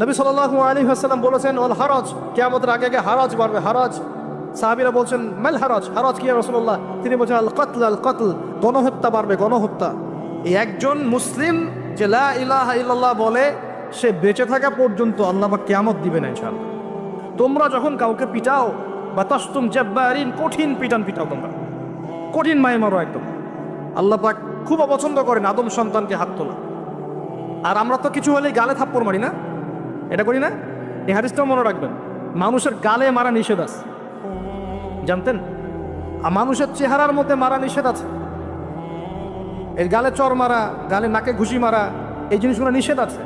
নবী সাল্লাল্লাহু আলাইহি ওয়াসাল্লাম বলেছেন ওয়াল হারাজ, কিয়ামতের আগে আগে হারাজ বাড়বে, হারাজ। সাহাবীরা বলছেন মাল হারাজ, হারাজ কি ইয়া রাসূলুল্লাহ? তিনি বলছেন আল কতল, আল কতল, গণহত্যা বাড়বে, গণহত্যা। এই একজন মুসলিম যে লা ইলাহা ইল্লাল্লাহ বলে সে বেঁচে থাকা পর্যন্ত আল্লাহ পাক কিয়ামত দিবেন ইনশাআল্লাহ। তোমরা যখন কাউকে পিটাও বা তাসতুম জাব্বারিন, কঠিন পিটান পিটাও, তোমরা কঠিন মায়ে মারো একদম। আল্লাহ পাক খুব অপছন্দ করেন আদম সন্তানকে হাত তোলা। আর আমরা তো কিছু হলেই গালে থাপ্পড় মারি না, এটা করি না? এই হাদিসটাও মনে রাখবেন, মানুষের গালে মারা নিষেধ আছে, জানতেন? আর মানুষের চেহারার মধ্যে মারা নিষেধ আছে। এই গালে চর মারা, গালে নাকে ঘুষি মারা, এই জিনিসগুলো নিষেধ আছে।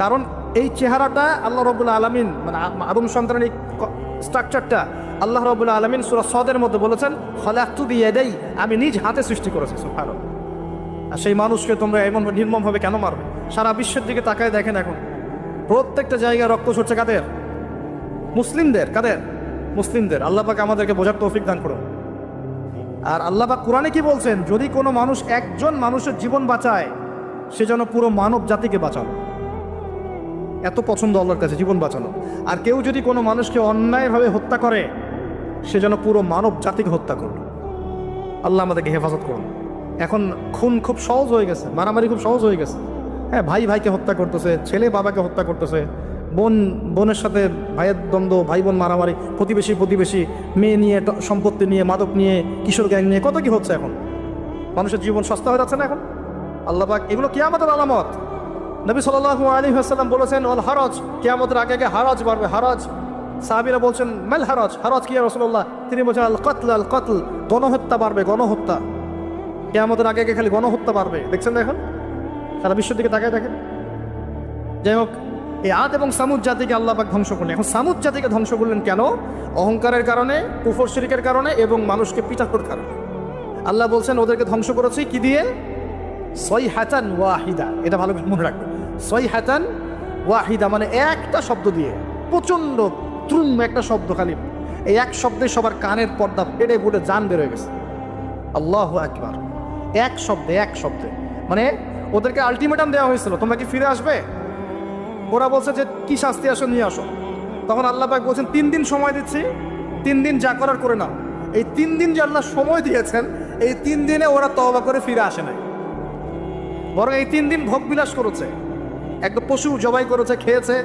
কারণ এই চেহারাটা আল্লাহ রাব্বুল আলামিন, মানে আদম সন্তানের এই স্ট্রাকচারটা আল্লাহ রাব্বুল আলামিন সূরা সদের মধ্যে বলেছেন খলাকতু বিয়াদাই, আমি নিজ হাতে সৃষ্টি করেছি। সুবহানাল্লাহ। আর সেই মানুষকে তোমরা এমন নির্মমভাবে কেন মারবে? সারা বিশ্বের দিকে তাকায় দেখেন, এখন প্রত্যেকটা জায়গায় রক্ত ঝরছে। কাদের? মুসলিমদের। কাদের? মুসলিমদের। আল্লাহ পাক আমাদেরকে বোঝার তৌফিক দান করুন। আর আল্লাহ পাক কোরআনে কি বলছেন? যদি কোনো মানুষ একজন মানুষের জীবন বাঁচায়, সে যেন পুরো মানব জাতিকে বাঁচানো। এত পছন্দ আল্লাহর কাছে জীবন বাঁচানো। আর কেউ যদি কোনো মানুষকে অন্যায়ভাবে হত্যা করে, সে যেন পুরো মানব জাতিকে হত্যা করল। আল্লাহ আমাদেরকে হেফাজত করুন। এখন খুন খুব সহজ হয়ে গেছে, মারামারি খুব সহজ হয়ে গেছে। হ্যাঁ, ভাই ভাইকে হত্যা করতেছে, ছেলে বাবাকে হত্যা করতেছে, বোন বোনের সাথে ভাইয়ের দ্বন্দ্ব, ভাই বোন মারামারি, প্রতিবেশী মেয়ে নিয়ে, সম্পত্তি নিয়ে, মাদক নিয়ে, কিশোর গ্যাং নিয়ে, কত কি হচ্ছে এখন। মানুষের জীবন সস্তা হয়ে যাচ্ছে না এখন? আল্লাহ পাক এগুলো কিয়ামতের আলামত। নবী সাল্লাল্লাহু আলাইহি ওয়াসাল্লাম বলেছেন ওয়াল হারাজ, কিয়ামতের আগে আগে হারাজ বাড়বে, হারাজ। সাহাবীরা বলছেন মাল হারাজ, হারাজ কি ইয়া রাসূলুল্লাহ? তিনি বলছেন আল কতল, আল কতল, গণহত্যা বাড়বে, গণহত্যা। কিয়ামতের আগে আগে খালি গণহত্যা বাড়বে। দেখছেন না এখন? সারা বিশ্বের দিকে তাকায় দেখেন। যাই হোক, এই আদ এবং সামুদ জাতিকে আল্লাহ পাক ধ্বংস করলেন। এখন সামুদ জাতিকে ধ্বংস করলেন কেন? অহংকারের কারণে, কুফর শিরকের কারণে এবং মানুষকে পিটানোর কারণে। আল্লাহ বলছেন ওদেরকে ধ্বংস করেছি কি দিয়ে? সয়হাতান ওয়াহিদা। এটা ভালো মনে রাখবেন, সয়হাতান ওয়াহিদা মানে একটা শব্দ দিয়ে, প্রচন্ড ত্রুম একটা শব্দ, খালি এই এক শব্দে সবার কানের পর্দা পেড়ে ফুটে জান বের হয়ে গেছে। আল্লাহু আকবার। এক শব্দে মানে ওদেরকে আলটিমেটাম দেওয়া হয়েছিল, তোমরা কি ফিরে আসবে? ওরা বলছে যে কি শাস্তি আসো নিয়ে আসো। তখন আল্লাহ পাক বলছেন 3 দিন সময় দিচ্ছি, 3 দিন যা করার করে নাও। এই 3 দিন যে আল্লাহ সময় দিয়েছেন, এই 3 দিনে ওরা তওবা করে ফিরে আসে নাই, বরং এই 3 দিন ভোগ বিলাস করেছে, একটা পশু জবাই করেছে, খেয়েছে,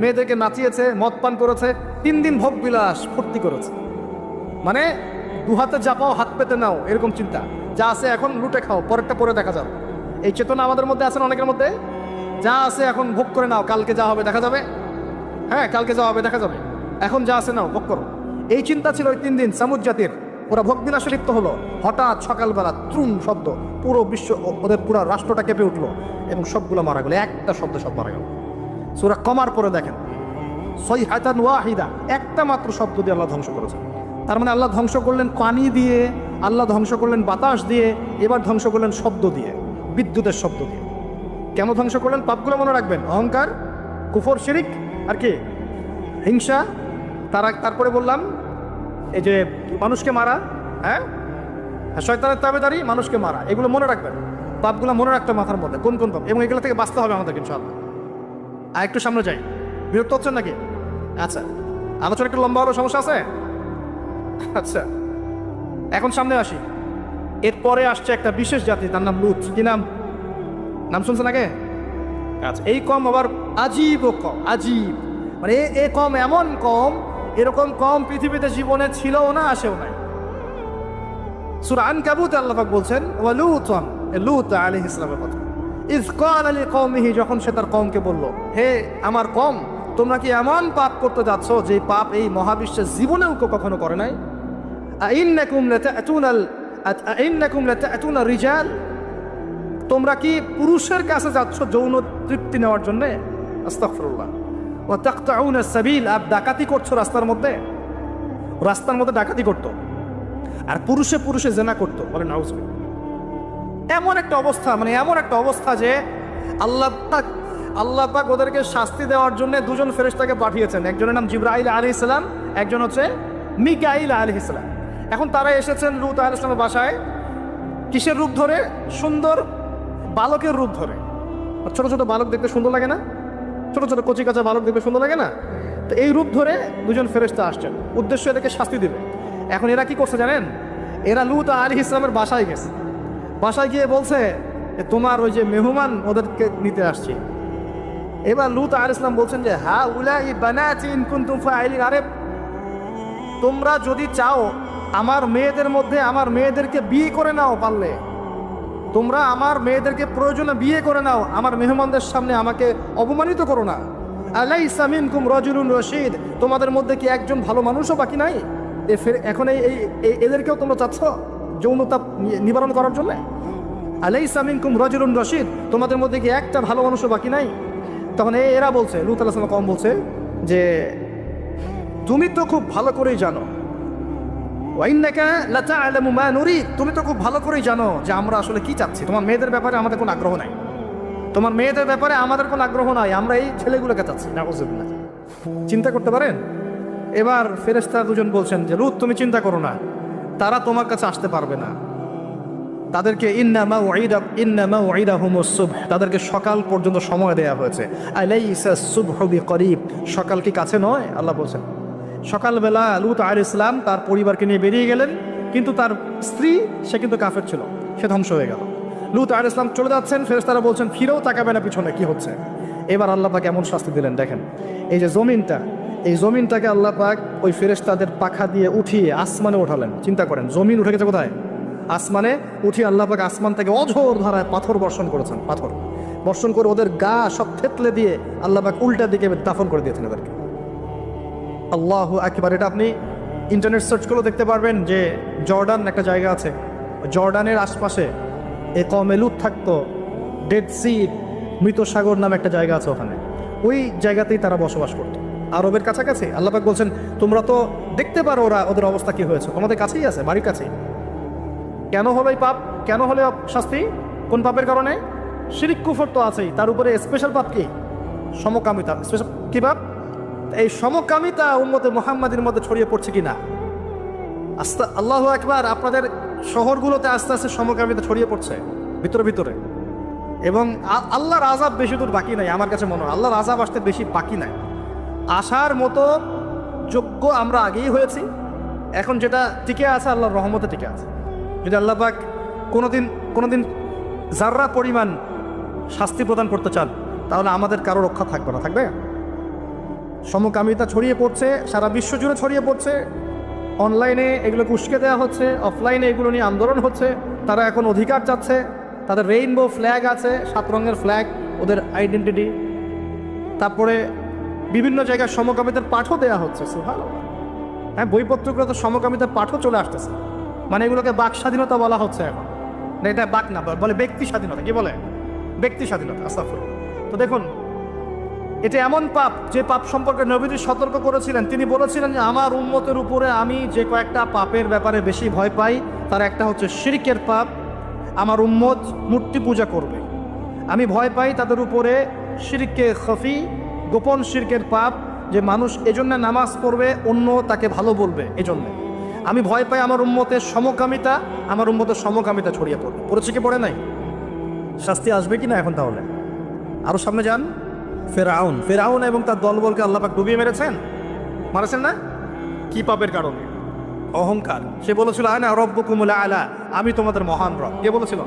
মেয়েদেরকে নাচিয়েছে, মদ পান করেছে। 3 দিন ভোগ বিলাস ফুর্তি করেছে। মানে দু হাতে যা পাও হাত পেতে নাও, এরকম চিন্তা। যা আছে এখন লুটে খাও, পরেরটা পরে দেখা যাবে। এই চেতনা আমাদের মধ্যে আছে না অনেকের মধ্যে? যা আছে এখন ভোগ করে নাও, কালকে যা হবে দেখা যাবে। হ্যাঁ, কালকে যা হবে দেখা যাবে, এখন যা আছে নাও, ভোগ করো। এই চিন্তা ছিল ওই 3 দিন সামুদ জাতির। ওরা ভোগ বিলাসে লিপ্ত হলো। হঠাৎ সকালবেলা ত্রুম শব্দ, পুরো বিশ্ব, ওদের পুরো রাষ্ট্রটা কেঁপে উঠলো এবং সবগুলো মারা গেল। একটা শব্দ সব মারা গেল। সূরা কমার পরে দেখেন সয়হাতান ওয়াহিদা, একটা মাত্র শব্দ দিয়ে আল্লাহ ধ্বংস করেছেন। তার মানে আল্লাহ ধ্বংস করলেন পানি দিয়ে, আল্লাহ ধ্বংস করলেন বাতাস দিয়ে, এবার ধ্বংস করলেন শব্দ দিয়ে, বিদ্যুতের শব্দ দিয়ে। কেন ধ্বংস করলেন? পাপগুলো মনে রাখবেন, অহংকার, কুফর, শিরিক, আর কি হিংসা। তারপরে বললাম এই যে মানুষকে মারা, হ্যাঁ, শয়তানের তাবেদারি, মানুষকে মারা, এগুলো মনে রাখবেন। পাপগুলো মনে রাখতে মাথার মধ্যে কোন কোন পাপ, এবং এগুলো থেকে বাঁচতে হবে আমাদেরকে ইনশাআল্লাহ। আর একটু সামনে যাই, বিরক্ত হচ্ছেন নাকি? আচ্ছা, আলোচনা একটু লম্বা হলো, সমস্যা আছে? আচ্ছা, এখন সামনে আসি। এরপরে আসছে একটা বিশেষ জাতি, তার নাম লুত। কি নাম? নাম শুনছেন আগে? আচ্ছা, এই কম আবার আজীব ও কম, আজীব মানে এ কম এমন কম, এরকম কম পৃথিবীতে জীবনে ছিলও না, আসেও নাই। সূরা আনকাবুতে আল্লাহ পাক বলছেন ওয়ালুতান, লূত আলাইহিস সালামের কথা। ইয ক্বালা লিকওমিহি, যখন সে তার কওমকে বলল, হে আমার কওম, তোমরা কি এমন পাপ করতে যাচ্ছ যে পাপ এই মহাবিশ্বের জীবনেও কেউ কখনো করে নাই? আইন্নাকুম লাতাতুনা রিজাল, তোমরা কি পুরুষের কাছে যাচ্ছ যৌন তৃপ্তি নেওয়ার জন্য? আস্তাগফিরুল্লাহ। ওয়া তাকতাউনা সাবিল, আর ডাকাতি করছো রাস্তার মধ্যে। রাস্তার মধ্যে ডাকাতি করতো, আর পুরুষে পুরুষে জেনা করতো। বলে নাউজুবিল্লাহ। এমন একটা অবস্থা, মানে এমন একটা অবস্থা যে আল্লাহ পাক ওদেরকে শাস্তি দেওয়ার জন্য 2জন ফেরেশতাকে পাঠিয়েছেন। একজনের নাম জিবরাইল আলাইহিস সালাম, একজন হচ্ছে মিকাইল আলাইহিস সালাম। এখন তারা এসেছেন লূত আলাইহিস সালামের বাসায় কিসের রূপ ধরে? সুন্দর বালকের রূপ ধরে। ছোট ছোট বালক দেখতে সুন্দর লাগে না? ছোট ছোট কচি কাঁচা বালক দেখবে সুন্দর লাগে না? তো এই রূপ ধরে দুজন ফেরেশতা আসছেন, উদ্দেশ্য এদেরকে শাস্তি দিবে। এখন এরা কি করছে জানেন? এরা লূত আলাইহিস সালামের বাসায় গেছে, বাসায় গিয়ে বলছে তোমার ওই যে মেহমান ওদেরকে নিতে আসছে। এবার লূত আলাইহিস সালাম বলছেন যে হা উলাই বানাতি ইন কুনতুম ফাইলিন, আরে তোমরা যদি চাও আমার মেয়েদের মধ্যে আমার মেয়েদেরকে বিয়ে করে নাও, পারলে তোমরা আমার মেয়েদেরকে প্রয়োজনে বিয়ে করে নাও, আমার মেহমানদের সামনে আমাকে অপমানিত করো না। আলাইসা মিনকুম রাজুলুন রশিদ, তোমাদের মধ্যে কি একজন ভালো মানুষও বাকি নাই? এখন এদেরকেও তোমরা চাচ্ছ যৌনতা নিবারণ করার জন্য? আলাইসা মিনকুম রাজুলুন রশিদ, তোমাদের মধ্যে কি একটা ভালো মানুষও বাকি নাই? তখন এরা বলছে, লূত আলাইহিস সালাম কম বলছে যে তুমি তো খুব ভালো করেই জানো, ওয়াইন্নাকা লাতা'লামু মা নুরিদ, তুমি তো খুব ভালো করেই জানো যে আমরা আসলে কি চাচ্ছি। তোমার মেয়েদের ব্যাপারে আমাদের কোনো আগ্রহ নাই, তোমার মেয়েদের ব্যাপারে আমাদের কোনো আগ্রহ নাই, আমরা এই ছেলেগুলোকে চাচ্ছি। নাউযুবিল্লাহ, চিন্তা করতে পারেন? এবার ফেরেশতা দুজন বলছেন যে লূত তুমি চিন্তা করো না, তারা তোমার কাছে আসতে পারবে না। তাদেরকে ইন্না মাউইদাহুমুস সুবহ, তাদেরকে সকাল পর্যন্ত সময় দেয়া হয়েছে। আলাইসাস সুবহু বিকরিব, সকাল কি কাছে নয়? আল্লাহ বলছেন সকালবেলা লূত আলাইহিস সালাম তার পরিবারকে নিয়ে বেরিয়ে গেলেন, কিন্তু তার স্ত্রী সে কিন্তু কাফের ছিল, সে ধ্বংস হয়ে গেল। লূত আলাইহিস সালাম চলে যাচ্ছেন, ফেরেশতারা বলছেন ফিরেও তাকাবে না পিছনে, কি হচ্ছে। এবার আল্লাহ পাক এমন শাস্তি দিলেন, দেখেন এই যে জমিনটা, এই জমিনটাকে আল্লাহ পাক ওই ফেরেশতাদের পাখা দিয়ে উঠিয়ে আসমানে ওঠালেন। চিন্তা করেন, জমিন উঠে গেছে কোথায়? আসমানে। উঠিয়ে আল্লাহ পাক আসমান থেকে অঝোর ধারায় পাথর বর্ষণ করেছেন, পাথর বর্ষণ করে ওদের গা সব থেতলে দিয়ে আল্লাহ পাক উল্টা দিকে দাফন করে দিয়েছেন ওদেরকে। আল্লাহু আকবার। এটা আপনি ইন্টারনেট সার্চ করলেও দেখতে পারবেন যে জর্ডান একটা জায়গা আছে, জর্ডানের আশপাশে এ কওমে লূত থাকতো। ডেড সি, মৃত সাগর নামে একটা জায়গা আছে ওখানে, ওই জায়গাতেই তারা বসবাস করতো, আরবের কাছাকাছি। আল্লাহ পাক বলছেন তোমরা তো দেখতে পারো ওদের অবস্থা কি হয়েছে, তোমাদের কাছেই আছে, বাড়ির কাছেই। কেন হলো এই পাপ? কেন হলো শাস্তি? কোন পাপের কারণে? শিরিক কুফর তো আছেই, তার উপরে স্পেশাল পাপ কি? সমকামিতা। স্পেশাল কি পাপ? এই সমকামিতা উম্মতে মুহাম্মাদের মধ্যে ছড়িয়ে পড়ছে কিনা? আল্লাহু আকবার। আপনাদের শহরগুলোতে আস্তে আস্তে সমকামিতা ছড়িয়ে পড়ছে ভিতরে ভিতরে, এবং আল্লাহর আযাব বেশি দূর বাকি নাই। আমার কাছে মনে হয় আল্লাহর আযাব আসতে বেশি বাকি নাই, আসার মতো যোগ্য আমরা আগেই হয়েছি। এখন যেটা টিকে আছে আল্লাহর রহমতে টিকে আছে। যদি আল্লাহ পাক কোনোদিন যাররা পরিমাণ শাস্তি প্রদান করতে চান, তাহলে আমাদের কারো রক্ষা থাকবে না, থাকবে। সমকামিতা ছড়িয়ে পড়ছে, সারা বিশ্ব জুড়ে ছড়িয়ে পড়ছে। অনলাইনে এগুলোকে উস্কে দেওয়া হচ্ছে, অফলাইনে এগুলো নিয়ে আন্দোলন হচ্ছে। তারা এখন অধিকার চাচ্ছে, তাদের রেইনবো ফ্ল্যাগ আছে, 7 রঙের ফ্ল্যাগ ওদের আইডেন্টিটি। তারপরে বিভিন্ন জায়গায় সমকামিতার পাঠও দেওয়া হচ্ছে। সুবহানাল্লাহ। হ্যাঁ, বইপত্রগুলো তো সমকামিতার পাঠও চলে আসতেছে। মানে এগুলোকে বাক স্বাধীনতা বলা হচ্ছে এখন। না, এটা বাক না, বলে ব্যক্তি স্বাধীনতা। কি বলে? ব্যক্তি স্বাধীনতা। আস্তাগফিরুল্লাহ। তো দেখুন, এটা এমন পাপ যে পাপ সম্পর্কে নবীজি সতর্ক করেছিলেন। তিনি বলেছিলেন যে আমার উম্মতের উপরে আমি যে কয়েকটা পাপের ব্যাপারে বেশি ভয় পাই, তার একটা হচ্ছে শিরকের পাপ। আমার উম্মত মূর্তি পূজা করবে, আমি ভয় পাই তাদের উপরে শিরকে খফি, গোপন শিরকের পাপ, যে মানুষ এজন্য নামাজ পড়বে, অন্য তাকে ভালো বলবে, এজন্য আমি ভয় পাই। আমার উম্মতের সমকামিতা, আমার উম্মতের সমকামিতা ছড়িয়ে পড়বে। পড়েছে কি পড়ে নাই? শাস্তি আসবে কি না এখন? তাহলে আরো সামনে যান। ফেরাউন এবং তার দলবলকে আল্লাহ পাক ডুবিয়ে মেরেছেন, মারেছেন না? কি পাপের কারণে? অহংকার। সে বলেছিল আনা রব্বুকুমুল আলা, আমি তোমাদের মহান রব। কে বলেছিল?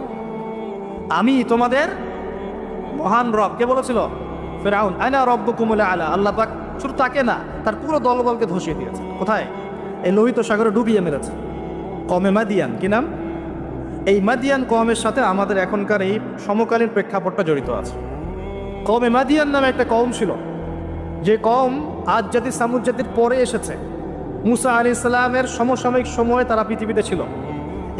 আমি তোমাদের মহান রব। কে বলেছিল? ফেরাউন। আনা রব্বুকুমুল আলা। আল্লাহ পাক শুধু তাকে না, তার পুরো দলবলকে ধসিয়ে দিয়েছে। কোথায়? এই লোহিত সাগরে ডুবিয়ে মেরেছে। কওমে মাদিয়ান। কি নাম? এই মাদিয়ান কওমের সাথে আমাদের এখনকার এই সমকালীন প্রেক্ষাপটটা জড়িত আছে। কওমে মাদিয়ান নামে একটা কওম ছিল, যে কওম আদ জাতি সামুদ জাতির পরে এসেছে। মুসা আলাইহিস সালামের সমসাময়িক সময়ে তারা পৃথিবীতে ছিল।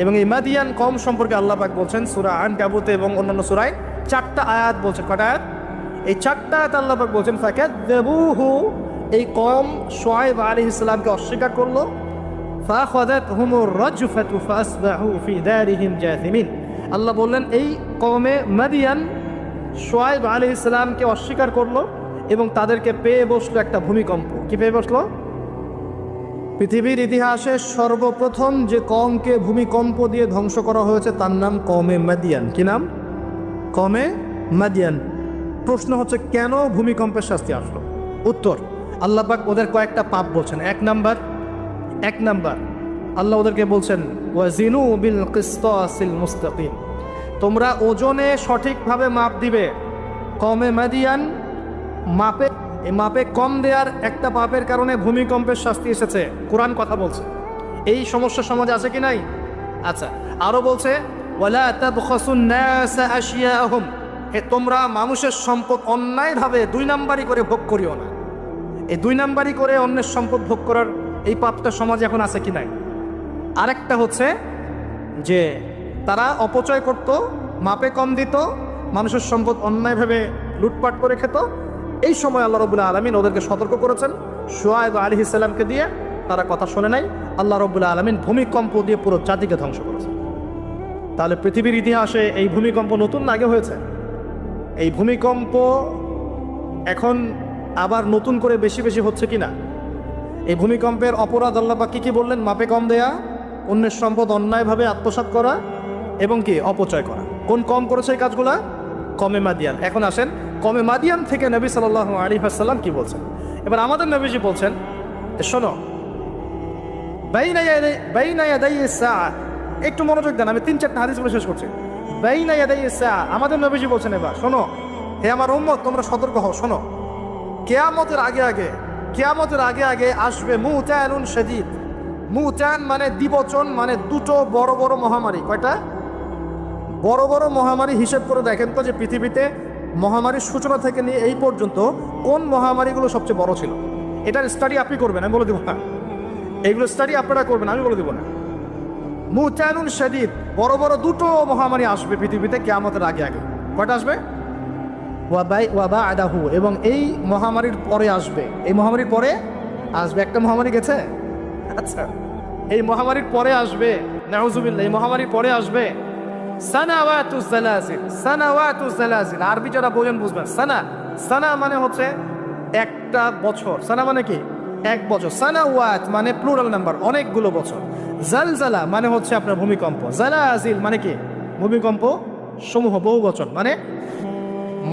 এবং এই মাদিয়ান কওম সম্পর্কে আল্লাহ পাক বলছেন সূরা আনকাবুতে এবং অন্যান্য সূরায় 4টা আয়াত বলছেন। কয়টা আয়াত? এই 4টা আয়াত আল্লাহ পাক বলছেন ফাকাযযাবুহু, এই কওম শুআয়ব আলাইহিস সালামকে অস্বীকার করলো। ফাখাযাতহুমুর রাজফাতু ফাসবাহু ফি দারিহিম জাথিমিন। আল্লাহ বললেন এই কওমে মাদিয়ান শুআয়ব আলাইহিস সালামকে অস্বীকার করলো এবং তাদেরকে পেয়ে বসলো একটা ভূমিকম্প। কি পেয়ে বসলো? পৃথিবীর ইতিহাসে সর্বপ্রথম যে কওমকে ভূমিকম্প দিয়ে ধ্বংস করা হয়েছে তার নাম কওমে মাদিয়ান। কি নাম? কওমে মাদিয়ান। প্রশ্ন হচ্ছে কেন ভূমিকম্পের শাস্তি আসলো? উত্তর, আল্লাহ পাক ওদের কয়েকটা পাপ বলছেন। এক নাম্বার আল্লাহ ওদেরকে বলছেন ওয়াজিনু বিল কিসতাসিল মুস্তাকিম, তোমরা ওজনে সঠিকভাবে মাপ দিবে। কমে মাদিয়ান মাপে কম দেওয়ার একটা পাপের কারণে ভূমিকম্পের শাস্তি এসেছে। কোরআন কথা বলছে। এই সমস্যা সমাজে আছে কি নাই? আচ্ছা, আরো বলছে ওয়ালা তাবখাসুন নাস আশিয়াহুম, তোমরা মানুষের সম্পদ অন্যায়ভাবে 2 নাম্বারি করে ভোগ করিও না। এই 2 নাম্বারি করে অন্যের সম্পদ ভোগ করার এই পাপটা সমাজে এখন আছে কি নাই? আরেকটা হচ্ছে যে তারা অপচয় করত, মাপে কম দিত, মানুষের সম্পদ অন্যায়ভাবে লুটপাট করে খেত। এই সময় আল্লাহ রাব্বুল আলামিন ওদেরকে সতর্ক করেছেন শুআয়ব আলাইহিস সালামকে দিয়ে, তারা কথা শোনে নাই। আল্লাহ রাব্বুল আলামিন ভূমিকম্প দিয়ে পুরো জাতিকে ধ্বংস করেছেন। তাহলে পৃথিবীর ইতিহাসে এই ভূমিকম্প নতুন না আগে হয়েছে? এই ভূমিকম্প এখন আবার নতুন করে বেশি বেশি হচ্ছে কি না? এই ভূমিকম্পের অপরাধ আল্লাহ পাক কি বললেন? মাপে কম দেয়া, অন্যের সম্পদ অন্যায়ভাবে আত্মসাৎ করা এবং কি অপচয় করা। কোন কম করেছে এই কাজগুলা? কমে মাদিয়ান। এখন আসেন কমে মাদিয়ান থেকে নবী সাল্লাল্লাহু আলাইহি ওয়াসাল্লাম কি বলছেন। এবার আমাদের নবীজি বলছেন, শোনো, বাইনা ইয়াদাই সাআ, একটু মনোযোগ দেন, আমি 3-4টা হাদিস বলে শেষ করছি। বাইনা ইয়াদাই সাআ, আমাদের নবীজি বলছেন, এবার শোনো হে আমার উম্মত, তোমরা সতর্ক হও। শোনো, কিয়ামতের আগে আগে আসবে মুতানুন শাদীদ। মুতান মানে দ্বিবচন, মানে দুটো বড় বড় মহামারী। কয়টা বড় বড় মহামারী? হিসেব করে দেখেন তো যে পৃথিবীতে মহামারীর সূচনা থেকে নিয়ে এই পর্যন্ত কোন মহামারীগুলো সবচেয়ে বড় ছিল। এটার স্টাডি আপনি করবেন, আমি বলে দেবো না। এইগুলো স্টাডি আপনারা করবেন, আমি বলে দেবো না। মুতানুন শাদীদ, বড় বড় দুটো মহামারী আসবে পৃথিবীতে কিয়ামতের আগে আগে। কয়টা আসবে? ওয়াবা আদাহু, এবং এই মহামারীর পরে আসবে। এই মহামারীর পরে আসবে একটা মহামারী গেছে। আচ্ছা, এই মহামারীর পরে আসবে, নাউজুবিল্লাহ, এই মহামারীর পরে আসবে সানাওয়াতুজ জালাজিল। আরবি যারা বোঝেন বুঝবেন। সানা মানে হচ্ছে একটা বছর। সানা মানে কি? এক বছর। সানাওয়াত মানে প্লুরাল নাম্বার, অনেকগুলো বছর। জালজালা মানে হচ্ছে আপনার ভূমিকম্প। জালাজিল মানে কি? ভূমিকম্প সমূহ, বহু বছর। মানে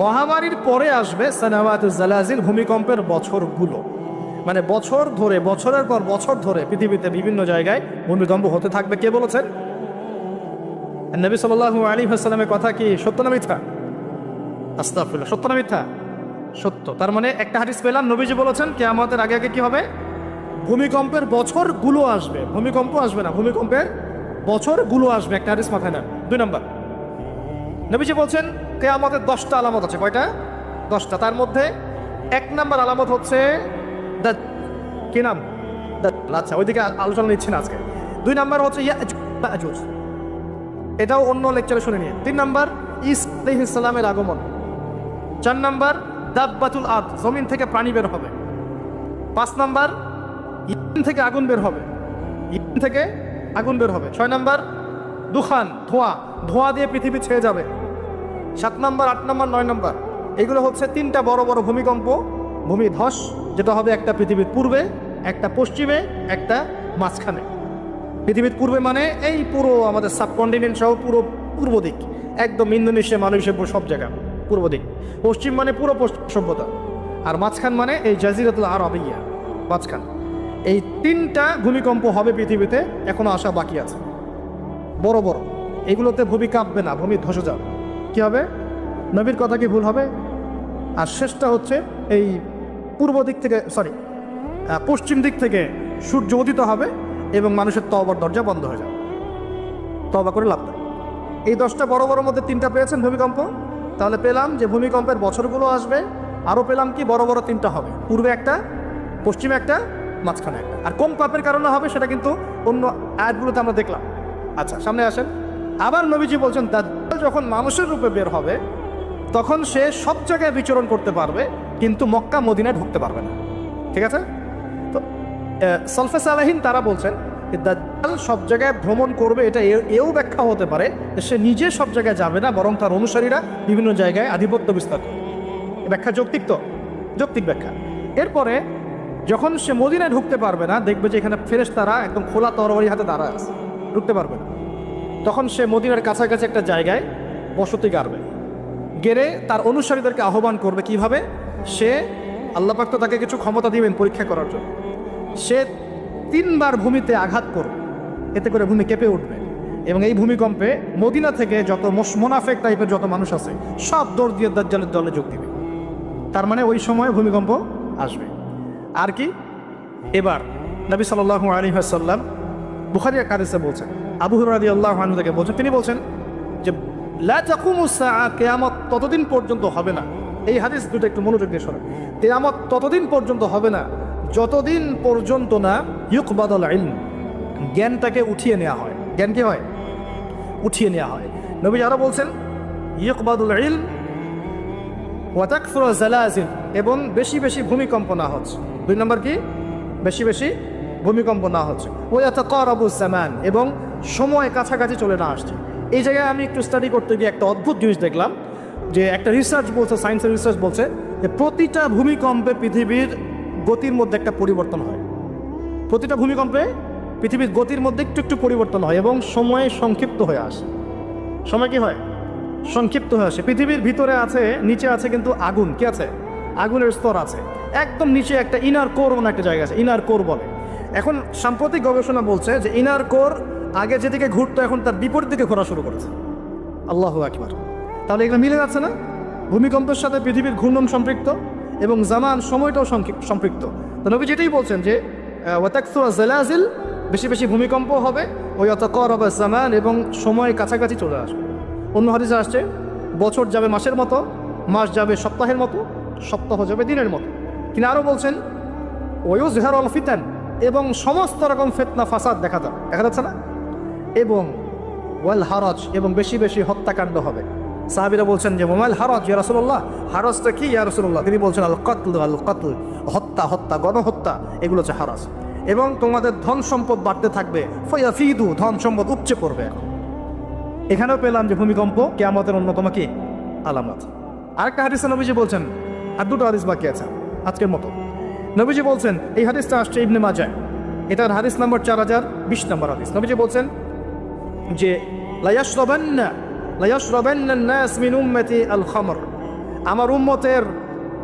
মহামারীর পরে আসবে সানাওয়াতুজ জালাজিল, ভূমিকম্পের বছরগুলো। মানে বছর ধরে, বছরের পর বছর ধরে পৃথিবীতে বিভিন্ন জায়গায় ভূমিকম্প হতে থাকবে। কে বলেছেন? নবী সাল্লাল্লাহু আলাইহি ওয়াসাল্লামের কথা কি সত্য না মিথ্যা? আস্তাগফিরুল্লাহ, সত্য না মিথ্যা? সত্য। তার মানে একটা হাদিস পেলাম, নবীজি বলেছেন কিয়ামতের আগে আগে কি হবে? ভূমিকম্পের বছরগুলো আসবে। ভূমিকম্প আসবে না, ভূমিকম্পের বছরগুলো আসবে। একটা হাদিস মাথায় নেন। 2 নাম্বার, নবীজি বলছেন কিয়ামতের 10টা আলামত আছে। কয়টা? 10টা। তার মধ্যে 1 নাম্বার আলামত হচ্ছে কি নাম? আচ্ছা, ওইদিকে আলোচনা নিচ্ছি না আজকে। 2 নাম্বার হচ্ছে ইয়াজুজ, এটাও অন্য লেকচারে শুনে নিয়ে। 3 নাম্বার ঈসা আলাইহিস সালামের আগমন। 4 নাম্বার দাব্বাতুল আরদ, জমিন থেকে প্রাণী বের হবে। 5 নাম্বার ইয়েমেন থেকে আগুন বের হবে। 6 নাম্বার দুখান, ধোঁয়া দিয়ে পৃথিবী ছেয়ে যাবে। 7 নাম্বার, 8 নাম্বার, 9 নাম্বার, এগুলো হচ্ছে 3টা বড় বড় ভূমিকম্প, ভূমিধস, যেটা হবে একটা পৃথিবীর পূর্বে, একটা পশ্চিমে, একটা মাঝখানে। পৃথিবীর পূর্বে মানে এই পুরো আমাদের সাবকন্টিনেন্ট সহ পুরো পূর্ব দিক, একদম ইন্দোনেশিয়া, মালয়েশিয়া, সব জায়গা পূর্ব দিক। পশ্চিম মানে পুরো পশ্চিম সভ্যতা, আর মাঝখান মানে এই জাজিরাতুল আরবিয়া, মাঝখান। এই 3টা ভূমিকম্প হবে পৃথিবীতে, এখনো আসা বাকি আছে, বড় বড়। এগুলোতে ভূমি কাঁপবে না, ভূমি ধসে যাবে। কী হবে? নবীর কথা কি ভুল হবে? আর শেষটা হচ্ছে এই পূর্ব দিক থেকে, পশ্চিম দিক থেকে সূর্য উদিত হবে এবং মানুষের তওবার দরজা বন্ধ হয়ে যাবে। তওবা করে লাভ নেই। এই 10টা বড় বড় মধ্যে 3টা পেয়েছেন ভূমিকম্প। তাহলে পেলাম যে ভূমিকম্পের বছরগুলো আসবে। আরও পেলাম কি বড় বড় 3টা হবে, পূর্বে একটা, পশ্চিমে একটা, মাঝখানে একটা। আর কোন পাপের কারণে হবে সেটা কিন্তু অন্য আয়াতগুলোতে আমরা দেখলাম। আচ্ছা, সামনে আসেন। আবার নবীজি বলছেন দাজ্জাল যখন মানুষের রূপে বের হবে তখন সে সব জায়গায় বিচরণ করতে পারবে, কিন্তু মক্কা মদিনায় ঢুকতে পারবে না। ঠিক আছে? তো সলফে সালাহিন তারা বলছেন দাজ্জাল সব জায়গায় ভ্রমণ করবে। এটা এও ব্যাখ্যা হতে পারে যে সে নিজে সব জায়গায় যাবে না, বরং তার অনুসারীরা বিভিন্ন জায়গায় আধিপত্য বিস্তার করবে। ব্যাখ্যা যৌক্তিক, তো যৌক্তিক ব্যাখ্যা। এরপরে যখন সে মদিনায় ঢুকতে পারবে না, দেখবে যে এখানে ফেরেশতারা একদম খোলা তরবারি হাতে দাঁড়ায় আছে, ঢুকতে পারবে না। তখন সে মদিনার কাছাকাছি একটা জায়গায় বসতি গাড়বে। গেড়ে তার অনুসারীদেরকে আহ্বান করবে কিভাবে? সে আল্লাহ পাক তো তাকে কিছু ক্ষমতা দিবেন পরীক্ষা করার জন্য। সে 3 বার ভূমিতে আঘাত করবে, এতে করে ভূমি কেঁপে উঠবে এবং এই ভূমিকম্পে মদিনা থেকে যত মোনাফেক টাইপের যত মানুষ আছে সব দৌড় দিয়ে দাজ্জালের দলে যোগ দিবে। তার মানে ওই সময় ভূমিকম্প আসবে। আর কি, এবার নবী সাল্লাল্লাহু আলাইহি ওয়াসাল্লাম বুখারী এক হাদিসে বলছেন, আবু হুরায়রা রাদিয়াল্লাহু আনহু থেকে বলছেন, তিনি বলছেন যে লা তাকুমুস সাআ, কিয়ামত ততদিন পর্যন্ত হবে না। এই হাদিস দুটো একটু মনোযোগ দিয়ে শোনেন। কিয়ামত ততদিন পর্যন্ত হবে না যতদিন পর্যন্ত না ইউকবাদুল ইলম, জ্ঞানটাকে উঠিয়ে নেওয়া হয়। জ্ঞান কি হয়? উঠিয়ে নেওয়া হয়। নবী আরো বলছেন ইউকবাদুল ইলম ওয়া তাকসুরু জালাজিল, এবং বেশি বেশি ভূমিকম্প না হচ্ছে। 2 নম্বর কি? বেশি বেশি ভূমিকম্প না হচ্ছে। ওয়া ইয়াতাকারাবুজ জামান, এবং সময় কাছাকাছি চলে না আসছে। এই জায়গায় আমি একটু স্টাডি করতে গিয়ে একটা অদ্ভুত জিনিস দেখলাম, যে একটা রিসার্চ বলছে, সায়েন্সের রিসার্চ বলছে যে প্রতিটা ভূমিকম্পে পৃথিবীর গতির মধ্যে একটা পরিবর্তন হয়। প্রতিটা ভূমিকম্পে পৃথিবীর গতির মধ্যে একটু একটু পরিবর্তন হয় এবং সময় সংক্ষিপ্ত হয়ে আসে। সময় কি হয়? সংক্ষিপ্ত হয়ে আসে। পৃথিবীর ভিতরে আছে, নিচে আছে কিন্তু আগুন, কি আছে? আগুনের স্তর আছে। একদম নিচে একটা ইনার কোর মনে একটা জায়গা আছে, ইনার কোর বলে। এখন সাম্প্রতিক গবেষণা বলছে যে ইনার কোর আগে যেদিকে ঘুরতো এখন তার বিপরীত দিকে ঘোরা শুরু করেছে। আল্লাহু আকবার। তাহলে এগুলো মিলে যাচ্ছে না? ভূমিকম্পের সাথে পৃথিবীর ঘূর্ণন সম্পৃক্ত এবং জামান সময়টাও সম্পৃক্ত। তো নবী যেটাই বলছেন যে ওয়াতাকসুরা জালাজিল, বেশি বেশি ভূমিকম্প হবে, ওয়াতাকারাবা জামান, এবং সময় কাছাকাছি চলে আসবে। অন্য হাদিসে আসছে বছর যাবে মাসের মতো, মাস যাবে সপ্তাহের মতো, সপ্তাহ যাবে দিনের মতো। তিনি আরও বলছেন ওয়ুজহারুল ফিতান, এবং সমস্ত রকম ফিতনা ফাসাদ দেখা যাচ্ছে না, এবং ওয়াল হারাজ, এবং বেশি বেশি হত্যাকাণ্ড হবে। সাহাবীরা বলছেন যে ওয়াল হারাজ ইয়া রাসূলুল্লাহ, হারাজটা কি ইয়া রাসূলুল্লাহ? তিনি বলছেন আল কতল, হত্যা, গণহত্যা, এগুলো হচ্ছে হারাজ। এবং তোমাদের ধন সম্পদ বাড়তে থাকবে, ফায়াফিদু, ধন সম্পদ উপচে পড়বে। এখানেও পেলাম যে ভূমিকম্প কিয়ামতের অন্যতম কি আলামত। আরেকটা হাদিসে নবীজি বলছেন, আর 2টো হাদিস বাকি আছে আজকের মতো। নবীজি বলছেন, এই হাদিসটা আসছে ইবনে মাজাহ, এটার হাদিস নাম্বার 4020 নম্বর হাদিস। নবীজি বলছেন যে লায়াশরাবান্না নাস মিন উম্মতি আল খামর, আমার উম্মতের,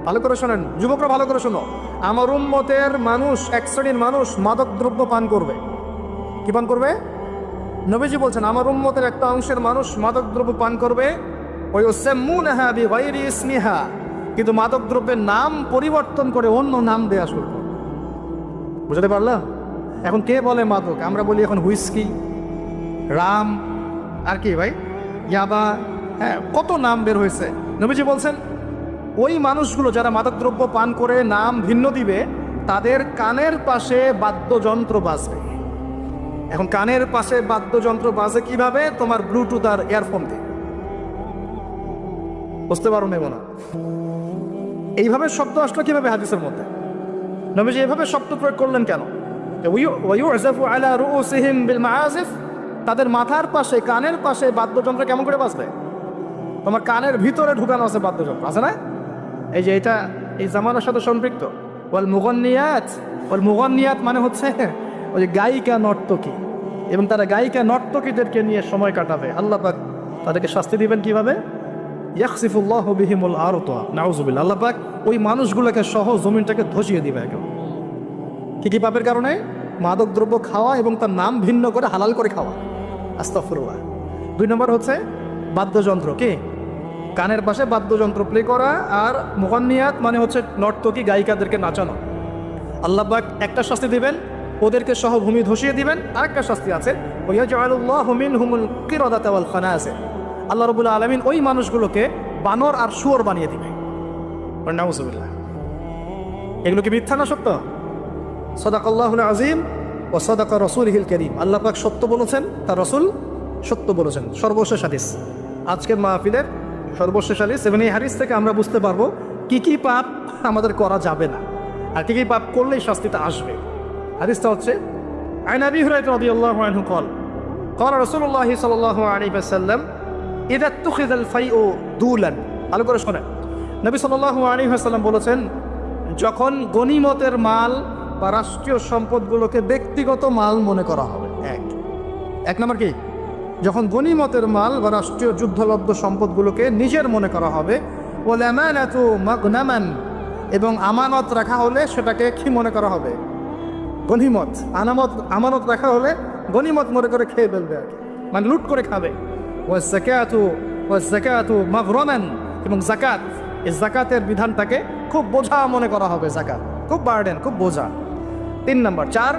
ভালো করে শোনেন যুবকরা, ভালো করে শোনো, আমার উম্মতের মানুষ, এক শ্রেণীর মানুষ মাদক দ্রব্য পান করবে। কি পান করবে? নবীজি বলছেন আমার উম্মতের একটা অংশের মানুষ মাদক দ্রব্য পান করবে, ওয়ায়ুসাম্মুনাহা বিগাইরি ইসমিহা, কিন্তু মাদক দ্রব্যের নাম পরিবর্তন করে অন্য নাম দেয়া শুরু করবে। বুঝতে পারলাম? এখন কে বলে মাদক? আমরা বলি এখন হুইস্কি, রাম, আর কি ভাই, ইয়াবা, হ্যাঁ, কত নাম বের হয়েছে। নবীজি বলছেন ওই মানুষগুলো যারা মাদক দ্রব্য পান করে নাম ভিন্ন দিবে, তাদের কানের পাশে বাদ্যযন্ত্র বাজবে। এখন কানের পাশে বাদ্যযন্ত্র বাজে কিভাবে? তোমার ব্লুটুথ আর ইয়ারফোন দিয়ে। বুঝতে পারো নেব না? এইভাবে শব্দ আসলো কিভাবে হাদিসের মধ্যে? নবীজি এভাবে শব্দ প্রয়োগ করলেন কেন? ওয়ায়ুযাফু আলা রুউসিহিম বিল মাআজিফ, তাদের মাথার পাশে, কানের পাশে বাদ্যযন্ত্র কেমন করে বাজবে? তোমার কানের ভিতরে ঢুকানো আছে বাদ্যযন্ত্র, আছে না? এই যে এটা এই জামানার সাথে সম্পৃক্ত। ওয়াল মুগান্নিয়াত মানে হচ্ছে ওই যে গায়িকা, নর্তকী, এবং তারা গায়িকা নর্তকীদেরকে নিয়ে সময় কাটাবে। আল্লাহ পাক তাদেরকে শাস্তি দিবেন কিভাবে? ইয়াখসিফুল্লাহু বিহিমুল আরদা, নাউযুবিল্লাহ। আল্লাহ পাক ওই মানুষগুলোকে সহ জমিনটাকে ধসিয়ে দিবে একেবারে। কি পাপের কারণে? মাদক দ্রব্য খাওয়া এবং তার নাম ভিন্ন করে হালাল করে খাওয়া। আস্তাগফিরুল্লাহ। 2 নম্বর হচ্ছে বাদ্যযন্ত্র, কি কানের পাশে বাদ্যযন্ত্র প্লে করা, আর মুগান্নিয়াত মানে হচ্ছে নর্তকী, গায়িকাদেরকে নাচানো। আল্লাহ পাক একটা শাস্তি দিবেন, ওদেরকে সহ ভূমি ধসিয়ে দিবেন। আরেকটা শাস্তি আছে, ওয়ায়াজআলুল্লাহু মিনহুমুল কিরাদাতা ওয়াল খানাসির, আল্লাহ রাব্বুল আলামিন ওই মানুষগুলোকে বানর আর শুয়োর বানিয়ে দিবে। নাউযুবিল্লাহ। এগুলো কি মিথ্যা না সত্য? সাদাকাল্লাহুল আযীম ওয়া সাদাকা রাসূলুহুল কারীম। আল্লাহ পাক সত্য বলেছেন, তার রাসূল সত্য বলেছেন। সর্বশেষ হাদিস, আজকের মাহফিলের সর্বশেষ হাদিস, এবং এই হাদিস থেকে আমরা বুঝতে পারবো কি কি পাপ আমাদের করা যাবে না আর কি কি পাপ করলেই শাস্তিটা আসবে। হাদিসটা হচ্ছে আন আবি হুরায়রা রাদিয়াল্লাহু আনহু قال قال رسول الله صلى الله عليه وسلم اذا اتخذ الفيء دولا। ভালো করে শোনেন, নবী সাল্লাল্লাহু আলাইহি ওয়াসাল্লাম বলেছেন, যখন গনিমতের মাল বা রাষ্ট্রীয় সম্পদগুলোকে ব্যক্তিগত মাল মনে করা হবে। এক নম্বর কি? যখন গনিমতের মাল বা রাষ্ট্রীয় যুদ্ধলব্ধ সম্পদগুলোকে নিজের মনে করা হবে, ওয়াল আমানাতু মাগনামান, এবং আমানত রাখা হলে সেটাকে কি মনে করা হবে? গনিমত। আমানত রাখা হলে গনিমত মনে করে খেয়ে ফেলবে আর কি, মানে লুট করে খাবে। ওয়াজ যাকাতু মাগরামান, এবং জাকাত, এই জাকাতের বিধানটাকে খুব বোঝা মনে করা হবে। জাকাত খুব বার্ডেন, খুব বোঝা। 3 নম্বর 4,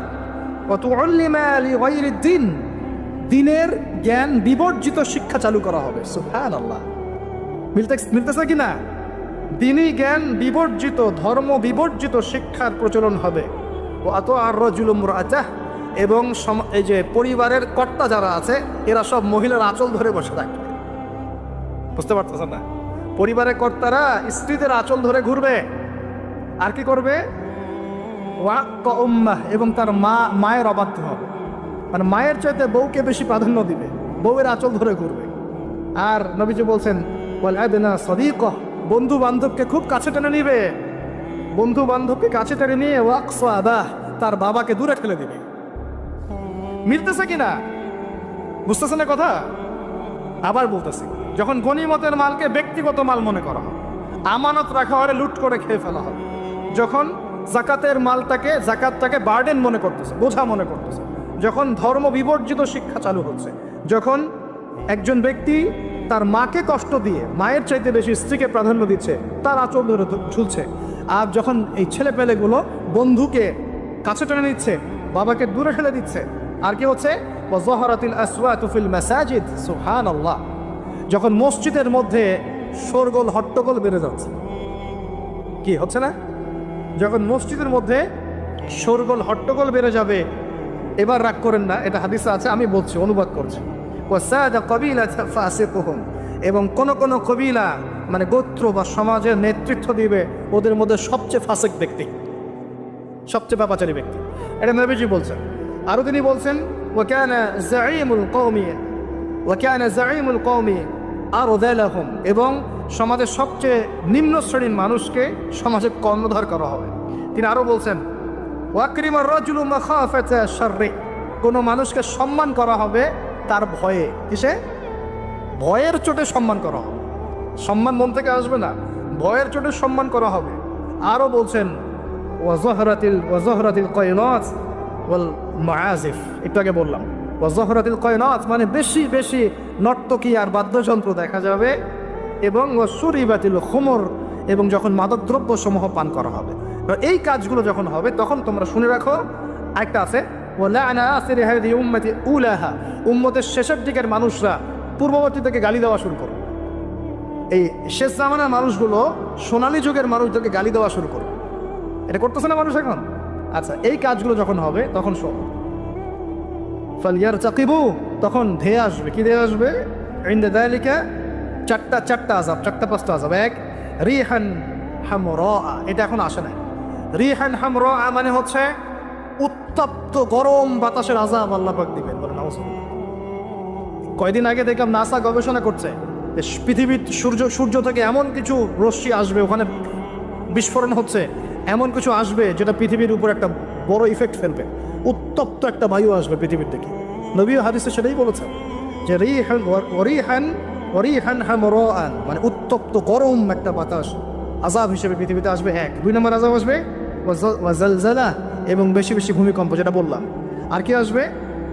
ওয়াতুল্লিমা লিগাইরিদ দ্বীন, দ্বীনের জ্ঞান বিবর্জিত শিক্ষা চালু করা হবে। সুবহানাল্লাহ, মিলতেছে কি না? দ্বীনি জ্ঞান বিবর্জিত, ধর্ম বিবর্জিত শিক্ষার প্রচলন হবে। ও আত আর রাজুলু মুরআতাহ, এবং এই যে পরিবারের কর্তা যারা আছে এরা সব মহিলার আঁচল ধরে বসে থাকবে। বুঝতে পারতেছেন না? পরিবারের কর্তারা স্ত্রীদের আঁচল ধরে ঘুরবে। আর কি করবে? ওয়াক্কা উম্মাহ, এবং তার মায়ের অবাধ্য হবে, মানে মায়ের চাইতে বউকে বেশি প্রাধান্য দিবে, বউয়ের আঁচল ধরে ঘুরবে। আর নবীজি বলছেন ওয়াল আদনা সাদিকা, বন্ধু বান্ধবকে খুব কাছে টেনে নিবে, বন্ধু বান্ধবকে কাছে টেনে নিয়ে ওয়াকসা আবাহ, তার বাবাকে দূরে ঠেলে দিবে। মিলতেছে কিনা? বুঝতেছেন না কথা? আবার বলতেছি, যখন গনিমতের মালকে ব্যক্তিগত মাল মনে করা হয়, আমানত রাখা হলে লুট করে খেয়ে ফেলা হবে। যখন জাকাতটাকে বার্ডেন মনে করতেছে, বোঝা মনে করতেছে, যখন ধর্ম বিবর্জিত শিক্ষা চালু হচ্ছে, যখন একজন ব্যক্তি তার মাকে কষ্ট দিয়ে মায়ের চাইতে বেশি স্ত্রীকে প্রাধান্য দিচ্ছে, তার আঁচল ধরে ঝুলছে। আর যখন এই ছেলেপেলেগুলো বন্ধুকে কাছে টেনে নিচ্ছে, বাবাকে দূরে ঠেলে দিচ্ছে। আর কি হচ্ছে? ওয়াযাহারাতিল আসওয়াতু ফিল মাসাজিদ, সুবহানাল্লাহ, যখন মসজিদের মধ্যে শোরগোল হট্টগোল বেড়ে যাচ্ছে। কি হচ্ছে না? যখন মসজিদের মধ্যে শোরগোল হট্টগোল বেড়ে যাবে, এবার রাগ করেন না, এটা হাদিসে আছে, আমি বলছি, অনুবাদ করছি। ওয়াসাদা কবিলাতা ফাসিকুহুম, এবং কোন কোন কবিলা মানে গোত্র বা সমাজের নেতৃত্ব দিবে ওদের মধ্যে সবচেয়ে ফাসিক ব্যক্তি, সবচেয়ে পাপাচারী ব্যক্তি। এটা নবীজি বলছেন। আরও তিনি বলছেন ওয়াকানা যাঈমুল কওমি আরযালাহুম, এবং সমাজের সবচেয়ে নিম্ন শ্রেণীর মানুষকে সমাজে কর্ণধার করা হবে। তিনি আরও বলছেন ওয়াকরিমার রাজুলু মাখাফাতা শাররি, কোনো মানুষকে সম্মান করা হবে তার ভয়ে। কিসে? ভয়ের চোটে সম্মান করা হবে। সম্মান মন থেকে আসবে না, ভয়ের চোটে সম্মান করা হবে। আরও বলছেন ওয়াজহরাতিল কয়নাত ওয়াল মাআজিফ, একটু আগে বললাম ওয়াজহরাতিল কয়নাত মানে বেশি বেশি নর্তকী আর বাদ্যযন্ত্র দেখা যাবে, এবং ওয়াসুরিবাতিল খুমর, এবং যখন মাদকদ্রব্য সমূহ পান করা হবে। এই কাজগুলো যখন হবে তখন তোমরা শুনে রাখো, আরেকটা আছে ওয়ালা'না আসরি হাযিহি উম্মতি উলাহা, উম্মতের শেষের দিকের মানুষরা পূর্ববর্তী থেকে গালি দেওয়া শুরু করবে। এই শেষ জামানার মানুষগুলো সোনালী যুগের মানুষদেরকে গালি দেওয়া শুরু করবে। এটা করতেছে না মানুষ এখন? আচ্ছা, এই কাজগুলো যখন হবে তখন শোন, ফালইয়ারতাকিবু, তখন ধেয়ে আসবে। কি ধেয়ে আসবে? ইনদা যালিকা চারটা আযাব, 4-5টা আযাব। 1, রিহান হামরা, এটা এখন আসে নাই। রিহান হামরা মানে হচ্ছে উত্তপ্ত গরম বাতাসের আযাব আল্লাহ পাক দিবেন। বলেন নাউজুবিল্লাহ। কয়দিন আগে দেখলাম নাসা গবেষণা করছে, পৃথিবীর সূর্য থেকে এমন কিছু রশ্মি আসবে, ওখানে বিস্ফোরণ হচ্ছে, এমন কিছু আসবে যেটা পৃথিবীর উপর একটা বড় ইফেক্ট ফেলবে। উত্তপ্ত একটা বায়ু আসবে পৃথিবীর থেকে। নবীও হাদিসে সেটাই বলেছেন যে রিহান হামরাআন মানে উত্তপ্ত গরম একটা বাতাস আযাব হিসেবে পৃথিবীতে আসবে। 1, 2 নম্বর আযাব আসবে ওয়াজালজালা, এবং বেশি বেশি ভূমিকম্প, যেটা বললাম। আর কি আসবে?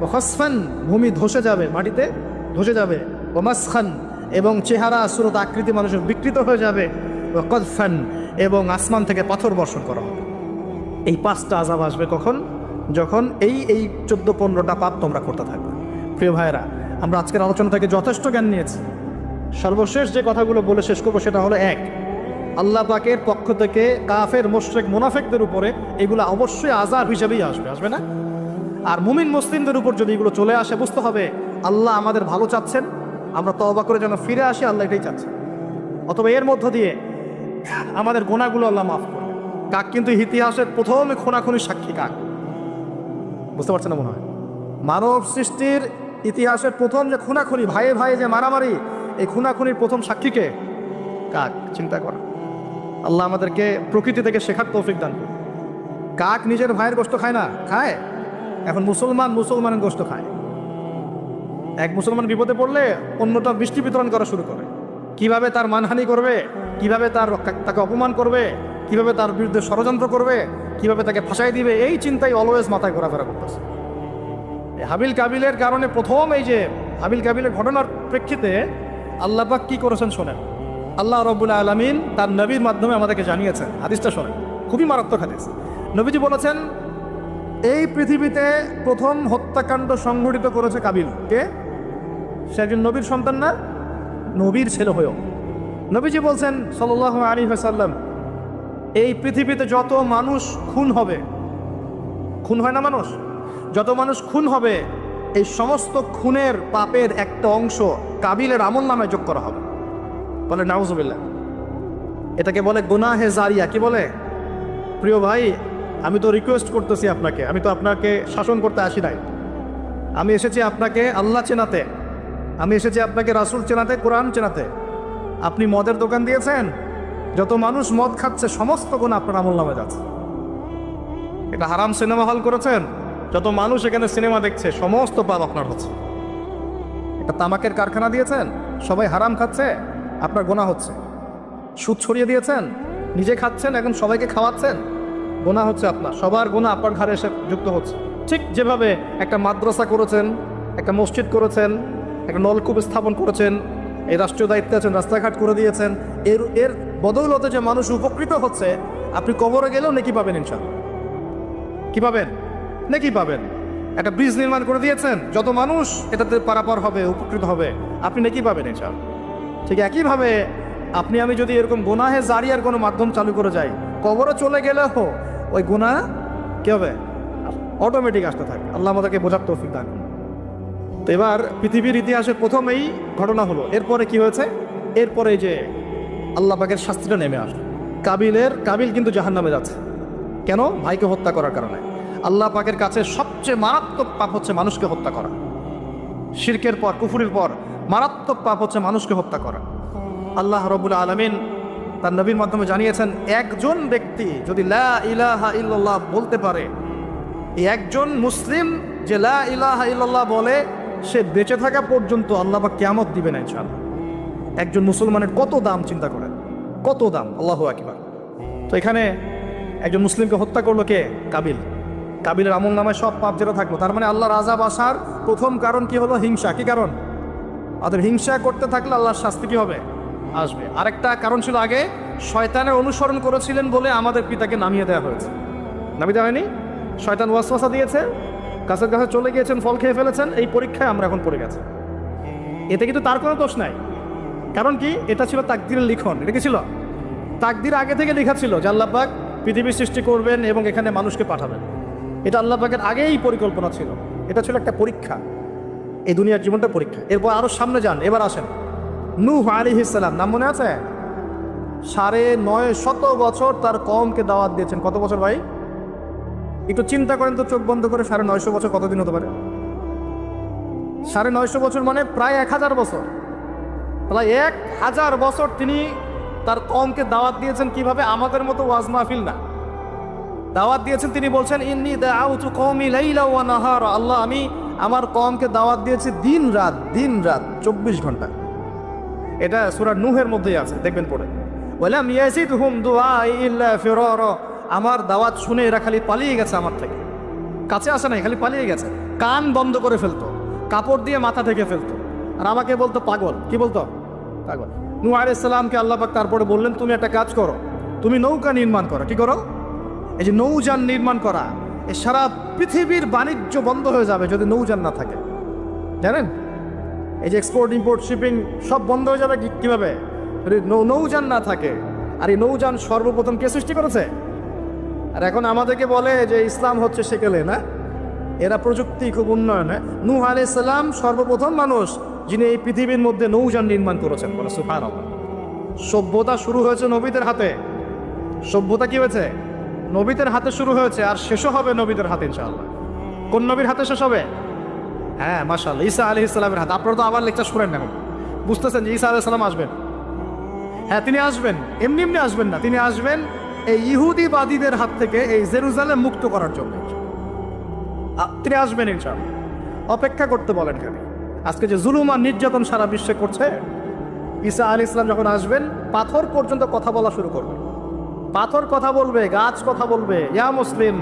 ওয়াখাসফান, ভূমি ধসে যাবে, মাটিতে ধসে যাবে। ওয়ামাসখান, এবং চেহারা সুরত আকৃতি মানুষের বিকৃত হয়ে যাবে। ওয়াকদফান, এবং আসমান থেকে পাথর বর্ষণ করা হবে। এই 5টা আযাব আসবে কখন? যখন এই 14-15টা পাপ তোমরা করতে থাকবে। প্রিয় ভাইয়েরা, আমরা আজকের আলোচনা থেকে যথেষ্ট জ্ঞান নিয়েছি। সর্বশেষ যে কথাগুলো বলে শেষ করবো সেটা হলো 1, আল্লাহ পাকের পক্ষ থেকে কাফের মুশরিক মুনাফিকদের উপরে এগুলো অবশ্যই আযাব হিসেবেই আসবে, আসবে না? আর মুমিন মুসলিমদের উপর যদি এগুলো চলে আসে, বুঝতে হবে আল্লাহ আমাদের ভালো চাচ্ছেন, আমরা তওবা করে যেন ফিরে আসি, আল্লাহ এটাই চাচ্ছেন। অথবা এর মধ্য দিয়ে আমাদের গুনাহগুলো আল্লাহ মাফ করবে। কাক কিন্তু ইতিহাসের প্রথম খুনাখুনির সাক্ষী কাক। বুঝতে পারছেন না মনে হয়? মানব সৃষ্টির ইতিহাসের প্রথম যে খুনাখুনি, ভাইয়ে ভাইয়ে যে মারামারি, এই খুনাখুনির প্রথম সাক্ষীকে কাক। চিন্তা করা। আল্লাহ আমাদেরকে প্রকৃতি থেকে শেখার তৌফিক দান করুন। কাক নিজের ভাইয়ের গোশত খায় না? খায়। এখন মুসলমানের গোশত খায়। এক মুসলমান বিপদে পড়লে অন্যটা বৃষ্টি বিতরণ করা শুরু করে। কিভাবে তার মানহানি করবে, কিভাবে তাকে অপমান করবে, কিভাবে তার বিরুদ্ধে ষড়যন্ত্র করবে, কিভাবে তাকে ফাঁসাই দিবে, এই চিন্তাই অলওয়েজ মাথায় ঘোরাফেরা করতেছে। হাবিল কাবিলের কারণে প্রথম এই যে হাবিল কাবিলের ঘটনার প্রেক্ষিতে আল্লাহ পাক কি করেছেন শোনেন। আল্লাহ রাব্বুল আলামিন তার নবীর মাধ্যমে আমাদেরকে জানিয়েছেন, হাদিসটা শোনেন, খুবই মারাত্মক হাদিস। নবীজি বলেছেন, এই পৃথিবীতে প্রথম হত্যাকাণ্ড সংঘটিত করেছে কাবিল। কে? সে একজন নবীর সন্তান না, নবীর ছেলে হয়েও। নবীজি বলছেন সাল্লাল্লাহু আলাইহি ওয়াসাল্লাম, এই পৃথিবীতে যত মানুষ খুন হবে, খুন হয় না মানুষ, যত মানুষ খুন হবে, এই সমস্ত খুনের পাপের একটা অংশ কাবিলের আমল নামে যোগ করা হবে। বলে নাউজুবিল্লাহ। এটাকে বলে গুনাহে জারিয়া। কি বলে? প্রিয় ভাই, আমি তো রিকোয়েস্ট করতেছি আপনাকে, আমি তো আপনাকে শাসন করতে আসি নাই। আমি এসেছি আপনাকে আল্লাহ চেনাতে, আমি এসেছি আপনাকে রাসূল চেনাতে, কোরআন চেনাতে। আপনি মদের দোকান দিয়েছেন, যত মানুষ মদ খাচ্ছে সমস্ত গুনাহ আপনার আমল নামে যাচ্ছে। এটা হারাম সিনেমা হল করেছেন, যত মানুষ এখানে সিনেমা দেখছে সমস্ত পাপ আপনার হচ্ছে। একটা তামাকের কারখানা দিয়েছেন, সবাই হারাম খাচ্ছে, আপনার গুনাহ হচ্ছে। সুদ ছড়িয়ে দিয়েছেন, নিজে খাচ্ছেন, এখন সবাইকে খাওয়াচ্ছেন, গুনাহ হচ্ছে আপনার। সবার গুনাহ আপনার ঘাড়ে এসে যুক্ত হচ্ছে। ঠিক যেভাবে একটা মাদ্রাসা করেছেন, একটা মসজিদ করেছেন, একটা নলকূপ স্থাপন করেছেন, এই রাষ্ট্রীয় দায়িত্বে আছেন, রাস্তাঘাট করে দিয়েছেন, এর বদৌলতে যে মানুষ উপকৃত হচ্ছে, আপনি কবরে গেলেও নেকি পাবেন ইনশাআল্লাহ। কি পাবেন? নেকি পাবেন। একটা ব্রিজ নির্মাণ করে দিয়েছেন, যত মানুষ এটাতে পারাপার হবে, উপকৃত হবে, আপনি নেকি পাবেন ইনশাআল্লাহ। ঠিক একইভাবে আপনি আমি যদি এরকম গুনাহে জারিয়ার কোনো মাধ্যম চালু করে যাই, কবরে চলে গেলেও ওই গুনাহ কি হবে? অটোমেটিক আসতে থাকে। আল্লাহ আমাদেরকে বোঝার তৌফিক দান। তো এবার পৃথিবীর ইতিহাসের প্রথম এই ঘটনা হলো। এরপরে কি হয়েছে? এরপরে যে আল্লাহ পাকের শাস্তিটা নেমে আসলো। কাবিল কিন্তু জাহান্নামে যাচ্ছে। কেন? ভাইকে হত্যা করার কারণে। আল্লাহ পাকের কাছে সবচেয়ে মারাত্মক পাপ হচ্ছে মানুষকে হত্যা করা। শিরকের পর, কুফরের পর মারাত্মক পাপ হচ্ছে মানুষকে হত্যা করা। আল্লাহ রাব্বুল আলামিন তার নবীর মাধ্যমে জানিয়েছেন, একজন ব্যক্তি যদি লা ইলাহা ইল্লাল্লাহ বলতে পারে, এই একজন মুসলিম যে লা ইলাহা ইল্লাল্লাহ বলে, সে বেঁচে থাকা পর্যন্ত আল্লাহ পাক কিয়ামত দিবে না ইনশাআল্লাহ। একজন মুসলমানের কত দাম চিন্তা করেন, কত দাম! আল্লাহু আকবার। তো এখানে একজন মুসলিমকে হত্যা করলো কে? কাবিল। কাবিলের আমল নামায় সব পাপ যেটা থাকলো, তার মানে আল্লাহর আযাব আসার প্রথম কারণ কি হলো? হিংসা। কি কারণ? অতএব হিংসা করতে থাকলে আল্লাহর শাস্তি কি হবে? আসবে। আরেকটা কারণ ছিল, আগে শয়তানের অনুসরণ করেছিলেন বলে আমাদের পিতাকে নামিয়ে দেওয়া হয়েছে। নামিয়ে দেওয়া হয়নি? শয়তান ওয়াসওয়াসা দিয়েছে, গাছের কাছে চলে গিয়েছেন, ফল খেয়ে ফেলেছেন, এই পরীক্ষায় আমরা এখন পড়ে গেছি। এতে কিন্তু তার কোনো দোষ নাই। কারণ কি? এটা ছিল তাকদীরের লিখন। এটা কি ছিল? তাকদীর আগে থেকে লেখা ছিল যে আল্লাহ পাক পৃথিবী সৃষ্টি করবেন এবং এখানে মানুষকে পাঠাবেন। এটা আল্লাহ পাকের আগেই পরিকল্পনা ছিল। এটা ছিল একটা পরীক্ষা, এই দুনিয়ার জীবনটা পরীক্ষা। এরপর আরো সামনে যান, এবার আসেন নূহ আলাইহিস সালাম। নাম মনে আছে? 950 বছর তার কওমকে দাওয়াত দিয়েছেন। কত বছর ভাই? একটু চিন্তা করেন তো, চোখ বন্ধ করে। 950 বছর কতদিন হতে পারে? 950 বছর মানে প্রায় 1000 বছর। তাহলে 1000 বছর তিনি তার কওমকে দাওয়াত দিয়েছেন। কিভাবে? আমাদের মতো ওয়াজ মাহফিল না, দাওয়াত দিয়েছেন। তিনি বলছেন, ইন্নী দাআউতু কওমি লাইলা ওয়া নাহারা। আল্লাহ, আমি আমার কওমকে দাওয়াত দিয়েছি দিন রাত, 24 ঘন্টা। এটা সূরা নূহের মধ্যেই আছে, দেখবেন পড়ে। ওয়ালাম ইয়াজিদহুম দুআই ইল্লা ফিরারা। আমার দাওয়াত শুনে এরা খালি পালিয়ে গেছে আমার থেকে, কাছে আসে নাই, খালি পালিয়ে গেছে। কান বন্ধ করে ফেলতো, কাপড় দিয়ে মাথা ঢেকে ফেলতো, আর আমাকে বলতো পাগল। কি বলতো? পাগল। নূহ আলাইহিস সালামকে আল্লাহ পাক তারপরে বললেন, তুমি একটা কাজ করো, তুমি নৌকা নির্মাণ করো। কি করো? এই যে নৌযান নির্মাণ করা, এই সারা পৃথিবীর বাণিজ্য বন্ধ হয়ে যাবে যদি নৌযান না থাকে। জানেন, এই যে এক্সপোর্ট ইম্পোর্ট শিপিং সব বন্ধ হয়ে যাবে কিভাবে? যদি নৌযান না থাকে। আর এই নৌযান সর্বপ্রথম কে সৃষ্টি করেছে? আর এখন আমাদেরকে বলে যে ইসলাম হচ্ছে সেকেলে না, এরা প্রযুক্তি খুব উন্নয়ন। নূহ আলাইহিস সালাম সর্বপ্রথম মানুষ যিনি এই পৃথিবীর মধ্যে নৌযান নির্মাণ করেছেন। বলে সুবহানাল্লাহ। সভ্যতা শুরু হয়েছে নবীদের হাতে। সভ্যতা কি হয়েছে? নবীদের হাতে শুরু হয়েছে, আর শেষও হবে নবীদের হাতে ইনশাআল্লাহ। কোন নবীর হাতে শেষ হবে? হ্যাঁ, মাশাআল্লাহ, ঈসা আলাইহিস সালামের হাতে। আপনারা তো আবার লেকচার শুনেন না, বুঝতেছেন যে ঈসা আলাইহিস সালাম আসবেন। হ্যাঁ, তিনি আসবেন, এমনি এমনি আসবেন না। তিনি আসবেন এই ইহুদিবাদীদের হাত থেকে এই জেরুজালেম মুক্ত করার জন্য। তিনি আসবেন ইনশাআল্লাহ। অপেক্ষা করতে বলেন খালি। আজকে যে জুলুম আর নির্যাতন সারা বিশ্বে করছে, ঈসা আলাইহিস সালাম যখন আসবেন পাথর পর্যন্ত কথা বলা শুরু করবে। পাথর কথা বলবে, গাছ কথা বলবে, ইয়া মুসলিম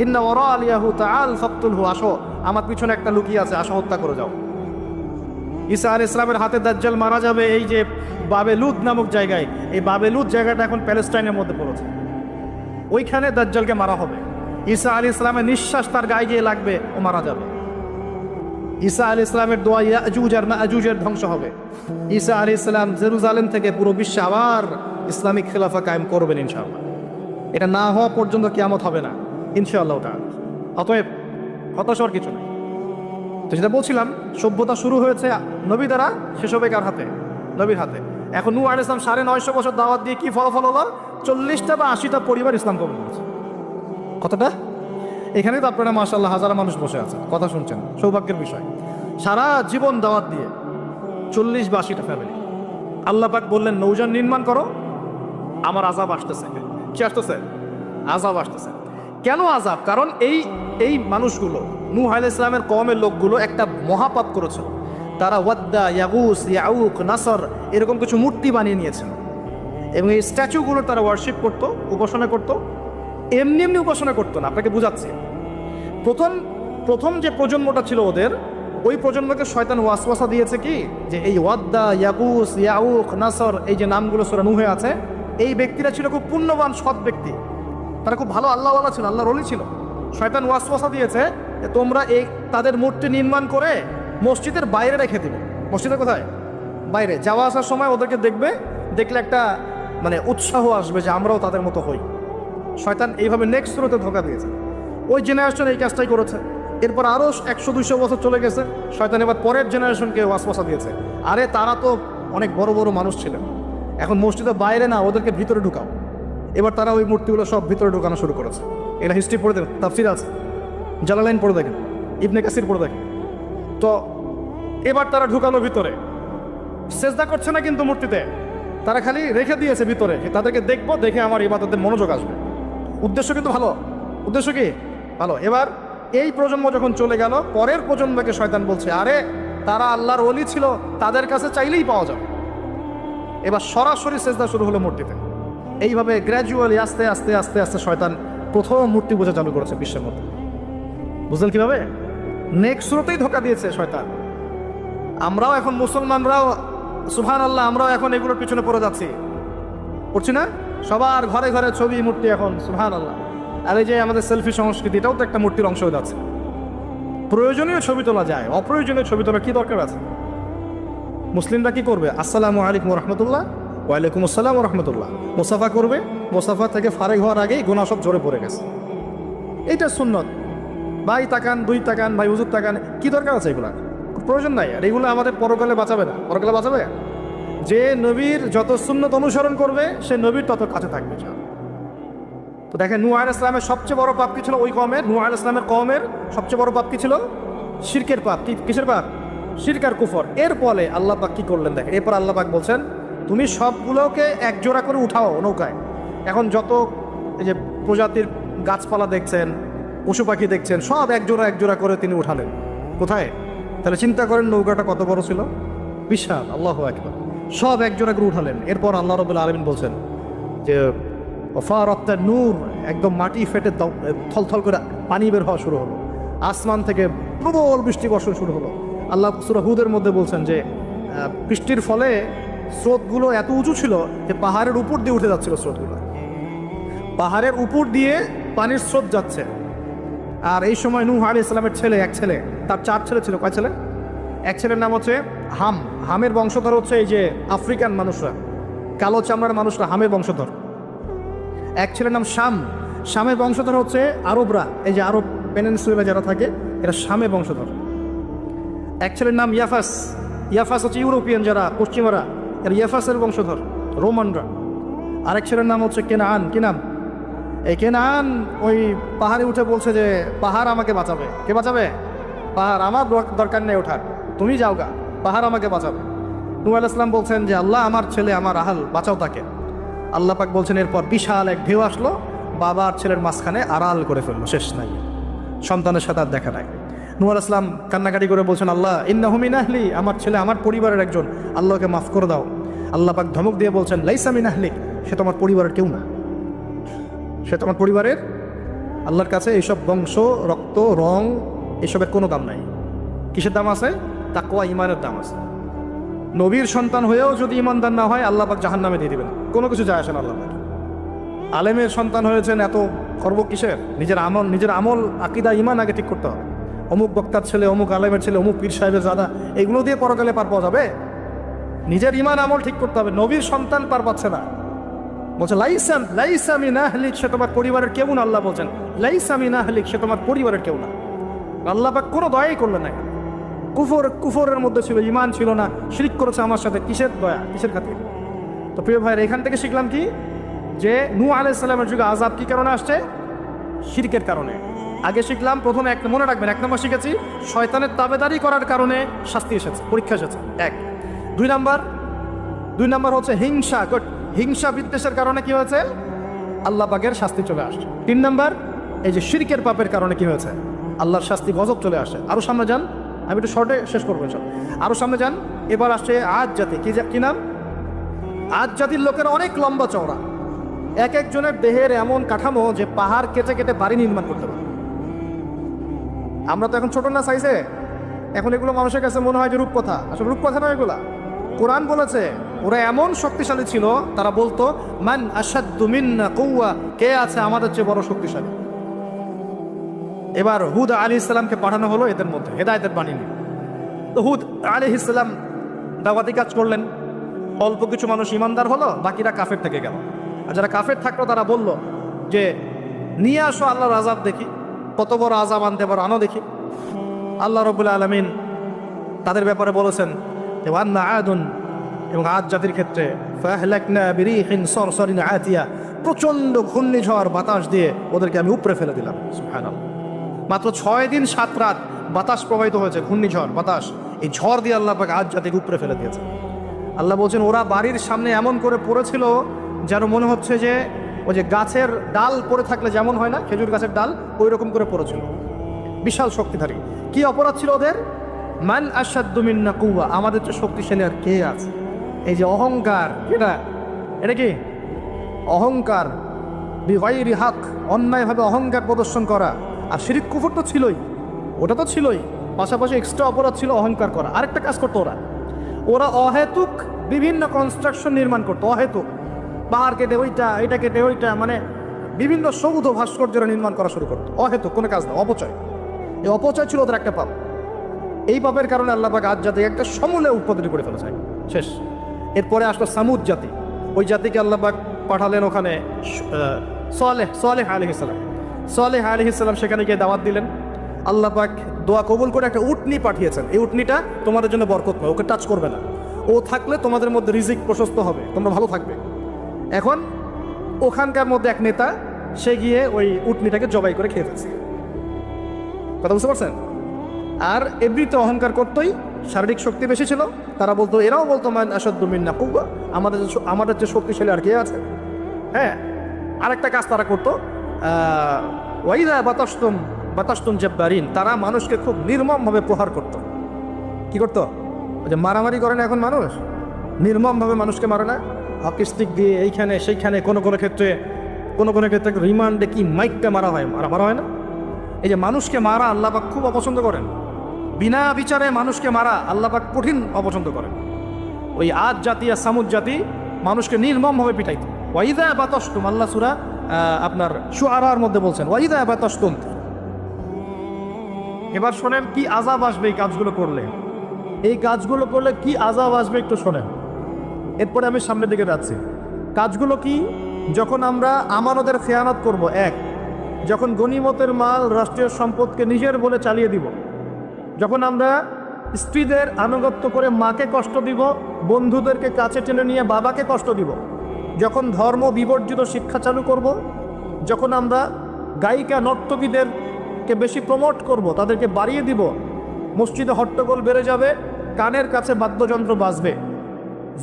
ইন্না ওয়ারা আলিয়াহু তাআল ফাকতুলহু, আসো আমার পিছনে একটা লুকিয়ে আছে, আসো হত্যা করে যাও। ঈসা আলাইহিস সালামের হাতে দাজ্জাল মারা যাবে এই যে বাবেলুদ নামক জায়গায়। এই বাবেলুদ জায়গাটা এখন প্যালেস্টাইনের মধ্যে পড়েছে, ওইখানে দাজ্জালকে মারা হবে। ঈসা আলাইহিস সালামের নিঃশ্বাস তার গায়ে গিয়ে লাগবে, ও মারা যাবে। ঈসা আলাইহিস সালামের দোয়া ইয়াজুজ আর মাজুজের ধ্বংস হবে। ঈসা আলাইহিস সালাম জেরুজালেম থেকে পুরো বিশ্বে আবার ইসলামিক খেলাফা কায়েম করবেন ইনশাআল্লাহ। এটা না হওয়া পর্যন্ত কিয়ামত হবে না ইনশাআল্লাহ তাআলা। অতএব হতাশার কিছু নেই। তো যেটা বলছিলাম, সভ্যতা শুরু হয়েছে নবী দ্বারা, শেষ হবে কার হাতে? নবীর হাতে। এখন নূহ আলাইহিস সালাম 950 বছর দাওয়াত দিয়ে কি ফলাফল হলো? 40টা বা 80টা পরিবার ইসলাম কবুল করেছে। কতটা? এখানে তো আপনারা মাশাআল্লাহ হাজার মানুষ বসে আছেন, কথা শুনছেন, সৌভাগ্যের বিষয়। সারা জীবন দাওয়াত দিয়ে 40 বা 80টা ফ্যামিলি। আল্লাহ পাক বললেন নৌযান নির্মাণ করো, আমার আযাব আসতেছে। কি আসতেছে? আযাব আসতেছে। কেন আযাব? কারণ এই মানুষগুলো, নূহ আলাইহিস সালামের কওমের লোকগুলো একটা মহাপাপ করেছে। তারা ওয়াদ্দা, ইয়াগুস, ইয়াউক, নাসর এরকম কিছু মূর্তি বানিয়ে নিয়েছেন এবং এই স্ট্যাচুগুলো তারা ওয়ার্শিপ করতো, উপাসনা করতো। এমনি এমনি উপাসনা করতো না, আপনাকে বুঝাচ্ছি। প্রথম যে প্রজন্মটা ছিল ওদের, ওই প্রজন্মকে শয়তান ওয়াসওয়াসা দিয়েছে কি, যে এই ওয়াদ্দা, ইয়াগুস, ইয়াউক, নাসর এই যে নামগুলো সূরা নূহে আছে, এই ব্যক্তিরা ছিল খুব পুণ্যবান সৎ ব্যক্তি, তারা খুব ভালো আল্লাহওয়ালা ছিল, আল্লাহর ওলি ছিল। শয়তান ওয়াসওয়াসা দিয়েছে যে তোমরা এই তাদের মূর্তি নির্মাণ করে মসজিদের বাইরে রেখে দিবে। মসজিদের কোথায়? বাইরে। যাওয়া আসার সময় ওদেরকে দেখলে একটা মানে উৎসাহ আসবে যে আমরাও তাদের মতো হই। শয়তান এইভাবে নেক্সট স্রোতে ধোঁকা দিয়েছে। ওই জেনারেশন এই কাজটাই করেছে। এরপর আরও 100-200 বছর চলে গেছে, শয়তান এবার পরের জেনারেশনকে ওয়াসওয়াসা দিয়েছে, আরে তারা তো অনেক বড় বড় মানুষ ছিলেন, এখন মসজিদের বাইরে না, ওদেরকে ভিতরে ঢুকাও। এবার তারা ওই মূর্তিগুলো সব ভিতরে ঢুকানো শুরু করেছে। এটা হিস্ট্রি পড়ে দেখেন, তাফসির আছে, জালালাইন পড়ে দেখেন, ইবনে কাসির পড়ে দেখেন। তো এবার তারা ঢুকালো ভিতরে, সেজদা করছে না কিন্তু মূর্তিতে, তারা খালি রেখে দিয়েছে ভিতরে, তাদেরকে দেখবো, দেখে আমার ইবাদতের মনোযোগ আসবে। উদ্দেশ্য কিন্তু ভালো, উদ্দেশ্য কি ভালো। এবার এই প্রজন্ম যখন চলে গেল, পরের প্রজন্মকে শয়তান বলছে আরে তারা আল্লাহর ওলি ছিল, তাদের কাছে চাইলেই পাওয়া যাবে। এবার সরাসরি সেজদা শুরু হলো মূর্তিতে। এইভাবে গ্র্যাজুয়ালি আস্তে আস্তে আস্তে আস্তে শয়তান প্রথম মূর্তি বোঝা চালু করেছে বিশ্বের মধ্যে। বুঝলেন কিভাবে? নেক্সট স্রোতেই ধোকা দিয়েছে শয়তান। আমরাও এখন মুসলমানরাও সুবহানাল্লাহ, আমরাও এখন এগুলোর পিছনে পড়ে যাচ্ছি, পড়ছি না? সবার ঘরে ঘরে ছবি, মূর্তি এখন, সুবহানাল্লাহ। আর এই যে আমাদের সেলফি সংস্কৃতি, এটাও তো একটা মূর্তির অংশ হয়ে যাচ্ছে। প্রয়োজনীয় ছবি তোলা যায়, অপ্রয়োজনীয় ছবি তোলা কি দরকার আছে? মুসলিমরা কি করবে? আসসালামু আলাইকুম রহমতুল্লাহ, ওয়ালাইকুম আসসালাম রহমতুল্লাহ, মুসাফা করবে, মুসাফা থেকে ফারেক হওয়ার আগেই গুনাহ সব ঝরে পড়ে গেছে। এইটা সুন্নত। ভাই তাকান, দুই তাকান, ভাই হুজুর তাকান, কি দরকার আছে? এগুলা প্রয়োজন নাই। আর এগুলো আমাদের পরকালে বাঁচাবে না। পরকালে বাঁচাবে যে নবীর যত সুন্নত অনুসরণ করবে, সে নবীর তত কাছে থাকবে। তো দেখেন, নূহ আলাইহিস সালামের সবচেয়ে বড় পাপ কি ছিল? ওই কওমের, নূহ আলাইহিস সালামের কওমের সবচেয়ে বড় পাপ কি ছিল? শিরকের পাপ। কিসের পাপ? শিরক আর কুফর। এর ফলে আল্লাহ পাক কি করলেন দেখেন। এরপর আল্লাহ পাক বলছেন তুমি সবগুলোকে একজোড়া করে উঠাও নৌকায়। এখন যত এই যে প্রজাতির গাছপালা দেখছেন, পশু পাখি দেখছেন, সব একজোড়া করে তিনি উঠালেন। কোথায়? তাহলে চিন্তা করেন নৌকাটা কত বড় ছিল, বিশাল। আল্লাহু আকবার। সব একজোড়া করে উঠালেন। এরপর আল্লাহ রাব্বুল আলামিন বলছেন যে ফারাত্তা নূর, একদম মাটি ফেটে থলথল করে পানি বের হওয়া শুরু হলো, আসমান থেকে প্রবল বৃষ্টি বর্ষণ শুরু হলো। আল্লাহ সূরা হুদের মধ্যে বলছেন যে বৃষ্টির ফলে স্রোতগুলো এত উঁচু ছিল যে পাহাড়ের উপর দিয়ে উঠে যাচ্ছিল স্রোতগুলো, পাহাড়ের উপর দিয়ে পানির স্রোত যাচ্ছে। আর এই সময় নূহ আলাইহিস সালামের এক ছেলে, তার 4 ছেলে ছিল। কয় ছেলে? এক ছেলের নাম হচ্ছে হাম। হামের বংশধর হচ্ছে এই যে আফ্রিকান মানুষরা, কালো চামড়ার মানুষরা হামের বংশধর। এক ছেলের নাম শাম। শামের বংশধর হচ্ছে আরবরা, এই যে আরব পেনিনসুলা যারা থাকে, এরা শামের বংশধর। এক ছেলের নাম ইয়াফাস। ইয়াফাস হচ্ছে ইউরোপিয়ান যারা, পশ্চিমারা, এরা ইয়াফাসের বংশধর, রোমানরা। আরেক ছেলের নাম হচ্ছে কেনান। কি নাম? এই কেনান ওই পাহাড়ে উঠে বলছে যে পাহাড় আমাকে বাঁচাবে। কে বাঁচাবে? পাহাড়। আমার দরকার নেই ওঠার, তুমি যাও গা, পাহাড় আমাকে বাঁচাবে। নূহ আলাইহিস সালাম বলছেন যে আল্লাহ আমার ছেলে, আমার আহাল, বাঁচাও তাকে। আল্লাহ পাক বলছেন এরপর বিশাল এক ঢেউ আসলো, বাবা আর ছেলের মাঝখানে আড়াল করে ফেললো, শেষ নাই, সন্তানের সাথে আর দেখা নাই। নূহ আলাইহিস সালাম কান্নাকাটি করে বলছেন, আল্লাহ ইন্নাহু মিন আহলি, আমার ছেলে আমার পরিবারের একজন, আল্লাহকে মাফ করে দাও। আল্লাহ পাক ধমক দিয়ে বলছেন, লাইসা মিন আহলিক, সে তোমার পরিবারের কেউ না, সে তোমার পরিবারের, আল্লাহর কাছে এইসব বংশ, রক্ত, রং এসবের কোনো দাম নাই। কিসের দাম আছে? তাকওয়া, ঈমানের দাম আছে। নবীর সন্তান হয়েও যদি ঈমানদার না হয়, আল্লাহ পাক জাহান্নামে দিয়ে দিবেন, কোনো কিছু যায় আসে না আল্লাহ পাক। আলেমের সন্তান হয়েছেন, এত গর্ব কিসের? নিজের আমল আকীদা ঈমান আগে ঠিক করতে হবে। অমুক বক্তার ছেলে, অমুক আলেমের ছেলে, অমুক পীর সাহেবের জাদা, এগুলো দিয়ে পরকালে পার পাওয়া যাবে? নিজের ঈমান আমল ঠিক করতে হবে। নবীর সন্তান পার পাচ্ছে না, বলছে লাইসা মিন আহলিক, সে তোমার পরিবারের কেউ না। আল্লাহ বলছেন লাইসা মিন আহলিক, সে তোমার পরিবারের কেউ না। আল্লাহ পাক কোনো দয়াই করলেন না। কুফরের মধ্যে ছিল, ঈমান ছিল না, শিরক করেছে আমার সাথে, কিসের দয়া, কিসের খাতির? তো প্রিয় ভাইয়ের, এখান থেকে শিখলাম কি, যে নূহ আলাইহিস সালামের যুগে আযাব কি কারণে আসছে? শিরকের কারণে। আগে শিখলাম, প্রথমে মনে রাখবেন, 1 নম্বর শিখেছি শয়তানের তাবেদারি করার কারণে শাস্তি এসেছে, পরীক্ষা এসেছে। 1 2 নম্বর হচ্ছে হিংসা, হিংসা বিদ্বেষের কারণে কি হয়েছে? আল্লাহ পাকের শাস্তি চলে আসছে। 3 নম্বর, এই যে শিরকের পাপের কারণে কি হয়েছে? আল্লাহর শাস্তি, গজব চলে আসে। আরো সামনে যান, আমি একটু শর্টে শেষ করবো সব। আরো সামনে যান, এবার আসছে আদ জাতি। কি নাম? আদ জাতির লোকেরা অনেক লম্বা চওড়া, এক একজনের দেহের এমন কাঠামো যে পাহাড় কেটে কেটে বাড়ি নির্মাণ করতে পারে। আমরা তো এখন ছোট না সাইজে, এখন এগুলো মানুষের কাছে মনে হয় যে রূপকথা, আসলে রূপকথা নয় এগুলা। কোরআন বলেছে ওরা এমন শক্তিশালী ছিল, তারা বলতো মান আশাদ্দু মিন্না কুওয়া, কে আছে আমাদের চেয়ে বড় শক্তিশালী। এবার হুদ আলাইহিস সালামকে পাঠানো হলো এদের মধ্যে হেদায়েতের বাণী নিয়ে। তো হুদ আলাইহিস সালাম দাওয়াতি কাজ করলেন, অল্প কিছু মানুষ ঈমানদার হলো, বাকিরা কাফের থেকে গেল। আর যারা কাফের থাকলো তারা বলল যে নিয়ে আসো আল্লাহর আযাব, দেখি কত বড় আযাব আনতে পারো, আনো দেখি। আল্লাহ রাব্বুল আলামিন তাদের ব্যাপারে বলেছেন যে ওয়ান্না আদুন, এবং আদ জাতির ক্ষেত্রে ফাহলাকনা বিরিহিন সরসরিন আতিয়া, প্রচণ্ড ঘূর্ণিঝড় বাতাস দিয়ে ওদেরকে আমি উপরে ফেলে দিলাম। সুবহানাল্লাহ। মাত্র 6 দিন 7 রাত বাতাস প্রবাহিত হয়েছে, ঘূর্ণিঝড় বাতাস, এই ঝড় দিয়ে আল্লাহ পাক আদ জাতিকে উপরে ফেলে দিয়েছে। আল্লাহ বলছেন ওরা বাড়ির সামনে এমন করে পড়েছিল যেন মনে হচ্ছে যে ওই যে গাছের ডাল পড়ে থাকলে যেমন হয় না, খেজুর গাছের ডাল, ওই রকম করে পড়েছিল। বিশাল শক্তিধারী। কি অপরাধ ছিল ওদের? মান আশাদ্দু মিন্না কুওয়া, আমাদের চেয়ে শক্তিশালী আর কে আছে? এই যে অহংকার, এটা কি অহংকার, বিগাইরি হক, অন্যায়ভাবে অহংকার প্রদর্শন করা। আর শিরক কুফর তো ছিলই, ওটা তো ছিলই, পাশাপাশি এক্সট্রা অপরাধ ছিল অহংকার করা। আরেকটা কাজ করতো ওরা অহেতুক বিভিন্ন কনস্ট্রাকশন নির্মাণ করতো, অহেতুক পাহাড় কেটে ওইটা, এটা কেটে ওইটা, মানে বিভিন্ন সৌধ ভাস্কর্যরা নির্মাণ করা শুরু করতো, অহেতুক কোনো কাজ না, অপচয়। এই অপচয় ছিল ওদের একটা পাপ। এই পাপের কারণে আল্লাহ পাক আদ জাতিকে একটা সমূলে উৎপাদন করে ফেলেছে, শেষ। এরপরে আসলো সামুদ জাতি, ওই জাতিকে আল্লাহ পাক পাঠালেন ওখানে সালেহ আলাইহিস সালাম। সালেহ আলাইহিস সালাম সেখানে গিয়ে দাওয়াত দিলেন। আল্লাহ পাক দোয়া কবুল করে একটা উটনি পাঠিয়েছেন। এই উটনিটা তোমাদের জন্য বরকত নয়, ওকে টাচ করবে না, ও থাকলে তোমাদের মধ্যে রিজিক প্রশস্ত হবে, তোমরা ভালো থাকবে। এখন ওখানকার মধ্যে এক নেতা, সে গিয়ে ওই উটনিটাকে জবাই করে খেয়ে ফেলছে। কথা বুঝতে পারছেন? আর এমনিতে অহংকার করতোই, শারীরিক শক্তি বেশি ছিল। তারা বলতো, এরাও বলতো মান আশাদ্দু মিন্না কুওয়া, আমাদের যে শক্তিশালী আর কে আছে। হ্যাঁ, আরেকটা কাজ তারা করতো, ওয়াইদা বাতাসতুম জাব্বারিন, তারা মানুষকে খুব নির্মমভাবে প্রহার করত। কি করতো? ওই যে মারামারি করে না এখন মানুষ, নির্মমভাবে মানুষকে মারে না, হকি স্টিক দিয়ে এইখানে সেইখানে, কোনো ক্ষেত্রে রিমান্ডে কি মাইকটা মারা হয় না। এই যে মানুষকে মারা আল্লাহ পাক খুব অপছন্দ করেন, বিনা বিচারে মানুষকে মারা আল্লাহ পাক কঠিন অপছন্দ করেন। ওই আদ জাতি আর সামুদ জাতি মানুষকে নির্মমভাবে পিটাইত। ওয়াইদা বাতাসতুম, আল্লাহ সূরা আপনার শুআরার মধ্যে বলছেন ওয়াইদা বাতাসতুম। এবার শোনেন কি আযাব আসবে এই কাজগুলো করলে, কি আযাব আসবে একটু শোনেন। এরপরে আমি সামনের দিকে যাচ্ছি। কাজগুলো কি? যখন আমরা আমানতের খেয়ানত করব, যখন গনিমতের মাল, রাষ্ট্রীয় সম্পদকে নিজের বলে চালিয়ে দিব, যখন আমরা স্ত্রীদের আনুগত্য করে মাকে কষ্ট দিব, বন্ধুদেরকে কাছে টেনে নিয়ে বাবাকে কষ্ট দিব, যখন ধর্ম বিবর্জিত শিক্ষা চালু করব, যখন আমরা গায়িকা নর্তকীদেরকে বেশি প্রমোট করব, তাদেরকে বাড়িয়ে দিব, মসজিদে হট্টগোল বেড়ে যাবে, কানের কাছে বাদ্যযন্ত্র বাজবে,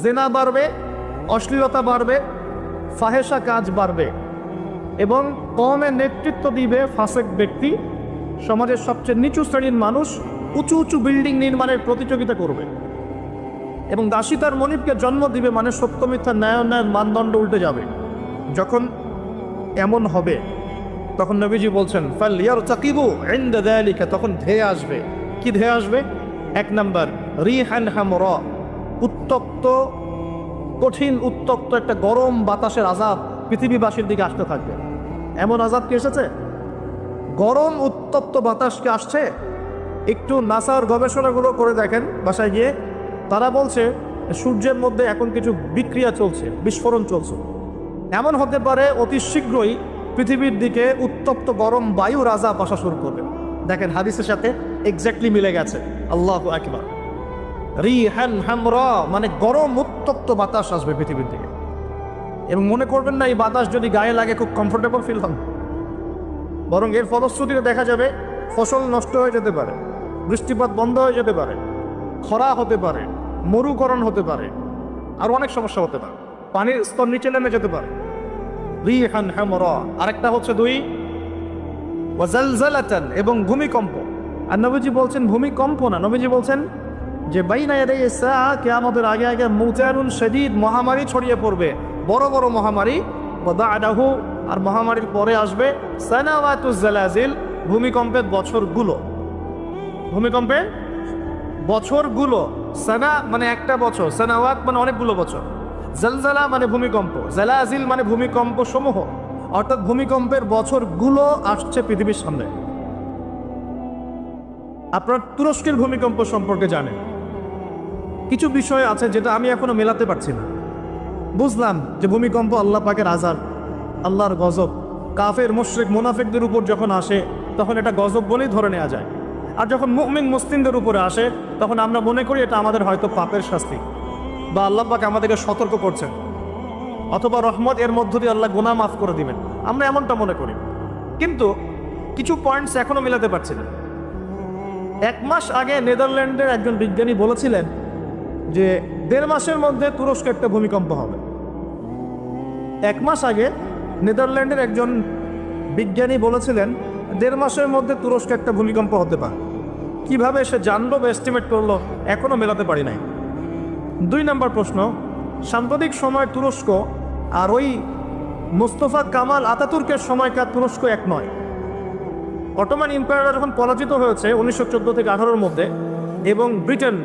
জেনা বাড়বে, অশ্লীলতা বাড়বে, ফাহেসা কাজ বাড়বে, এবং কওমের নেতৃত্ব দিবে ফাসেক ব্যক্তি, সমাজের সবচেয়ে নিচু শ্রেণীর মানুষ উঁচু উঁচু বিল্ডিং নির্মাণের প্রতিযোগিতা করবে এবং দাসী তার মনিবকে জন্ম দিবে, মানে সত্য মিথ্যা ন্যায় অন্যায়ের মানদণ্ড উল্টে যাবে। যখন এমন হবে তখন নবীজি বলছেন ফালইয়ারতাকিবু ইনদা যালিকা, তখন ধেয়ে আসবে। কি ধেয়ে আসবে? 1 নাম্বার রিহান হামরা, উত্তপ্ত, কঠিন উত্তপ্ত একটা গরম বাতাসের আযাব পৃথিবীবাসীর দিকে আসতে থাকবে। এমন আযাব কি এসেছে? গরম উত্তপ্ত বাতাস কি আসছে? একটু নাসার গবেষণাগুলো করে দেখেন বাসায় গিয়ে। তারা বলছে সূর্যের মধ্যে এখন কিছু বিক্রিয়া চলছে, বিস্ফোরণ চলছে। এমন হতে পারে অতি শীঘ্রই পৃথিবীর দিকে উত্তপ্ত গরম বায়ুর আযাব আসা শুরু করবে। দেখেন হাদিসের সাথে এক্স্যাক্টলি মিলে গেছে। আল্লাহু আকবার। রিহান হামরা মানে গরম উত্তপ্ত বাতাস আসবে পৃথিবীর দিকে। এবং মনে করবেন না এই বাতাস যদি গায়ে লাগে খুব কমফোর্টেবল ফিল হবে, বরং এর ফলশ্রুতিতে দেখা যাবে ফসল নষ্ট হয়ে যেতে পারে, বৃষ্টিপাত বন্ধ হয়ে যেতে পারে, খরা হতে পারে, মরুকরণ হতে পারে, আর অনেক সমস্যা হতে পারে, পানির স্তর নিচে নেমে যেতে পারে। রিহান হামরা। আরেকটা হচ্ছে 2 ওয়াজালজালাতান, এবং ভূমিকম্প। আর নবীজি বলছেন ভূমিকম্প না, নবীজি বলছেন যে বাইনা ইয়াদাই সাআ, কিয়ামতের আগে আগে মুতারুন শাদীদ, মহামারী ছড়িয়ে পড়বে, বড় বড় মহামারী। ওয়া বা'দাহু, আর মহামারীর পরে আসবে সানাওয়াতুজ জালাজিল, ভূমিকম্পের বছরগুলো। ভূমিকম্পের বছরগুলো। সানা মানে একটা বছর, সানাওয়াত মানে অনেকগুলো বছর, জালজালা মানে ভূমিকম্প, জালাজিল মানে ভূমিকম্প সমূহ, অর্থাৎ ভূমিকম্পের বছরগুলো আসছে পৃথিবীর সামনে। আপনার তুরস্কের ভূমিকম্প সম্পর্কে জানেন। কিছু বিষয় আছে যেটা আমি এখনো মেলাতে পারছি না। বুঝলাম যে ভূমিকম্প আল্লাহ পাকের আযাব, আল্লাহর গজব। কাফের মুশরিক মুনাফিকদের উপর যখন আসে তখন এটা গজব বলেই ধরে নেওয়া যায়। আর যখন মুমিন মুসলিমদের উপরে আসে তখন আমরা মনে করি এটা আমাদের হয়তো পাপের শাস্তি, বা আল্লাহ পাক আমাদেরকে সতর্ক করছেন, অথবা রহমত, এর মধ্য দিয়ে আল্লাহ গুনাহ মাফ করে দিবেন। আমরা এমনটা মনে করি, কিন্তু কিছু পয়েন্টস এখনো মেলাতে পারছি না। 1 মাস আগে নেদারল্যান্ডের একজন বিজ্ঞানী বলেছিলেন যে 1.5 মাসের মধ্যে তুরস্কে একটা ভূমিকম্প হবে। 1 মাস আগে নেদারল্যান্ডের একজন বিজ্ঞানী বলেছিলেন 1.5 মাসের মধ্যে তুরস্কে একটা ভূমিকম্প হতে পারে। কিভাবে সে জানলো বা এস্টিমেট করলো এখনো মেলাতে পারি নাই। 2 নম্বর প্রশ্ন, সাম্প্রতিক সময় তুরস্ক আর ওই মুস্তফা কামাল আতাতুর্কের সময়কার তুরস্ক এক নয়। অটোমান এম্পায়ার যখন পরাজিত হয়েছে 1914 থেকে 18-র মধ্যে, এবং ব্রিটেন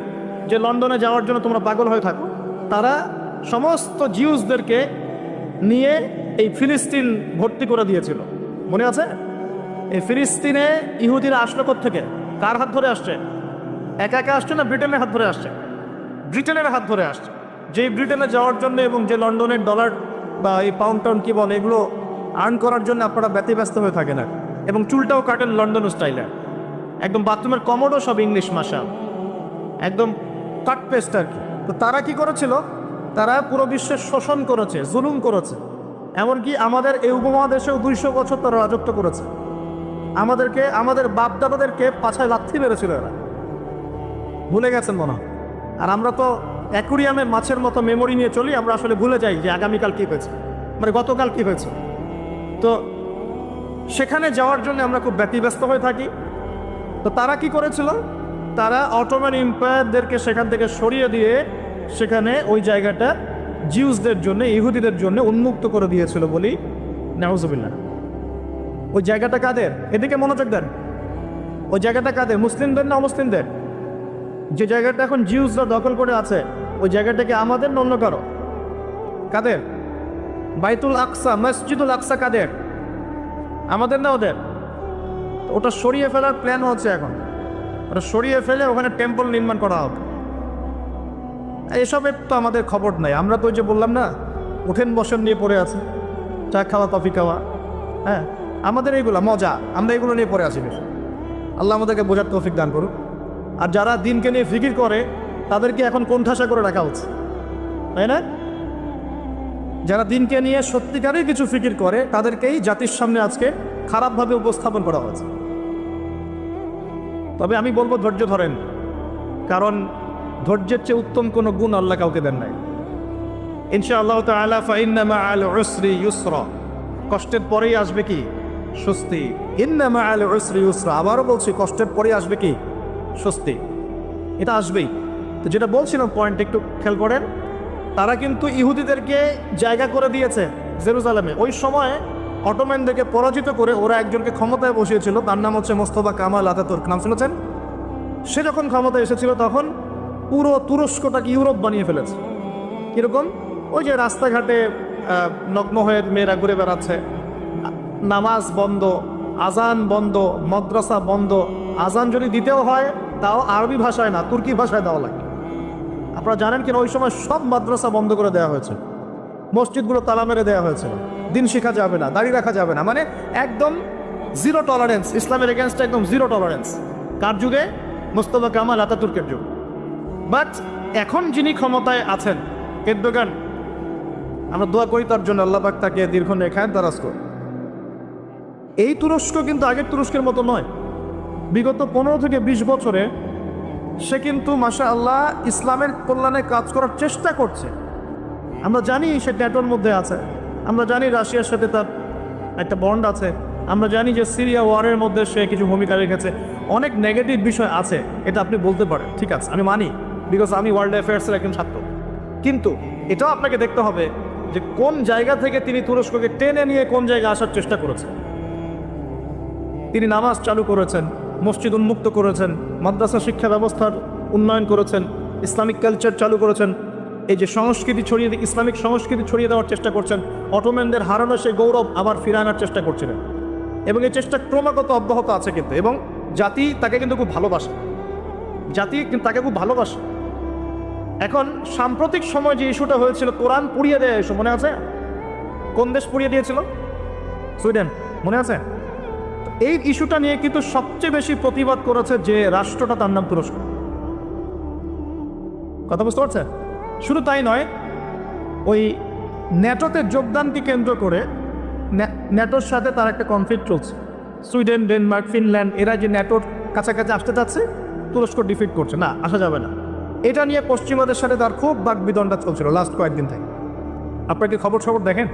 যে লন্ডনে যাওয়ার জন্য তোমরা পাগল হয়ে থাকো, তারা সমস্ত জিউসদেরকে নিয়ে এই ফিলিস্তিন ভর্তি করে দিয়েছিল। মনে আছে? এই ফিলিস্তিনে ইহুদিরা আসলো থেকে, কার হাত ধরে আসছে? একা একা আসছে না, ব্রিটেনের হাত ধরে আসছে? ব্রিটেনের হাত ধরে আসছে। যেই ব্রিটেনে যাওয়ার জন্য এবং যে লন্ডনের ডলার বা এই পাউন্ড টাউন কি বলে এগুলো আর্ন করার জন্য আপনারা ব্যতিব্যস্ত হয়ে থাকে না, এবং চুলটাও কাটেন লন্ডন স্টাইলে, একদম বাথরুমের কমোডও সব ইংলিশ মাসা, একদম কাট পেস্ট আর কি। তো তারা কি করেছিল? তারা পুরো বিশ্বের শোষণ করেছে, জুলুম করেছে। এমনকি আমাদের এই উপমহাদেশেও 200 বছর তারা রাজত্ব করেছে। আমাদেরকে, আমাদের বাপদাদাদেরকে পাছায় লাথি মেরেছিল এরা। ভুলে গেছেন মনে হয়। আর আমরা তো অ্যাকুরিয়ামে মাছের মতো মেমোরি নিয়ে চলি, আমরা আসলে ভুলে যাই যে আগামীকাল কী হয়েছে, মানে গতকাল কী হয়েছে। তো সেখানে যাওয়ার জন্য আমরা খুব ব্যতিব্যস্ত হয়ে থাকি। তো তারা কি করেছিল? তারা অটোমান এম্পায়ারদেরকে সেখান থেকে সরিয়ে দিয়ে সেখানে ওই জায়গাটা জিউসদের জন্য, ইহুদিদের জন্য উন্মুক্ত করে দিয়েছিল বলি নাউজুবিল্লাহ। ওই জায়গাটা কাদের? এদিকে মনোযোগ দেন। ওই জায়গাটা কাদের? মুসলিমদের না অমুসলিমদের? যে জায়গাটা এখন জিউসরা দখল করে আছে ওই জায়গাটাকে আমাদের না অন্য কারো? কাদের? বাইতুল আকসা, মসজিদুল আকসা কাদের? আমাদের না ওদের? ওটা সরিয়ে ফেলার প্ল্যান হচ্ছে এখন। ওটা সরিয়ে ফেলে ওখানে টেম্পল নির্মাণ করা হবে। এসবের তো আমাদের খবর নাই। আমরা তো ওই যে বললাম না, উঠেন বসেন নিয়ে পড়ে আছি, চা খাওয়া কফি খাওয়া, হ্যাঁ আমাদের এইগুলো মজা, আমরা এগুলো নিয়ে পড়ে আছি বেশি। আল্লাহ আমাদেরকে বোঝার তৌফিক দান করুক। আর যারা দিনকে নিয়ে ফিকির করে তাদেরকে এখন কোণঠাসা করে রাখা উচিত, তাই না? যারা দিনকে নিয়ে সত্যিকারের কিছু ফিকির করে তাদেরকেই জাতির সামনে আজকে খারাপভাবে উপস্থাপন করা হয়েছে। তবে আমি বলবো ধৈর্য ধরেন, কারণ ধৈর্যের চেয়ে উত্তম কোনো গুণ আল্লাহ কাউকে দেন নাই। ইনশাআল্লাহ তাআলা ফাইন্না মাআল উসরি ইউসরা, কষ্টের পরেই আসবে কি? স্বস্তি, ইন্না মাআল উসরি ইউসরা। আবারও বলছি, কষ্টের পরে আসবে কি? স্বস্তি। এটা আসবেই। তো যেটা বলছিলাম পয়েন্ট একটু খেয়াল করেন, তারা কিন্তু ইহুদিদেরকে জায়গা করে দিয়েছে জেরুজালেমে। ওই সময় অটোম্যানদেরকে পরাজিত করে ওরা একজনকে ক্ষমতায় বসিয়েছিল, তার নাম হচ্ছে মোস্তফা কামাল আতাতুর্ক। নাম শুনেছেন? সে যখন ক্ষমতায় এসেছিল তখন পুরো তুরস্কটাকে ইউরোপ বানিয়ে ফেলেছে। কীরকম? ওই যে রাস্তাঘাটে নগ্ন হয়ে মেয়েরা ঘুরে বেড়াচ্ছে, নামাজ বন্ধ, আজান বন্ধ, মাদ্রাসা বন্ধ। আজান যদি দিতেও হয় তাও আরবি ভাষায় না, তুর্কি ভাষায় দেওয়া লাগে। আপনারা জানেন কিনা ওই সময় সব মাদ্রাসা বন্ধ করে দেওয়া হয়েছে, মসজিদগুলো তালা মেরে দেওয়া হয়েছিল। দিন শেখা যাবে না, দাড়ি রাখা যাবে না, মানে একদম জিরো টলারেন্স, ইসলামের এগেনস্টে একদম জিরো টলারেন্স। কার যুগে? মোস্তফা কামাল আতাতুর্কের যুগ। বাট এখন যিনি ক্ষমতায় আছেন এরদোগান, আমরা দোয়া করি তার জন্য, আল্লাহ পাক তাকে দীর্ঘ নেখায় দারাজ করে। এই তুরস্ক কিন্তু আগের তুরস্কের মতো নয়। বিগত 15 থেকে 20 বছরে সে কিন্তু মাশাআল্লাহ ইসলামের কল্যাণে কাজ করার চেষ্টা করছে। আমরা জানি সে ন্যাটোর মধ্যে আছে, আমরা জানি রাশিয়ার সাথে তার একটা বন্ড আছে, আমরা জানি যে সিরিয়া ওয়ারের মধ্যে সে কিছু ভূমিকা রেখেছে। অনেক নেগেটিভ বিষয় আছে, এটা আপনি বলতে পারেন, ঠিক আছে, আমি মানি, বিকজ আমি ওয়ার্ল্ড অ্যাফেয়ার্সের একজন ছাত্র। কিন্তু এটাও আপনাকে দেখতে হবে যে কোন জায়গা থেকে তিনি তুরস্ককে টেনে নিয়ে কোন জায়গায় আসার চেষ্টা করেছেন। তিনি নামাজ চালু করেছেন, মসজিদ উন্মুক্ত করেছেন, মাদ্রাসা শিক্ষা ব্যবস্থার উন্নয়ন করেছেন, ইসলামিক কালচার চালু করেছেন, এই যে সংস্কৃতি ছড়িয়ে ইসলামিক সংস্কৃতি ছড়িয়ে দেওয়ার চেষ্টা করছেন, অটোম্যানদের হারানো সেই গৌরব আবার ফিরে আনার চেষ্টা করছিলেন। এবং এই চেষ্টা ক্রমাগত অব্যাহত আছে কিন্তু, এবং জাতি তাকে কিন্তু খুব ভালোবাসে, জাতি কিন্তু তাকে খুব ভালোবাসে। এখন সাম্প্রতিক সময় যে ইস্যুটা হয়েছিল, কোরআন পুড়িয়ে দেয় ইস্যু, মনে আছে? কোন দেশ পুড়িয়ে দিয়েছিল? সুইডেন, মনে আছে? এই ইস্যুটা নিয়ে কিন্তু সবচেয়ে বেশি প্রতিবাদ করেছে যে রাষ্ট্রটা, তার নাম তুরস্ক। কথা বুঝতে পারছেন? শুধু তাই নয়, ওই ন্যাটোতে যোগদানকে কেন্দ্র করে ন্যাটোর সাথে তার একটা কনফ্লিক্ট চলছে। সুইডেন, ডেনমার্ক, ফিনল্যান্ড এরা যে ন্যাটোর কাছাকাছি আসতে চাচ্ছে, তুরস্ক ডিফিট করছে, না আসা যাবে না। এটা নিয়ে পশ্চিমাদের সাথে তার খুব বাকবিতণ্ডা চলছিল লাস্ট কয়েকদিন থেকে। আপনারা কি খবর দেখেন?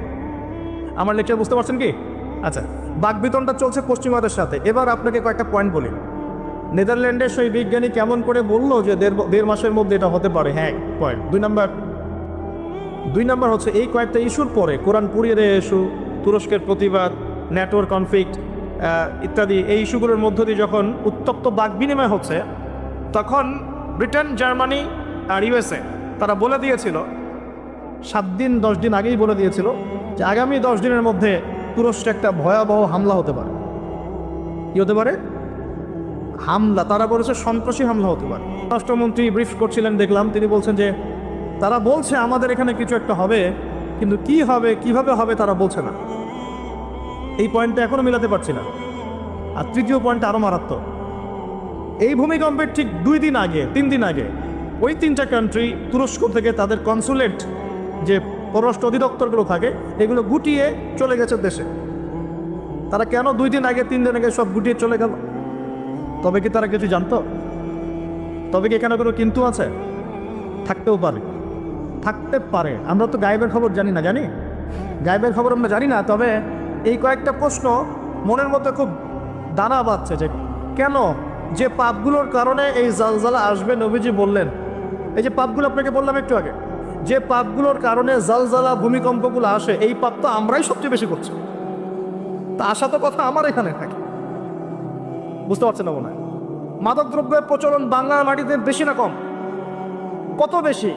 আমার লেকচার বুঝতে পারছেন কি? আচ্ছা, বাকবিতণ্ডা চলছে পশ্চিমাদের সাথে। এবার আপনাকে কয়েকটা পয়েন্ট বলি। নেদারল্যান্ডের সেই বিজ্ঞানী কেমন করে বললো যে দেড় মাসের মধ্যে এটা হতে পারে? হ্যাঁ, পয়েন্ট। দুই নাম্বার হচ্ছে এই কয়েকটা ইস্যুর পরে কোরআন পুড়িয়ে দেয় ইস্যু, তুরস্কের প্রতিবাদ, ন্যাটোর কনফ্লিক্ট ইত্যাদি, এই ইস্যুগুলোর মধ্য দিয়ে যখন উত্তপ্ত বাক বিনিময় হচ্ছে, তখন ব্রিটেন, জার্মানি আর ইউএসএ তারা বলে দিয়েছিল 7 দিন 10 দিন আগেই বলে দিয়েছিল যে আগামী 10 দিনের মধ্যে তুরস্কে একটা ভয়াবহ হামলা হতে পারে। কি হতে পারে? হামলা। তারা বলেছে সন্ত্রাসী হামলা হতে পারে। রাষ্ট্রমন্ত্রী ব্রিফ করছিলেন, দেখলাম তিনি বলছেন যে তারা বলছে আমাদের এখানে কিছু একটা হবে, কিন্তু কি হবে, কিভাবে হবে তারা বলছে না। এই পয়েন্টটা এখনো মিলাতে পারছি না। আর তৃতীয় পয়েন্টটা আরো মারাত্মক। এই ভূমিকম্পের ঠিক 2 দিন আগে, 3 দিন আগে ওই 3টা কান্ট্রি তুরস্ক থেকে তাদের কনসুলেট, যে পররাষ্ট্র অধিদপ্তরগুলো থাকে, এগুলো গুটিয়ে চলে গেছে দেশে। তারা কেন 2 দিন আগে 3 দিন আগে সব গুটিয়ে চলে গেল? তবে কি তারা কিছু জানতো? তবে কি এখানে কোনো কিন্তু আছে? থাকতেও পারে, থাকতে পারে। আমরা তো গায়েবের খবর জানি না, জানি গায়েবের খবর আমরা জানি না। তবে এই কয়েকটা প্রশ্ন মনের মধ্যে খুব দানা বাঁধছে যে কেন, যে পাপগুলোর কারণে এই জালজালা আসবে, নবীজি বললেন। এই যে পাপগুলো আপনাকে বললাম একটু আগে, যে পাপগুলোর কারণে জালজালা ভূমিকম্পগুলো আসে, এই পাপ তো আমরাই সবচেয়ে বেশি করছি। তা আসা তো কথা আমার এখানে থাকে, বুঝতে পারছেন না মনে হয়? মাদকদ্রব্যের প্রচলন বাংলার মাটিতে বেশি না কম? কত বেশি?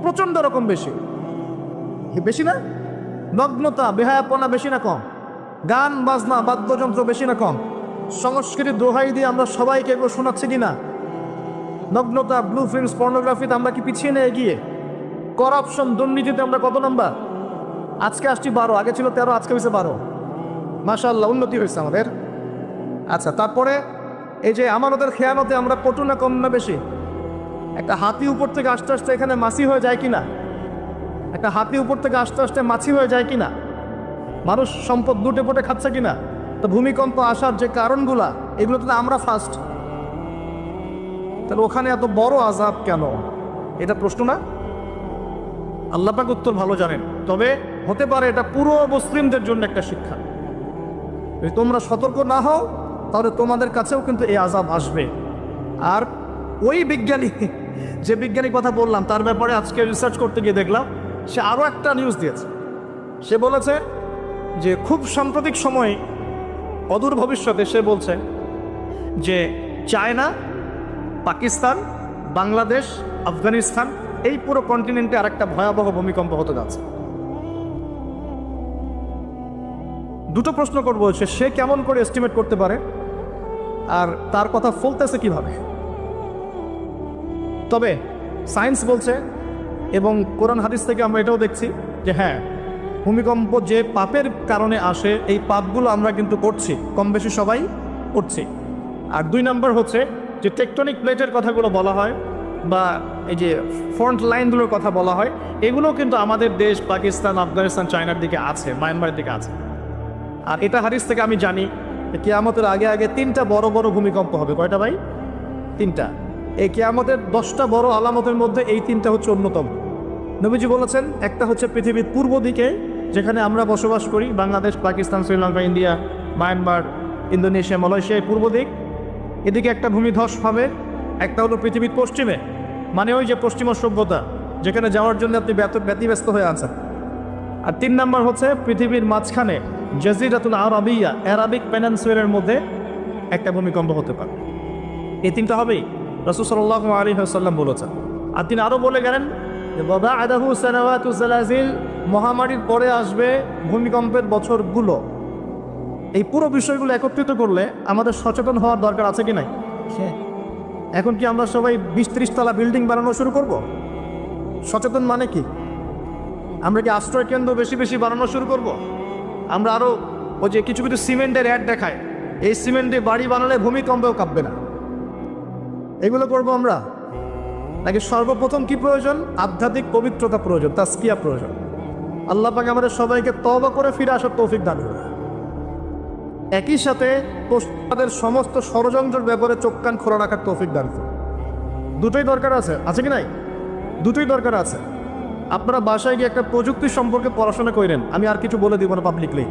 প্রচণ্ড রকম বেশি। বেশি না? নগ্নতা, বেহায়াপনা বেশি না কম? গান বাজনা, বাদ্যযন্ত্র বেশি না কম? সংস্কৃতির দোহাই দিয়ে আমরা সবাইকে এগুলো শোনাচ্ছি কিনা? নগ্নতা, ব্লু ফিল্মস, পর্নোগ্রাফিতে আমরা কি পিছিয়ে নেই এগিয়ে? করাপশন, দুর্নীতিতে আমরা কত নাম্বার? আজকে আসছি 12, আগে ছিল 13, আজকে হয়েছে 12। মাশাআল্লাহ, উন্নতি হয়েছে আমাদের। আচ্ছা, তারপরে এই যে আমানতের খেয়ানতে আমরা পটু না কম না বেশি? একটা হাতি উপর থেকে আস্তে আস্তে এখানে মাছি হয়ে যায় কিনা? একটা হাতি উপর থেকে আস্তে আস্তে মাছি হয়ে যায় কিনা? মানুষ সম্পদ লুটে পুটে খাচ্ছে কিনা? তো ভূমিকম্প আসার যে কারণগুলা, এগুলো তো আমরা ফার্স্ট। তাহলে ওখানে এত বড় আযাব কেন? এটা প্রশ্ন না? আল্লাহ পাক উত্তর ভালো জানেন। তবে হতে পারে এটা পুরো মুসলিমদের জন্য একটা শিক্ষা। যদি তোমরা সতর্ক না হও তাহলে তোমাদের কাছেও কিন্তু এই আযাব আসবে। আর ওই বিজ্ঞানী, যে বিজ্ঞানীর কথা বললাম, তার ব্যাপারে আজকে রিসার্চ করতে গিয়ে দেখলাম সে আরও একটা নিউজ দিয়েছে। সে বলেছে যে খুব সাম্প্রতিক সময়ে, অদূর ভবিষ্যতে, সে বলছে যে চায়না, পাকিস্তান, বাংলাদেশ, আফগানিস্তান, এই পুরো কন্টিনেন্টে আরেকটা ভয়াবহ ভূমিকম্প হতে যাচ্ছে। দুটো প্রশ্ন করবো, সে কেমন করে এস্টিমেট করতে পারে আর তার কথা ফলতেছে কিভাবে? তবে সায়েন্স বলছে এবং কোরআন হাদিস থেকে আমরা এটাও দেখছি যে হ্যাঁ, ভূমিকম্প যে পাপের কারণে আসে, এই পাপগুলো আমরা কিন্তু করছি, কম বেশি সবাই করছি। আর 2 নম্বর হচ্ছে যে টেকটনিক প্লেটের কথাগুলো বলা হয় বা এই যে ফ্রন্ট লাইনগুলোর কথা বলা হয়, এগুলো কিন্তু আমাদের দেশ পাকিস্তান, আফগানিস্তান, চায়নার দিকে আছে, মায়ানমারের দিকে আছে। আর এটা হাদিস থেকে আমি জানি কিয়ামতের আগে আগে 3টা বড় বড় ভূমিকম্প হবে। কয়টা ভাই? 3টা। এই কিয়ামতের 10টা বড় আলামতের মধ্যে এই 3টা হচ্ছে অন্যতম। নবীজি বলেছেন একটা হচ্ছে পৃথিবীর পূর্ব দিকে, যেখানে আমরা বসবাস করি, Bangladesh, Pakistan, Sri Lanka, India, Myanmar, Indonesia, Malaysia, পূর্ব দিক, এদিকে একটা ভূমিধস হবে। একটা হলো পৃথিবীর পশ্চিমে, মানে ওই যে পশ্চিমা সভ্যতা, যেখানে যাওয়ার জন্য আপনি ব্যতিব্যস্ত হয়ে আছেন। আর 3 নম্বর হচ্ছে পৃথিবীর মাঝখানে জাজিরাতুল আরাবিয়া, আরাবিক পেনিনসুলার মধ্যে একটা ভূমিকম্প হতে পারে। এই 3টা হবেই, রাসূল সাল্লাল্লাহু আলাইহি ওয়াসাল্লাম বলেছেন। আর তিনি আরও বলে গেলেন যে বাদাহু সানাওয়াতু জালাজিল, মহামারীর পরে আসবে ভূমিকম্পের বছরগুলো। এই পুরো বিষয়গুলো একত্রিত করলে আমাদের সচেতন হওয়ার দরকার আছে কি নাই? এখন কি আমরা সবাই 20-30 তলা বিল্ডিং বানানো শুরু করব? সচেতন মানে কি? আমরা কি আশ্রয় কেন্দ্র বেশি বেশি বানানো শুরু করব? আমরা আরও ওই যে কিছু কিছু সিমেন্টের অ্যাড দেখায়, এই সিমেন্টে বাড়ি বানালে ভূমিকম্পেও কাঁপবে না, এগুলো করব আমরা? নাকি সর্বপ্রথম কি প্রয়োজন? আধ্যাত্মিক পবিত্রতা প্রয়োজন, তাসকিয়া প্রয়োজন। আল্লাহ পাক আমাদের সবাইকে তওবা করে ফিরে আসার তৌফিক দান করুন। একই সাথে তাদের সমস্ত ষড়যন্ত্রের ব্যাপারে চোখ কান খোলা রাখার তৌফিক দান করুন। দুটোই দরকার আছে, আছে কি নাই? দুটোই দরকার আছে। আপনারা বাসায় গিয়ে একটা প্রযুক্তি সম্পর্কে পড়াশোনা করেন, আমি আর কিছু বলে দিব না পাবলিকলি।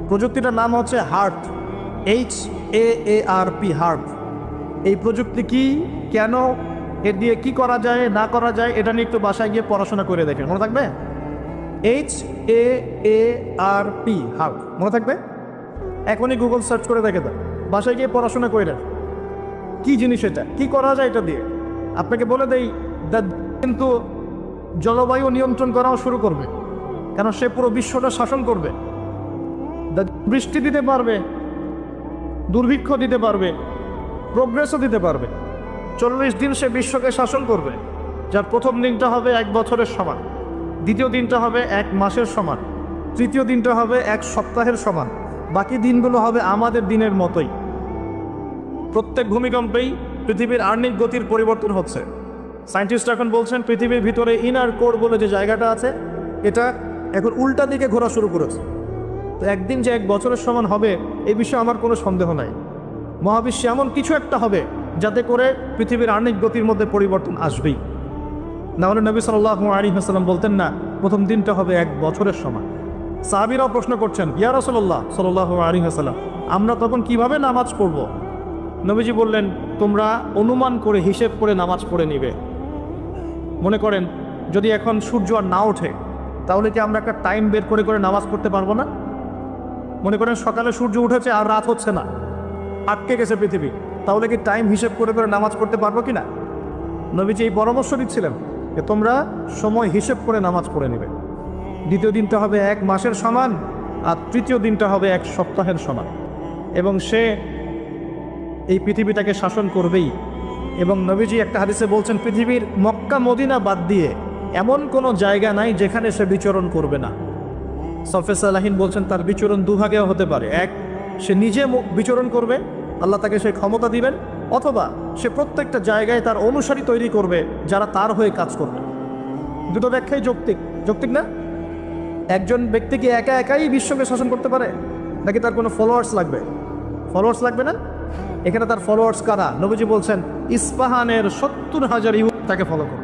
প্রযুক্তিটার নাম হচ্ছে হার্ট, HAARP, হার্ট। এই প্রযুক্তি কি, কেন, এর দিয়ে কি করা যায় না করা যায়, এটা নিয়ে একটু বাসায় গিয়ে পড়াশোনা করে দেখেন, মনে থাকবে? HAARP, হার্ট, মনে থাকবে? এখনই গুগল সার্চ করে দেখে দেন, বাসায় গিয়ে পড়াশোনা করে কি জিনিস এটা, কি করা যায় এটা দিয়ে। আপনাকে বলে দেই, কিন্তু জলবায়ু নিয়ন্ত্রণ করাও শুরু করবে, কারণ সে পুরো বিশ্বটা শাসন করবে। বৃষ্টি দিতে পারবে, দুর্ভিক্ষ দিতে পারবে, প্রোগ্রেসও দিতে পারবে। 40 দিন সে বিশ্বকে শাসন করবে, যার প্রথম দিনটা হবে 1 বছরের সমান, দ্বিতীয় দিনটা হবে 1 মাসের সমান, তৃতীয় দিনটা হবে 1 সপ্তাহের সমান, বাকি দিনগুলো হবে আমাদের দিনের মতোই। প্রত্যেক ভূমিকম্পেই পৃথিবীর আর্নিক গতির পরিবর্তন হচ্ছে। সায়েন্টিস্ট এখন বলছেন পৃথিবীর ভিতরে ইনার কোর বলে যে জায়গাটা আছে, এটা এখন উল্টা দিকে ঘোরা শুরু করেছে। তো একদিন যে 1 বছরের সমান হবে, এই বিষয়ে আমার কোনো সন্দেহ নাই। মহাবিশ্বে এমন কিছু একটা হবে যাতে করে পৃথিবীর আর্নিক গতির মধ্যে পরিবর্তন আসবেই। নাহলে নবী সাল্লাল্লাহু আলাইহি ওয়াসাল্লাম বলতেন না প্রথম দিনটা হবে 1 বছরের সমান। সাহাবীরাও প্রশ্ন করছেন, ইয়া রাসূলুল্লাহ সাল্লাল্লাহু আলাইহি ওয়াসাল্লাম, আমরা তখন কিভাবে নামাজ পড়ব? নবীজি বললেন, তোমরা অনুমান করে, হিসেব করে নামাজ পড়ে নিবে। মনে করেন যদি এখন সূর্য আর না ওঠে, তাহলে কি আমরা একটা টাইম বের করে করে নামাজ পড়তে পারবো না? মনে করেন সকালে সূর্য উঠেছে আর রাত হচ্ছে না, আটকে গেছে পৃথিবী, তাহলে কি টাইম হিসেব করে করে নামাজ পড়তে পারবো কি না? নবীজি এই পরামর্শ দিচ্ছিলেন যে তোমরা সময় হিসেব করে নামাজ পড়ে নেবে। দ্বিতীয় দিনটা হবে 1 মাসের সমান, আর তৃতীয় দিনটা হবে 1 সপ্তাহের সমান। এবং সে এই পৃথিবীটাকে শাসন করবেই। এবং নবীজি একটা হাদিসে বলছেন, পৃথিবীর মক্কা মদিনা বাদ দিয়ে এমন কোনো জায়গা নাই যেখানে সে বিচরণ করবে না। সফে সালাহিন বলছেন তার বিচরণ দুভাগেও হতে পারে। এক, সে নিজে বিচরণ করবে, আল্লাহ তাকে সেই ক্ষমতা দিবেন, অথবা সে প্রত্যেকটা জায়গায় তার অনুসারী তৈরি করবে যারা তার হয়ে কাজ করবে। দুটো ব্যাখ্যাই যৌক্তিক, যৌক্তিক না? একজন ব্যক্তি কি একা একাই বিশ্বকে শাসন করতে পারে, নাকি তার কোনো ফলোয়ার্স লাগবে? ফলোয়ার্স লাগবে না? এখানে তার ফলোয়ার্স কারা? নবীজি বলছেন ইস্পাহানের 70,000 ইহুদি তাকে ফলো করে।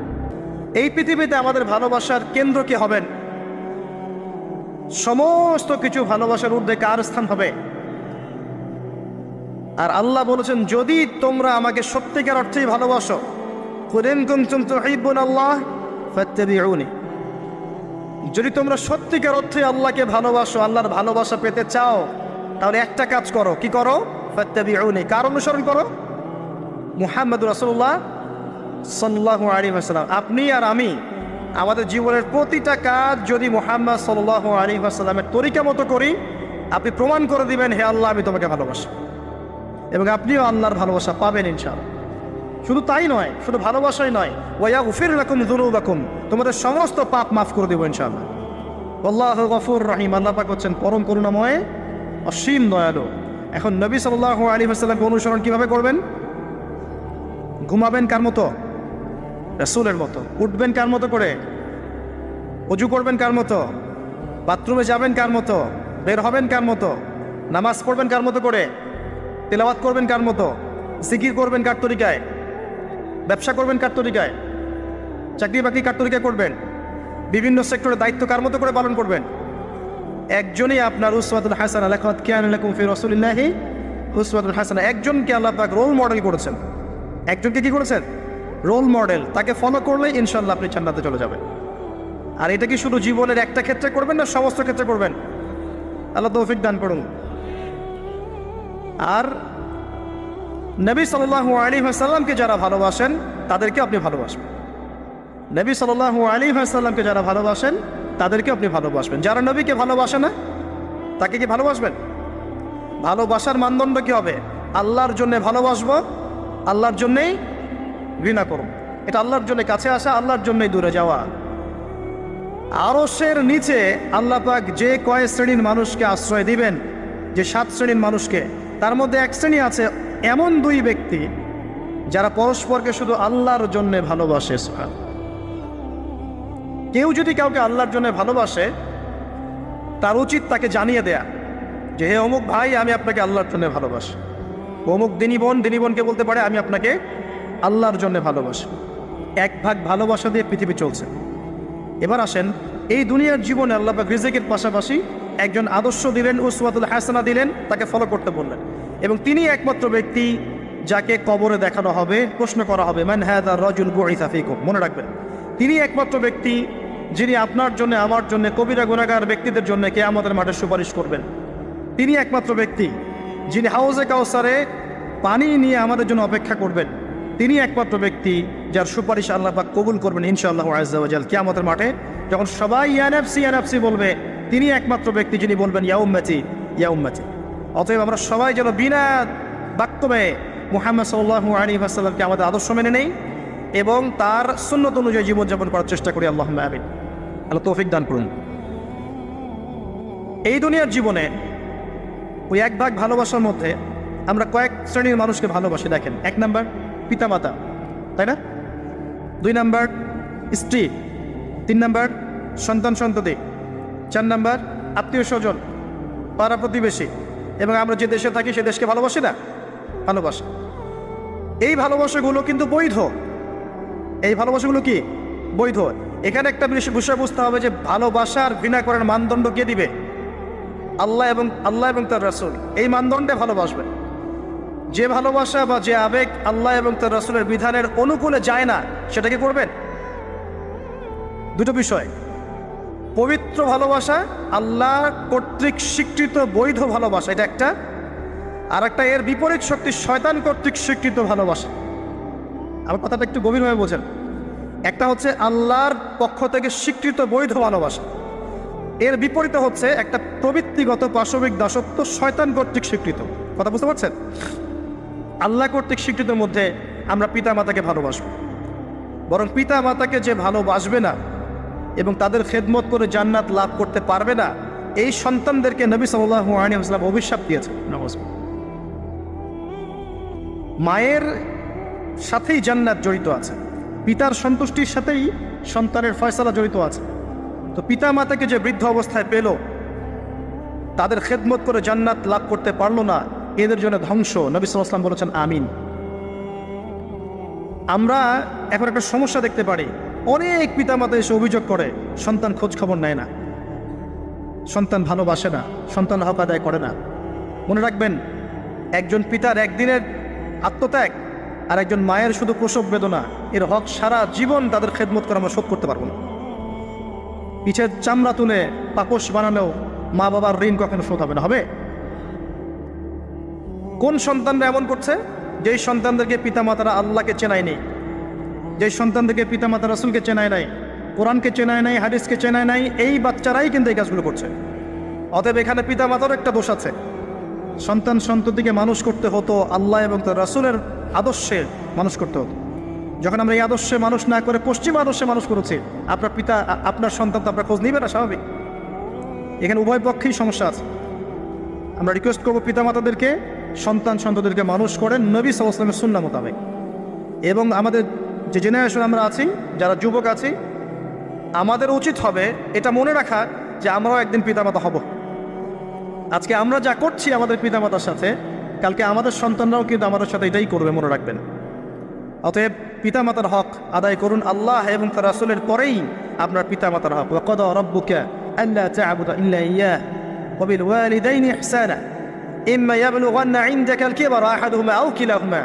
এই পৃথিবীতে আমাদের ভালোবাসার কেন্দ্র কি হবেন? সমস্ত কিছু ভালোবাসার ঊর্ধ্বে কার স্থান হবে? আর আল্লাহ বলেছেন যদি তোমরা আমাকে সত্যিকার অর্থেই ভালোবাসো, কুল ইন কুনতুম তুহিব্বুনাল্লাহ ফাত্তাবিউনি, যদি তোমরা সত্যিকার অর্থে আল্লাহকে ভালোবাসো, আল্লাহর ভালোবাসা পেতে চাও, তাহলে একটা কাজ করো। কি করো? ফাত্তাবিউনি, কার অনুসরণ করো? মুহাম্মদুর রাসূলুল্লাহ সাল্লাল্লাহু আলাইহি ওয়াসাল্লাম। আপনি আর আমি আমাদের জীবনের প্রতিটা কাজ যদি মুহাম্মদ সাল্লাল্লাহু আলাইহি ওয়াসাল্লামের তরিকা মতো করি, আপনি প্রমাণ করে দিবেন হে আল্লাহ আমি তোমাকে ভালোবাসি, এবং আপনিও আল্লাহর ভালোবাসা পাবেন ইনশাআল্লাহ। শুধু তাই নয়, শুধু ভালোবাসাই নয়, ওয়ায়াগফির লাকুম যুনুবাকুম, তোমাদের সমস্ত পাপ মাফ করে দেব ইনশাআল্লাহ। আল্লাহু গফুর রহিম, আল্লাহ পাক হচ্ছেন পরম করুণাময়, অসীম দয়ালু। এখন নবী সাল্লাল্লাহু আলাইহি ওয়াসাল্লামকে অনুসরণ কিভাবে করবেন? ঘুমাবেন কার মতো? রাসূলের মতো। উঠবেন কার মতো করে? ওযু করবেন কার মতো? বাথরুমে যাবেন কার মতো? বের হবেন কার মতো? নামাজ পড়বেন কার মতো করে? তেলাওয়াত করবেন কার মতো? জিকির করবেন কার তরিকায়? ব্যবসা করবেন কার তরিকায়? চাকরি বাকরি কার তরিকায় করবেন? বিভিন্ন সেক্টরে দায়িত্ব কার মতো করে পালন করবেন? একজনই আপনার উসওয়াতুল হাসানাহ, লাকাদ কানা লাকুম ফি রাসূলিল্লাহি উসওয়াতুল হাসানাহ। একজনকে আল্লাহ পাক রোল মডেল করেছেন। একজনকে কি করেছেন? Role model. তাকে ফলো করলে ইনশাআল্লাহ আপনি জান্নাতে চলে যাবেন। আর এটা কি শুধু জীবনের একটা ক্ষেত্রে করবেন না সমস্ত ক্ষেত্রে করবেন? আল্লাহ তৌফিক দান করুন। আর নবী সাল্লাল্লাহু আলাইহি ওয়াসাল্লামকে যারা ভালোবাসেন তাদেরকে আপনি ভালোবাসবেন। নবী সাল্লাল্লাহু আলাইহি ওয়াসাল্লামকে যারা ভালোবাসেন তাদেরকে আপনি ভালোবাসবেন। যারা নবীকে ভালোবাসে না তাকে কি ভালোবাসবেন? ভালোবাসার মানদণ্ড কি হবে? আল্লাহর জন্য ভালোবাসবো, আল্লাহর জন্যেই ঘৃণা করব। এটা আল্লাহর জন্য কাছে আসা, আল্লাহর জন্যই দূরে যাওয়া। আরশের নিচে আল্লাহ পাক যে কয় শ্রেণীর মানুষকে আশ্রয় দিবেন, যে 7 শ্রেণীর মানুষকে, তার মধ্যে এক শ্রেণী আছে এমন 2 ব্যক্তি যারা পরস্পরকে শুধু আল্লাহর জন্য ভালোবাসে। কেউ যদি কাউকে আল্লাহর জন্য ভালোবাসে, তার উচিত তাকে জানিয়ে দেয়া যে হে অমুক ভাই, আমি আপনাকে আল্লাহর জন্য ভালোবাসি। অমুক দিনী বোনকে বলতে পারে আমি আপনাকে আল্লাহর জন্য ভালোবাসি। এক ভাগ ভালোবাসা দিয়ে পৃথিবী চলছে। এবার আসেন, এই দুনিয়ার জীবনে আল্লাহ পাক রিজিকের পাশাপাশি একজন আদর্শ দিলেন, উসওয়াতুল হাসানাহ দিলেন, তাকে ফলো করতে বললেন। এবং তিনি একমাত্র ব্যক্তি যাকে কবরে দেখানো হবে, প্রশ্ন করা হবে মান হাযা রাজুল বুইসা ফীকুম। মনে রাখবেন, তিনি একমাত্র ব্যক্তি যিনি আপনার জন্য, আমার জন্য, কবিরা গুনাহগার ব্যক্তিদের জন্য কিয়ামতের মাঠে সুপারিশ করবেন। তিনি একমাত্র ব্যক্তি যিনি হাউজে কাউসারে পানি নিয়ে আমাদের জন্য অপেক্ষা করবেন। তিনি একমাত্র ব্যক্তি যার সুপারিশ আল্লাহ পাক কবুল করবেন ইনশাআল্লাহু আযজা ওয়া জাল। কিয়ামতের মাঠে যখন সবাই ইয়া নাফসি ইয়া নাফসি বলবে, তিনি একমাত্র ব্যক্তি যিনি বলবেন ইয়া উম্মতি ইয়া উম্মতি। অতএব আমরা সবাই যেন বিনা বাক্যবে মুহাম্মদ সাল্লাল্লাহু আলাইহি ওয়াসাল্লামকে আমাদের আদর্শ মেনে নেই এবং তার সুন্নত অনুযায়ী জীবনযাপন করার চেষ্টা করি। আল্লাহুম্মা আমিন। আল্লাহ তৌফিক দান করুন। এই দুনিয়ার জীবনে ওই এক ভাগ ভালোবাসার মধ্যে আমরা কয়েক শ্রেণীর মানুষকে ভালোবাসি। দেখেন, 1 নাম্বার পিতামাতা, তাই না? 2 নাম্বার স্ত্রী, 3 নাম্বার সন্তান সন্ততি, 4 নাম্বার আত্মীয় স্বজন, পাড়া প্রতিবেশী, এবং আমরা যে দেশে থাকি সে দেশকে ভালোবাসি না? ভালোবাসি। এই ভালোবাসাগুলো কিন্তু বৈধ। এই ভালোবাসাগুলো কি বৈধ? এখানে একটা বিষয় বুঝতে হবে যে ভালোবাসার ঘৃণা করার মানদণ্ড কে দিবে? আল্লাহ এবং তার রাসূল। এই মানদণ্ডে ভালোবাসবেন। যে ভালোবাসা বা যে আবেগ আল্লাহ এবং তার রাসূলের বিধানের অনুকূলে যায় না, সেটাকে করবেন। দুটো বিষয়, পবিত্র ভালোবাসা, আল্লাহ কর্তৃক স্বীকৃত বৈধ ভালোবাসা, এটা একটা। আর একটা এর বিপরীত শক্তি শয়তান কর্তৃক স্বীকৃত ভালোবাসা। আমার কথাটা একটু গভীরভাবে বোঝেন। একটা হচ্ছে আল্লাহর পক্ষ থেকে স্বীকৃত বৈধ ভালোবাসা, এর বিপরীতে হচ্ছে একটা প্রবৃত্তিগত পাশবিক দাসত্ব শয়তান কর্তৃক স্বীকৃত। কথা বুঝতে পারছেন? আল্লাহ কর্তৃক স্বীকৃতের মধ্যে আমরা পিতা মাতাকে ভালোবাসবো, বরং পিতা মাতাকে যে ভালোবাসবে না এবং তাদের খেদমত করে জান্নাত লাভ করতে পারবে না, এই সন্তানদেরকে নবী সাল্লাল্লাহু আলাইহি ওয়াসাল্লাম অভিশাপ দিয়েছেন। মায়ের সাথেই জান্নাত জড়িত আছে, পিতার সন্তুষ্টির সাথেই সন্তানের ফয়সালা জড়িত আছে। তো পিতা মাতাকে যে বৃদ্ধ অবস্থায় পেল, তাদের খেদমত করে জান্নাত লাভ করতে পারলো না, এদের জন্য ধ্বংস। নবী সাল্লাল্লাহু আলাইহি ওয়াসাল্লাম বলেছেন আমিন। আমরা এখন একটা সমস্যা দেখতে পারি, অনেক পিতামাতা এসে অভিযোগ করে সন্তান খোঁজ খবর নেয় না, সন্তান ভালোবাসে না, সন্তান হক আদায় করে না। মনে রাখবেন, একজন পিতার একদিনের আত্মত্যাগ আর একজন মায়ের শুধু প্রসব বেদনা, এর হক সারা জীবন তাদের খেদমত করে আমরা শোধ করতে পারবো না। পিছের চামড়া তুলে পাপোশ বানালেও মা বাবার ঋণ কখনো শোধ হবে না। হবে? কোন সন্তানরা এমন করছে? যেই সন্তানদেরকে পিতামাতারা আল্লাহকে চেনায় নেই, যেই সন্তানদেরকে পিতামাতা রাসূলকে চেনায় নাই, কোরআনকে চেনায় নাই, হাদিসকে চেনায় নাই, এই বাচ্চারাই কিন্তু এই কাজগুলো করছে। অতএব এখানে পিতামাতারও একটা দোষ আছে। সন্ততিকে মানুষ করতে হতো আল্লাহ এবং তার রাসূলের আদর্শে মানুষ করতে হতো। যখন আমরা এই আদর্শে মানুষ না করে পশ্চিম আদর্শে মানুষ করেছি, আপনার পিতা আপনার সন্তান তো আপনার খোঁজ নিবে না, স্বাভাবিক। এখানে উভয় পক্ষেই সমস্যা আছে। আমরা রিকোয়েস্ট করবো পিতামাতাদেরকে সন্ততিদেরকে মানুষ করেন নবী সাল্লাল্লাহু আলাইহি ওয়াসাল্লামের সুন্নাহ মোতাবেক। এবং আমাদের যে জেনারেশন আমরা আছি, যারা যুবক আছি, আমাদের উচিত হবে এটা মনে রাখা যে আমরাও একদিন পিতামাতা হব। আজকে আমরা যা করছি আমাদের পিতামাতার সাথে, কালকে আমাদের সন্তানরাও কিন্তু আমাদের সাথে এটাই করবে, মনে রাখবেন। অতএব পিতামাতার হক আদায় করুন, আল্লাহ এবং তার রাসূলের পরেই আপনার পিতামাতার হক। ওয়া ক্বাদা রাব্বুকা আল্লা তা'বুদা ইল্লা ইয়্যাহু ওয়া বিল ওয়ালিদাইনি ইহসানা ইম্মা ইয়াবলুগান্না ইনদাকা আল-কিবারা আহাদুহুমা আও কিলাহুমা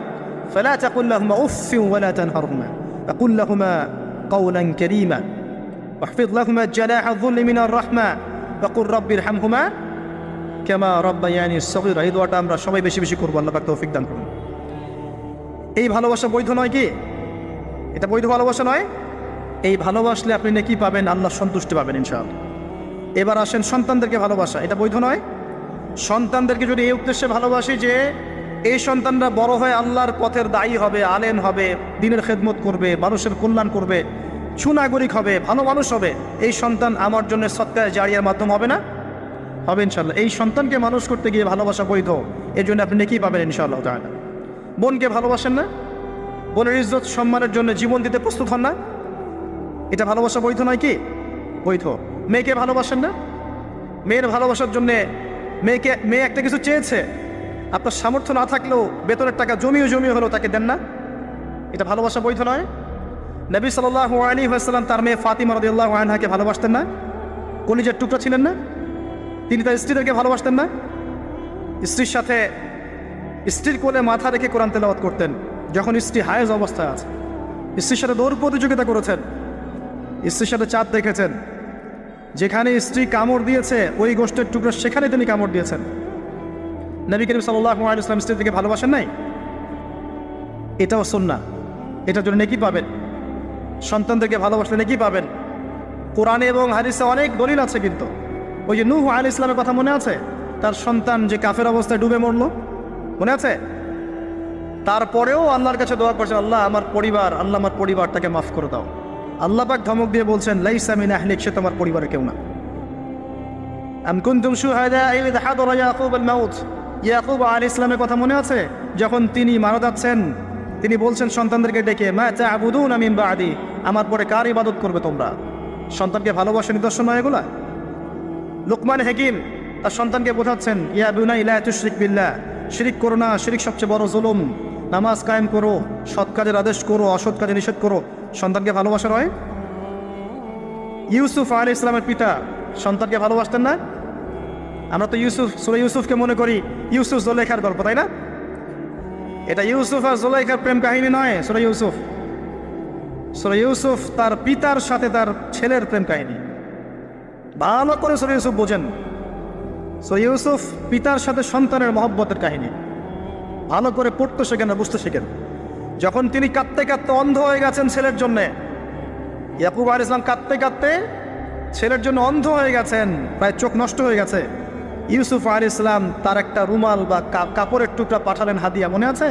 ফালা তাকুল লাহুমা উফফিন ওয়া লা তানহারহুমা ওয়া কুল লাহুমা কাওলান কারীমা ওয়াহফিজ লাহুমা জানাহা আয-যুল্লি মিনার রাহমা ওয়া কুর রাব্বিরহামহুমা কামা রাব্বায়ানি সগীরা। এই দোয়াটা আমরা সবাই বেশি বেশি করব, আল্লাহ পাক তৌফিক দান করুন। এই ভালোবাসা বৈধ নয় কি? এটা বৈধ ভালোবাসা নয়? এই ভালোবাসলে আপনি নেকি পাবেন, আল্লাহ সন্তুষ্টি পাবেন ইনশাআল্লাহ। এবার আসেন সন্তানদেরকে ভালোবাসা, এটা বৈধ নয়? সন্তানদেরকে যদি এই উদ্দেশ্যে ভালোবাসি যে এই সন্তানরা বড় হয়ে আল্লাহর পথের দায়ী হবে, আলেম হবে, দ্বীনের খেদমত করবে, মানুষের কল্যাণ করবে, সুনাগরিক হবে, ভালো মানুষ হবে, এই সন্তান আমার জন্য সদকায়ে জারিয়ার মাধ্যম হবে না? হবে ইনশাআল্লাহ। এই সন্তানকে মানুষ করতে গিয়ে ভালোবাসা বৈধ, এর জন্য আপনি নেকি পাবেন ইনশাআল্লাহ তাআলা। বোনকে ভালোবাসেন না? বোনের ইজ্জত সম্মানের জন্য জীবন দিতে প্রস্তুত হন না? এটা ভালোবাসা বৈধ নয় কি? বৈধ। মেয়েকে ভালোবাসেন না? মেয়ের ভালোবাসার জন্যে মেয়ে একটা কিছু চেয়েছে, আপনার সামর্থ্য না থাকলেও বেতনের টাকা জমিয়ে হলেও তাকে দেন না? এটা ভালোবাসা বৈধ নয়? নবী সাল্লাল্লাহু আলাইহি ওয়াসাল্লাম তার মেয়ে ফাতিমা রাদিয়াল্লাহু আনহাকে ভালোবাসতেন না? কলিজার টুকরা ছিলেন না? তিনি তার স্ত্রীদেরকে ভালোবাসতেন না? স্ত্রীর সাথে স্ত্রীর কোলে মাথা রেখে কোরআন তেলাওয়াত করতেন যখন স্ত্রী হায়েজ অবস্থায় আছে। স্ত্রীর সাথে দৌড় প্রতিযোগিতা করেছেন, স্ত্রীর সাথে চাঁদ দেখেছেন। যেখানে স্ত্রী কামড় দিয়েছে ওই গোষ্ঠের টুকরা, সেখানে তিনি কামড় দিয়েছেন। নবী করিম সাল্লাল্লাহু আলাইহি ওয়াসাল্লাম স্ত্রীকে ভালোবাসেন নাই? এটাও সুন্নাহ, এটার জন্য নেকি পাবেন। সন্তানদেরকে ভালোবাসলে নেকি পাবেন। কোরআনে এবং হাদিসে অনেক দলিল আছে। কিন্তু ওই যে নূহ আলাইহিস সালামের কথা মনে আছে? তার সন্তান যে কাফের অবস্থায় ডুবে মরল, মনে আছে? তারপরেও আল্লাহর কাছে দোয়া করছেন, আল্লাহ আমার পরিবারটাকে মাফ করে দাও। আল্লাহ পাক ধমক দিয়ে বলছেন, লাইসা মিন আহলিক, সে তোমার পরিবারের কেউ না। আম কুনতুম শুহাদা ইয হাদারা ইয়াকুব আল মাউত, ইয়াকুব আলাইহিস সালামের কথা মনে আছে? যখন তিনি মারা যাচ্ছেন, তিনি বলছেন সন্তানদেরকে ডেকে, মা তা'বুদুনা মিন বা'দি, আমার পরে কার ইবাদত করবে তোমরা? সন্তানকে ভালোবাসার নিদর্শন নয় এগুলা? লুকমান হাকিম তার সন্তানকে বোঝাচ্ছেন, ইয়া বুনাই লা তুশরিক বিল্লাহ, শিরিক করো না, শিরিক সবচেয়ে বড় জুলুম। নামাজ কায়েম করো, সৎ কাজের আদেশ করো, অসৎ কাজে নিষেধ করো। সন্তানকে ভালোবাসা নয়? ইউসুফ আলাইহিস সালামের পিতা সন্তানকে ভালোবাসতেন না? আমরা তো সূরা ইউসুফকে মনে করি ইউসুফ জুলাইখার গল্প, তাই না? এটা ইউসুফ আর জুলাইখার প্রেম কাহিনী নয়। সূরা ইউসুফ তার পিতার সাথে তার ছেলের প্রেম কাহিনী। ভালো করে সূরা ইউসুফ বোঝেন। সূরা ইউসুফ পিতার সাথে সন্তানের মহব্বতের কাহিনী। ভালো করে পড়তে শেখেন, বুঝতে শেখেন। যখন তিনি কাঁদতে কাঁদতে অন্ধ হয়ে গেছেন ছেলের জন্যে, ইয়াকুব আলাইহিস সালাম কাঁদতে কাঁদতে ছেলের জন্য অন্ধ হয়ে গেছেন, প্রায় চোখ নষ্ট হয়ে গেছে। ইউসুফ আলাইহিস সালাম তার একটা রুমাল বা কাপড়ের টুকরা পাঠালেন হাদিয়া, মনে আছে?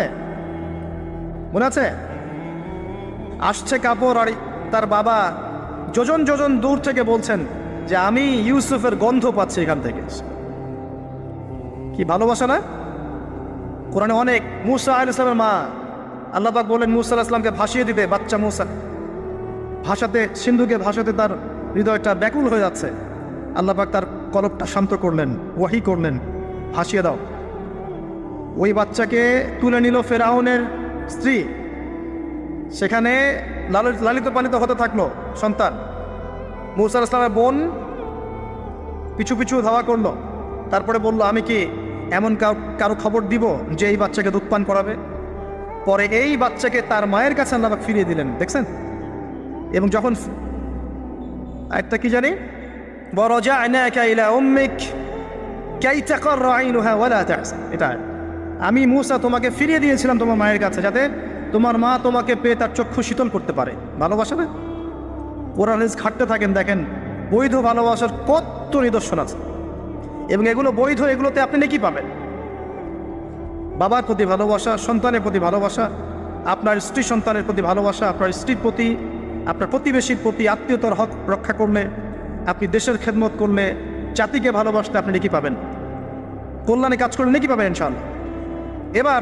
মনে আছে? আসছে কাপড়, আর তার বাবা যোজন যোজন দূর থেকে বলছেন যে আমি ইউসুফের গন্ধ পাচ্ছি এখান থেকে। কি ভালোবাসা না? কোরআনে অনেক। মূসা আলাইহিস সালামের মা, আল্লাহ পাক বলেন মূসা আলাইহিস সালামকে ভাসিয়ে দিতে, বাচ্চা মূসা সিন্ধুকে ভাসাতে তার হৃদয়টা ব্যাকুল হয়ে যাচ্ছে। আল্লাহ পাক তার কলবটা শান্ত করলেন, ওয়াহি করলেন, ভাসিয়ে দাও। ওই বাচ্চাকে তুলে নিল ফেরাউনের স্ত্রী, সেখানে লালিত পালিত হতে থাকলো সন্তান। মূসা আলাইহিস সালামের বোন পিছু পিছু ধাওয়া করলো, তারপরে বলল, আমি কি এমন কারো খবর দিব যে এই বাচ্চাকে দুধ পান করাবে, পরে এই বাচ্চাকে তার মায়ের কাছে আল্লাহ পাক ফিরিয়ে দিলেন, দেখছেন? এবং যখন একটা কি জানি, ওয়ারাজআনাকা ইলা উম্মিক কাই তাকাররা আইনুহা ওয়ালা তাহজান, এটা আমি মূসা তোমাকে ফিরিয়ে দিয়েছিলাম তোমার মায়ের কাছে, যাতে তোমার মা তোমাকে পেয়ে তার চক্ষু শীতল করতে পারে। ভালোবাসা না? কোরআন হাদিস ঘাটতে থাকেন, দেখেন বৈধ ভালোবাসার কত নিদর্শন আছে, এবং এগুলো বৈধ, এগুলোতে আপনি নেকি পাবেন। বাবার প্রতি ভালোবাসা, সন্তানের প্রতি ভালোবাসা, আপনার স্ত্রী সন্তানের প্রতি ভালোবাসা, আপনার স্ত্রীর প্রতি, আপনার প্রতিবেশীর প্রতি, আত্মীয়তার হক রক্ষা করলে, আপনি দেশের খেদমত করলে, জাতিকে ভালোবাসলে আপনি নেকি পাবেন, কল্যাণে কাজ করলে নেকি পাবেন ইনশাআল্লাহ। এবার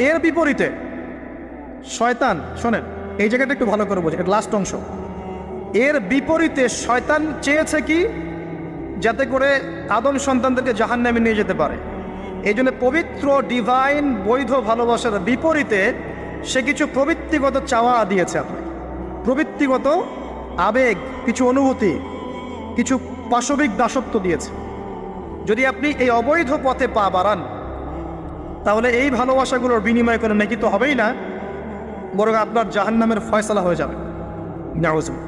এর বিপরীতে শয়তান, শোনেন এই জায়গাটা একটু ভালো করে বোঝেন, এটা লাস্ট অংশ। এর বিপরীতে শয়তান চেয়েছে কি, যাতে করে আদম সন্তানদেরকে জাহান্নামে নিয়ে যেতে পারে। এই জন্য পবিত্র ডিভাইন বৈধ ভালোবাসার বিপরীতে সে কিছু প্রবৃত্তিগত চাওয়া দিয়েছে আপনাকে, প্রবৃত্তিগত আবেগ, কিছু অনুভূতি, কিছু পাশবিক দাসত্ব দিয়েছে। যদি আপনি এই অবৈধ পথে পা বাড়ান, তাহলে এই ভালোবাসাগুলোর বিনিময় করে নেকি তো হবেই না, বরং আপনার জাহান্নামের ফয়সালা হয়ে যাবে। নাউজুবিল্লাহ।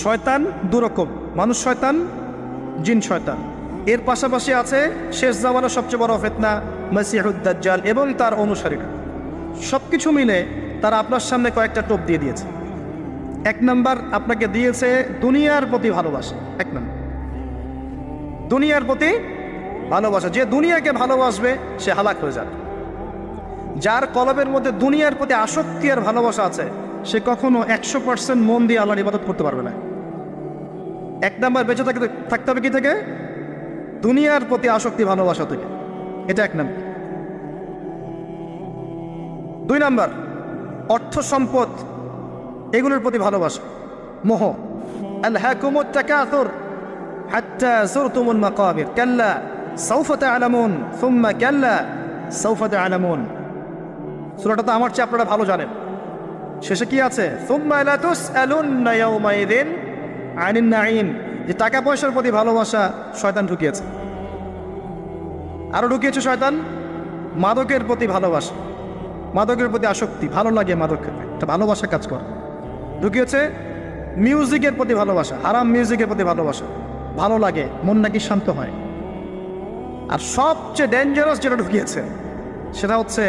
শয়তান দুরকম, মানুষ শয়তান, জিন শয়তান। এর পাশাপাশি আছে শেষ জামানার সবচেয়ে বড় ফিতনা মসিহুদ দাজ্জাল এবং তার অনুসারীরা। সব কিছু মিলে তারা আপনার সামনে কয়েকটা টোপ দিয়ে দিয়েছে। এক নাম্বার আপনাকে দিয়েছে দুনিয়ার প্রতি ভালোবাসা। এক নাম্বার দুনিয়ার প্রতি ভালোবাসা। যে দুনিয়াকে ভালোবাসবে সে হালাক হয়ে যাবে। যার কলবের মধ্যে দুনিয়ার প্রতি আসক্তি আর ভালোবাসা আছে, সে কখনো 100% মন দিয়ে আল্লাহর ইবাদত করতে পারবে না। এক নাম্বার বেঁচে থাকতে হবে কি থেকে? দুনিয়ার প্রতি আসক্তি ভালোবাসা থেকে, এটা এক নাম্বার। দুই নাম্বার অর্থ সম্পদ এগুলোর প্রতি ভালোবাসা, মোহ। আলহাকুমুত তাকাসুর হাত্তা যুরতুমুল মাকাবির কাল্লা সাউফা তা'লামুন সুম্মা কাল্লা সাউফা তা'লামুন। সূরাটা তো আমার চেয়ে আপনারা ভালো জানেন। শেষে কি আছে? সুম্মা লা তুসআলুন্না ইয়াওমাইযিন আনিন নাঈম। যে টাকা পয়সার প্রতি ভালোবাসা শয়তান ঢুকিয়েছে। আরো ঢুকিয়েছে শয়তান মাদকের প্রতি ভালোবাসা, মাদকের প্রতি আসক্তি, ভালো লাগে মাদক খেতে, একটা ভালোবাসা কাজ করে। ঢুকিয়েছে মিউজিকের প্রতি ভালোবাসা, হারাম মিউজিকের প্রতি ভালোবাসা, ভালো লাগে, মন নাকি শান্ত হয়। আর সবচেয়ে ডেঞ্জারাস যেটা ঢুকিয়েছে সেটা হচ্ছে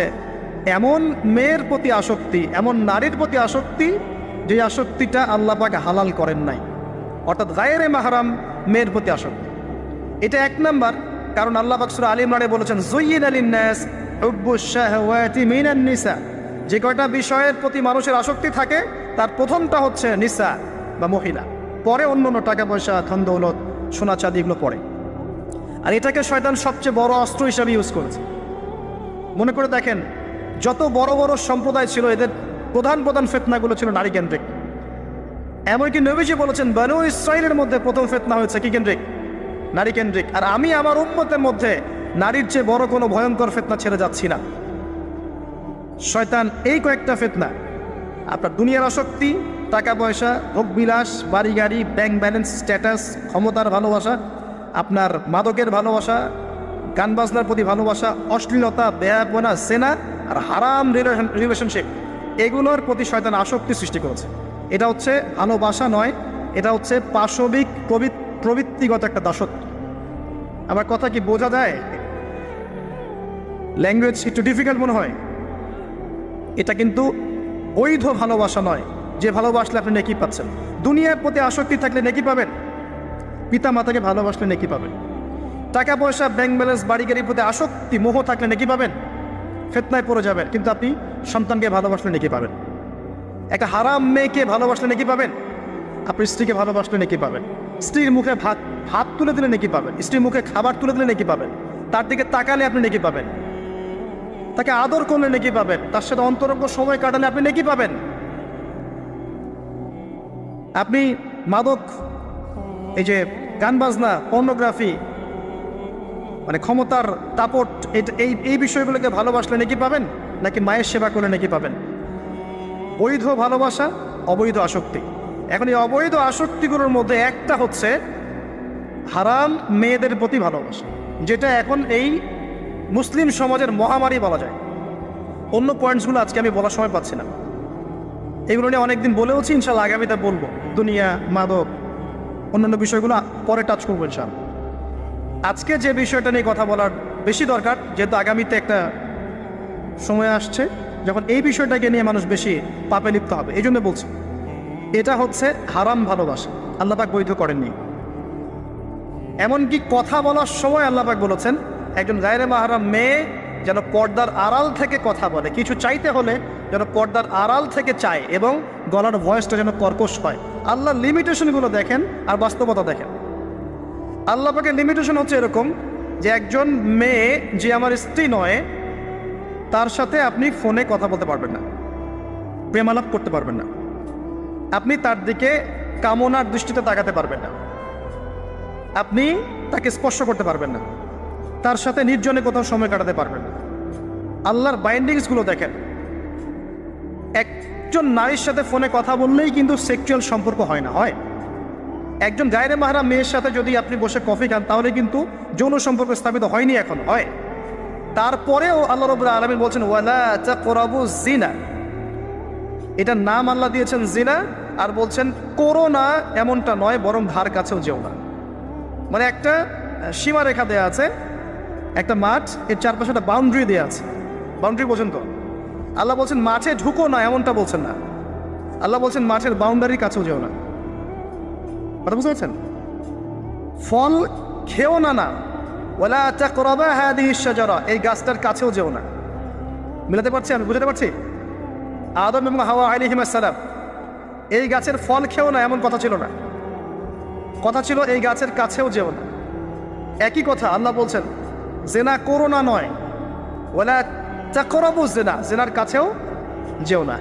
এমন মেয়ের প্রতি আসক্তি, এমন নারীর প্রতি আসক্তি যে আসক্তিটা আল্লাহ পাক হালাল করেন নাই, অর্থাৎ গায়রে মাহরাম মেয়ের প্রতি আসক্তি। এটা এক নাম্বার, কারণ আল্লাহ পাক সূরা আলে ইমরানে বলেছেন যুয়্যিনা লিন-নাস হুব্বুশ শাহওয়াতি মিনান নিসা। যে কয়টা বিষয়ের প্রতি মানুষের আসক্তি থাকে তার প্রথমটা হচ্ছে নিসা বা মহিলা, পরে অন্য অন্য টাকা পয়সা, ধন দৌলত, সোনা চাঁদি এগুলো পড়ে। আর এটাকে শয়তান সবচেয়ে বড় অস্ত্র হিসাবে ইউজ করেছে। মনে করে দেখেন, যত বড় বড় সম্প্রদায় ছিল এদের প্রধান প্রধান ফিতনাগুলো ছিল নারী কেন্দ্রিক। এমনকি নবীজি বলেছেন বনু ইসরাইলের মধ্যে প্রথম ফিতনা হয়েছে কি কেন্দ্রিক? নারী কেন্দ্রিক। আর আমি আমার উম্মতের মধ্যে নারীর চেয়ে বড় কোনো ভয়ঙ্কর ফিতনা ছেড়ে যাচ্ছি না। শয়তান এই কয়েকটা ফিতনা, আপনার দুনিয়ার আসক্তি, টাকা পয়সা, ভোগবিলাস, বাড়ি গাড়ি, ব্যাংক ব্যালেন্স, স্ট্যাটাস, ক্ষমতার ভালোবাসা, আপনার মাদকের ভালোবাসা, গান বাজনার প্রতি ভালোবাসা, অশ্লীলতা, বেয়াপনা, সেনা আর হারাম রিলেশনশিপ, এগুলোর প্রতি শয়তান আসক্তি সৃষ্টি করেছে। এটা হচ্ছে ভালোবাসা নয়, এটা হচ্ছে পাশবিক প্রবৃত্তিগত একটা দাসত্ব। আমার কথা কি বোঝা যায়? ল্যাঙ্গুয়েজ একটু ডিফিকাল্ট মনে হয়। এটা কিন্তু বৈধ ভালোবাসা নয়, যে ভালোবাসলে আপনি নেকি পাচ্ছেন। দুনিয়ার প্রতি আসক্তি থাকলে নেকি পাবেন, পিতা মাতাকে ভালোবাসলে নেকি পাবেন। টাকা পয়সা, ব্যাংক ব্যালেন্স, বাড়ি গাড়ির প্রতি আসক্তি, মোহ থাকলে নেকি পাবেন, ফিতনায় পড়ে যাবেন। কিন্তু আপনি সন্তানকে ভালোবাসলে নেকি পাবেন। একটা হারাম মেয়েকে ভালোবাসলে নেকি পাবেন, আপনি স্ত্রীকে ভালোবাসলে নেকি পাবেন। স্ত্রীর মুখে ভাত তুলে দিলে নেকি পাবেন, স্ত্রীর মুখে খাবার তুলে দিলে নেকি পাবেন, তার দিকে তাকালে আপনি নেকি পাবেন, তাকে আদর করলে নেকি পাবেন, তার সাথে অন্তরঙ্গ সময় কাটালে আপনি নেকি পাবেন। আপনি মাদক, এই যে গান বাজনা, পর্নোগ্রাফি, মানে ক্ষমতার দাপট, এই বিষয়গুলোকে ভালোবাসলে নেকি পাবেন, নাকি মায়ের সেবা করলে নেকি পাবেন? বৈধ ভালোবাসা, অবৈধ আসক্তি। এখন এই অবৈধ আসক্তিগুলোর মধ্যে একটা হচ্ছে হারাম মেয়েদের প্রতি ভালোবাসা, যেটা এখন এই মুসলিম সমাজের মহামারী বলা যায়। অন্য পয়েন্টসগুলো আজকে আমি বলার সময় পাচ্ছি না, এগুলো নিয়ে অনেকদিন বলেওছি, ইনশাল্লাহ আগামীতে বলবো। দুনিয়া, মাদক, অন্যান্য বিষয়গুলো পরে টাচ করবো ইনশাল্লাহ। আজকে যে বিষয়টা নিয়ে কথা বলার বেশি দরকার, যেহেতু আগামীতে একটা সময় আসছে যখন এই বিষয়টাকে নিয়ে মানুষ বেশি পাপে লিপ্ত হবে, এই জন্য বলছি। এটা হচ্ছে হারাম ভালোবাসা, আল্লাহ পাক বৈধ করেননি। এমনকি কথা বলার সময় আল্লাহ পাক বলেছেন একজন গায়রে মাহরাম মেয়ে যেন পর্দার আড়াল থেকে কথা বলে, কিছু চাইতে হলে যেন পর্দার আড়াল থেকে চায়, এবং গলার ভয়েসটা যেন কর্কশ হয়। আল্লাহ লিমিটেশনগুলো দেখেন আর বাস্তবতা দেখেন। আল্লাহ পাকের লিমিটেশন হচ্ছে এরকম যে একজন মেয়ে যে আমার স্ত্রী নয়, তার সাথে আপনি ফোনে কথা বলতে পারবেন না, প্রেমালাপ করতে পারবেন না, আপনি তার দিকে কামনার দৃষ্টিতে তাকাতে পারবেন না, আপনি তাকে স্পর্শ করতে পারবেন না, তার সাথে নির্জনে কোথাও সময় কাটাতে পারবেন না। আল্লাহর বাইন্ডিংসগুলো দেখেন। একজন নারীর সাথে ফোনে কথা বললেই কিন্তু সেক্সুয়াল সম্পর্ক হয় না, হয়। একজন গায়রে মাহরাম মেয়ের সাথে যদি আপনি বসে কফি খান তাহলে কিন্তু যৌন সম্পর্ক স্থাপিত হয়নি, এখন হয়। তারপরেও আল্লাহ রাব্বুল আলামিন বলছেন ওয়ালা তাকরাবুজ জিনা, এটার নাম আল্লাহ দিয়েছেন জিনা, আর বলছেন করো না এমনটা নয়, বরং ধার কাছেও যেও না। মানে একটা সীমারেখা দেয়া আছে, একটা মাঠ, এর চারপাশে একটা বাউন্ডারি দেওয়া আছে। বাউন্ডারি বলছেন তো, আল্লাহ বলছেন মাঠে ঢুকো না এমনটা বলছেন না, আল্লাহ বলছেন মাঠের বাউন্ডারির কাছেও যেও না। কথা বুঝতে পারছেন? ফল খেও না, না ওয়ালা তাকরাবা হাদিহিশ শাজারা, এই গাছটার কাছেও যেও না। মিলাতে পারছি, আমি বুঝাতে পারছি? আদম এবং হাওয়া আলাইহিস সালাম এই গাছের ফল খেও না এমন কথা ছিল না, কথা ছিল এই গাছের কাছেও যেও না। একই কথা আল্লাহ বলছেন জেনা করো না নয়, ওয়ালা তাকরাবুজ জিনা, জিনার কাছেও যেও না।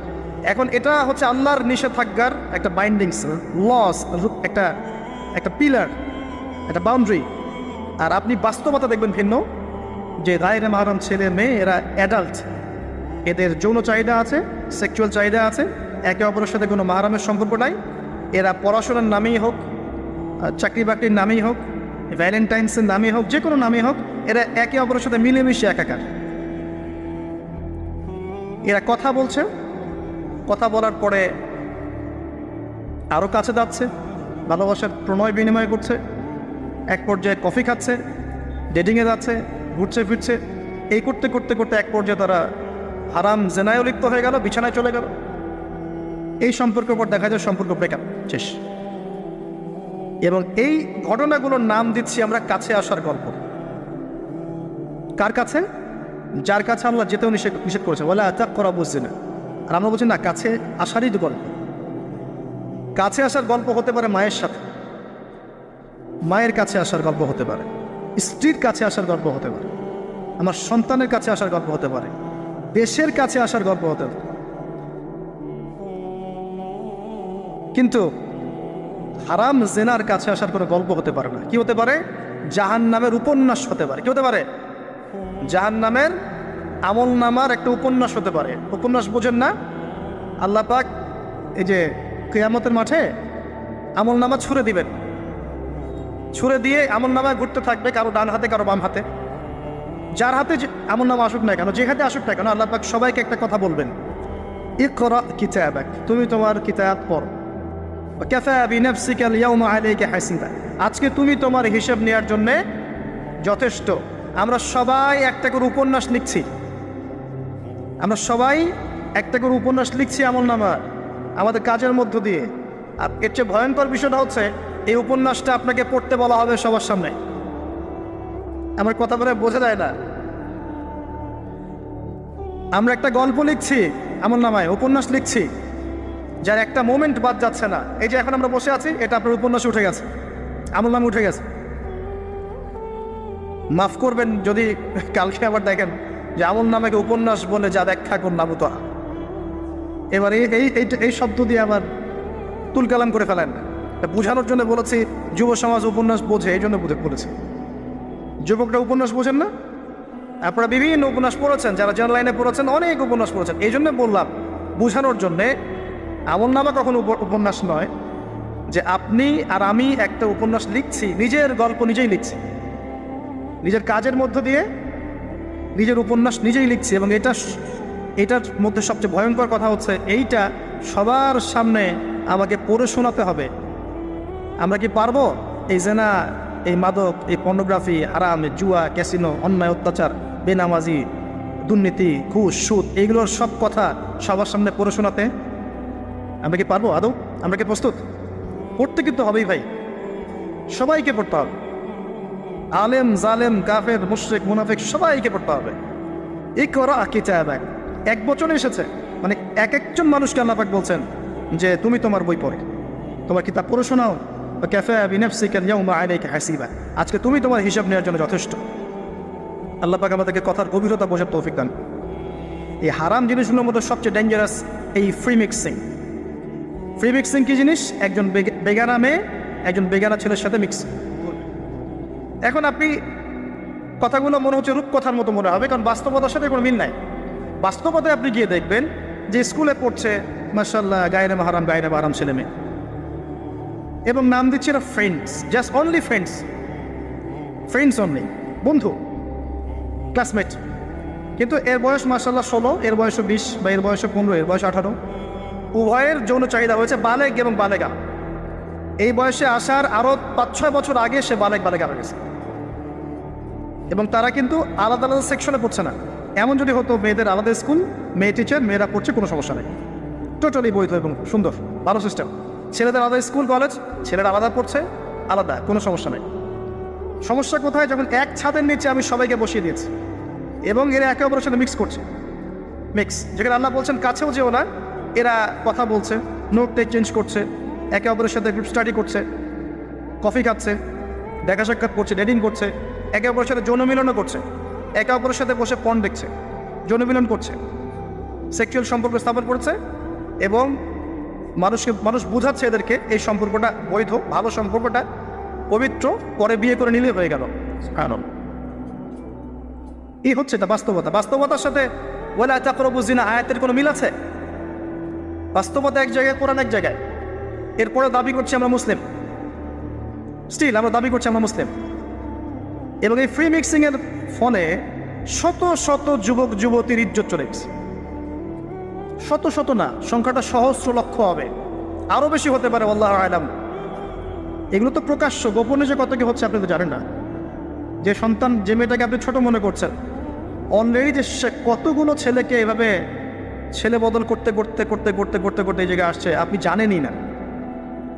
এখন এটা হচ্ছে আল্লাহর নিষেধাজ্ঞার একটা বাইন্ডিংস, লস, একটা একটা পিলার, একটা বাউন্ডারি। আর আপনি বাস্তবতা দেখবেন ভিন্ন, যে গায়রে মাহরাম ছেলে মেয়ে এরা অ্যাডাল্ট, এদের যৌন চাহিদা আছে, সেক্সুয়াল চাহিদা আছে, একে অপরের সাথে কোনো মাহরামের সম্পর্ক নাই। এরা পড়াশোনার নামেই হোক, চাকরি বাকরির নামেই হোক, ভ্যালেন্টাইন্সের নামেই হোক, যে কোনো নামেই হোক, এরা একে অপরের সাথে মিলেমিশে একাকার। এরা কথা বলছে, কথা বলার পরে আরও কাছে যাচ্ছে, ভালোবাসার প্রণয় বিনিময় করছে, এক পর্যায়ে কফি খাচ্ছে, ডেটিংয়ে যাচ্ছে, ঘুরছে ফিরছে, এই করতে করতে করতে এক পর্যায়ে তারা হারাম জেনায়ও লিপ্ত হয়ে গেল, বিছানায় চলে গেল। এই সম্পর্কের পর দেখা যায় সম্পর্ক ব্রেকআপ, শেষ। এবং এই ঘটনাগুলোর নাম দিচ্ছি আমরা কাছে আসার গল্প। কার কাছে? যার কাছে আল্লাহ যেতেও নিষেধ করেছে, বলে আত্মাক করা বুঝছে না। আর আমরা বলছি না, কাছে আসারই তো গল্প। কাছে আসার গল্প হতে পারে মায়ের সাথে, মায়ের কাছে আসার গল্প হতে পারে, স্ত্রীর কাছে আসার গল্প হতে পারে, আমার সন্তানের কাছে আসার গল্প হতে পারে, দেশের কাছে আসার গল্প হতে পারে। কিন্তু হারাম জেনার কাছে আসার কোনো গল্প হতে পারে না। কি হতে পারে? জাহান্নামের উপন্যাস হতে পারে। কি হতে পারে? জাহান্নামের আমল নামার একটা উপন্যাস হতে পারে। উপন্যাস বোঝেন না? আল্লাহ পাক এই যে কিয়ামতের মাঠে আমল নামা ছুঁড়ে দিবেন, ছুঁড়ে দিয়ে আমল নামা ঘুরতে থাকবে, কারো ডান হাতে কারো বাম হাতে। যার হাতে আমল নামা আসুক না কেন, যে হাতে আসুক না কেন, আল্লাহ পাক সবাইকে একটা কথা বলবেন, ইকরা কিতাবাক, তুমি তোমার কিতাব পড়ো, কাফা বিনাফসিকা আল-ইয়াওমা আলাইকা হাসিবা, আজকে তুমি তোমার হিসাব নেওয়ার জন্য যথেষ্ট। আমরা সবাই একটা করে উপন্যাস লিখছি, আমরা সবাই একটা করে উপন্যাস লিখছি আমল নামা আমাদের কাজের মধ্য দিয়ে। আর এর চেয়ে ভয়ঙ্কর বিষয়টা হচ্ছে এই উপন্যাসটা আপনাকে পড়তে বলা হবে সবার সামনে। আমার কথা বলে বোঝা যায় না? আমরা একটা গল্প লিখছি আমল নামায়, উপন্যাস লিখছি, যার একটা মোমেন্ট বাদ যাচ্ছে না। এই যে এখন আমরা বসে আছি, এটা আপনার উপন্যাসে উঠে গেছে, আমল নামে উঠে গেছে। মাফ করবেন যদি কালকে আবার দেখেন যে আমল নামাকে উপন্যাস বলে যা ব্যাখ্যা করলাম তো, এবার এই শব্দ দিয়ে আবার তুলকালাম করে ফেলেন। বোঝানোর জন্য বলেছি যুব সমাজ উপন্যাস বোঝে, এই জন্য বলেছি। যুবকরা উপন্যাস বোঝেন না? আপনারা বিভিন্ন উপন্যাস পড়েছেন, যারা জেনারেল লাইনে পড়েছেন অনেক উপন্যাস পড়েছেন। এই জন্য বললাম বোঝানোর জন্যে আমল নামা কখনো উপন্যাস নয়, যে আপনি আর আমি একটা উপন্যাস লিখছি, নিজের গল্প নিজেই লিখছি, নিজের কাজের মধ্য দিয়ে নিজের উপন্যাস নিজেই লিখছি, এবং এটার মধ্যে সবচেয়ে ভয়ঙ্কর কথা হচ্ছে এইটা সবার সামনে আমাকে পড়ে শোনাতে হবে। আমরা কি পারবো এই জেনা, এই মাদক, এই পর্নোগ্রাফি, হারাম, জুয়া, ক্যাসিনো, অন্যায়, অত্যাচার, বেনামাজি, দুর্নীতি, ঘুষ, সুদ, এইগুলোর সব কথা সবার সামনে পড়ে শোনাতে? আমরা কি পারবো আদৌ? আমরা কি প্রস্তুত? পড়তে কিন্তু হবেই ভাই, সবাইকে পড়তে হবে। আলেম, জালেম, কাফের, মুশরিক, মুনাফিক সবাইকে পড়তে হবে। ইকরা কিতাবাক, এক বচনে এসেছে, মানে এক একজন মানুষকে আল্লাহ পাক বলছেন যে তুমি তোমার বই পড়ে, তোমার কিতাব পড়ে শোনাও। কাফা বিনাফসিকা আল-ইয়াওমা আলাইকা হাসিবা, আজকে তুমি তোমার হিসাব নেওয়ার জন্য যথেষ্ট। আল্লাহ পাক আমাদেরকে কথার গভীরতা বোঝার তৌফিক দান। এই হারাম জিনিসগুলোর মধ্যে সবচেয়ে ডেঞ্জারাস এই ফ্রি মিক্সিং। ফ্রি মিক্সিং কি জিনিস? একজন বেগানা মেয়ে একজন বেগানা ছেলের সাথে মিক্স। এখন আপনি কথাগুলো মনে হচ্ছে রূপকথার মতো মনে হবে, কারণ বাস্তবতার সাথে কোনো মিল নাই। বাস্তবতায় আপনি গিয়ে দেখবেন যে স্কুলে পড়ছে মাশাআল্লাহ গায়রে মাহারাম গায়রে মাহারাম ছেলে মেয়ে, এবং নাম দিচ্ছে এরা friends, just only friends, friends only, বন্ধু, ক্লাসমেট। কিন্তু এর বয়স মাশাআল্লাহ 16, এর বয়স 20, বা এর বয়স 15, এর বয়স 18। উভয়ের যৌন চাহিদা হয়েছে বালেগ এবং বালেগা। এই বয়সে আসার আরও 5-6 বছর আগে সে বালেগা হয়ে গেছে, এবং তারা কিন্তু আলাদা আলাদা সেকশনে পড়ছে না। এমন যদি হতো মেয়েদের আলাদা স্কুল, মেয়ে টিচার, মেয়েরা পড়ছে, কোনো সমস্যা নেই, টোটালি বৈধ এবং সুন্দর, ভালো সিস্টেম। ছেলেদের আলাদা স্কুল কলেজ, ছেলেরা আলাদা পড়ছে, আলাদা, কোনো সমস্যা নেই। সমস্যা কোথায়? যখন এক ছাদের নিচে আমি সবাইকে বসিয়ে দিয়েছি এবং এরা একে অপরের সাথে মিক্স করছে। যেখানে আল্লাহ বলছেন কাছেও যেও না, এরা কথা বলছে, নোট টেক চেঞ্জ করছে, একে অপরের সাথে গ্রুপ স্টাডি করছে, কফি খাচ্ছে, দেখা সাক্ষাৎ করছে, ডেটিং করছে, একে অপরের সাথে যৌন মিলনও করছে, একে অপরের সাথে বসে পর্ন দেখছে, যৌন মিলন করছে, সেক্সুয়াল সম্পর্ক স্থাপন করছে, এবং মানুষ বুঝাচ্ছে এদেরকে এই সম্পর্কটা বৈধ, ভালো সম্পর্কটা পবিত্র, পরে বিয়ে করে নিলে হয়ে গেল। কারণ এই হচ্ছে এটা বাস্তবতা। বাস্তবতার সাথে ওয়ালা তাকরাবু জিনা আয়াতের কোনো মিল আছে? বাস্তবতা এক জায়গায়, কোরআন এক জায়গায়। এরপরে দাবি করছি আমরা মুসলিম, স্টিল আমরা দাবি করছি আমরা মুসলিম। এবং এই ফ্রি মিক্সিংয়ের ফলে শত শত যুবক যুবতীর ইজ্জত চলে গেছে। শত শত না, সংখ্যাটা সহস্র লক্ষ হবে, আরও বেশি হতে পারে, আল্লাহু আ'লাম। এগুলো তো প্রকাশ্য, গোপনে যে কত কি হচ্ছে আপনি তো জানেন না। যে সন্তান, যে মেয়েটাকে আপনি ছোট মনে করছেন, অলরেডি যে সে কতগুলো ছেলেকে এভাবে ছেলে বদল করতে করতে করতে করতে করতে করতে এই জায়গায় আসছে আপনি জানেনই না।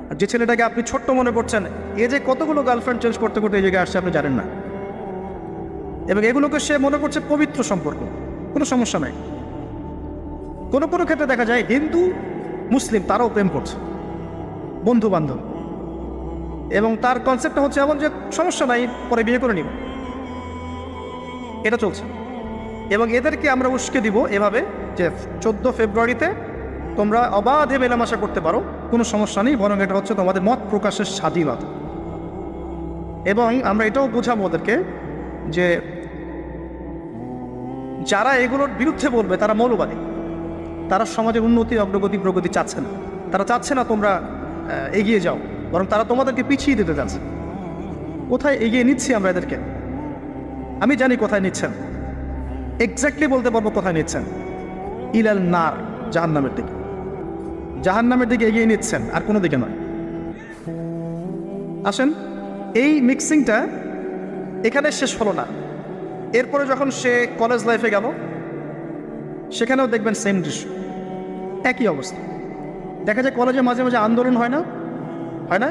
আর যে ছেলেটাকে আপনি ছোট্ট মনে করছেন, এ যে কতগুলো গার্লফ্রেন্ড চেঞ্জ করতে করতে এই জায়গায় আসছে আপনি জানেন না। এবং এগুলোকে সে মনে করছে পবিত্র সম্পর্ক, কোনো সমস্যা নাই। কোনো কোনো ক্ষেত্রে দেখা যায় হিন্দু মুসলিম তারাও প্রেম করছে, বন্ধু বান্ধব, এবং তার কনসেপ্টটা হচ্ছে এমন যে সমস্যা নাই, পরে বিয়ে করে নিব, এটা চলছে। এবং এদেরকে আমরা উস্কে দিব এভাবে যে 14 ফেব্রুয়ারিতে তোমরা অবাধে মেলামেশা করতে পারো, কোনো সমস্যা নেই, বরং এটা হচ্ছে তোমাদের মত প্রকাশের স্বাধীনতা। এবং আমরা এটাও বোঝাবো ওদেরকে যে যারা এগুলোর বিরুদ্ধে বলবে তারা মৌলবাদী, তারা সমাজের উন্নতি, অগ্রগতি, প্রগতি চাচ্ছে না। তারা চাচ্ছে না তোমরা এগিয়ে যাও, বরং তারা তোমাদেরকে পিছিয়ে দিতে চাচ্ছে। কোথায় এগিয়ে নিচ্ছি আমরা এদেরকে? আমি জানি কোথায় নিচ্ছেন, এক্স্যাক্টলি বলতে পারবো কোথায় নিচ্ছেন। ইলাল নার, জাহান্নামের দিকে, জাহান্নামের দিকে এগিয়ে নিচ্ছেন, আর কোনো দিকে নয়। আসেন, এই মিক্সিংটা এখানে শেষ হলো না। এরপরে যখন সে কলেজ লাইফে গেল, সেখানেও দেখবেন সেম দৃশ্য, একই অবস্থা। দেখা যায় কলেজে মাঝে মাঝে আন্দোলন হয় না?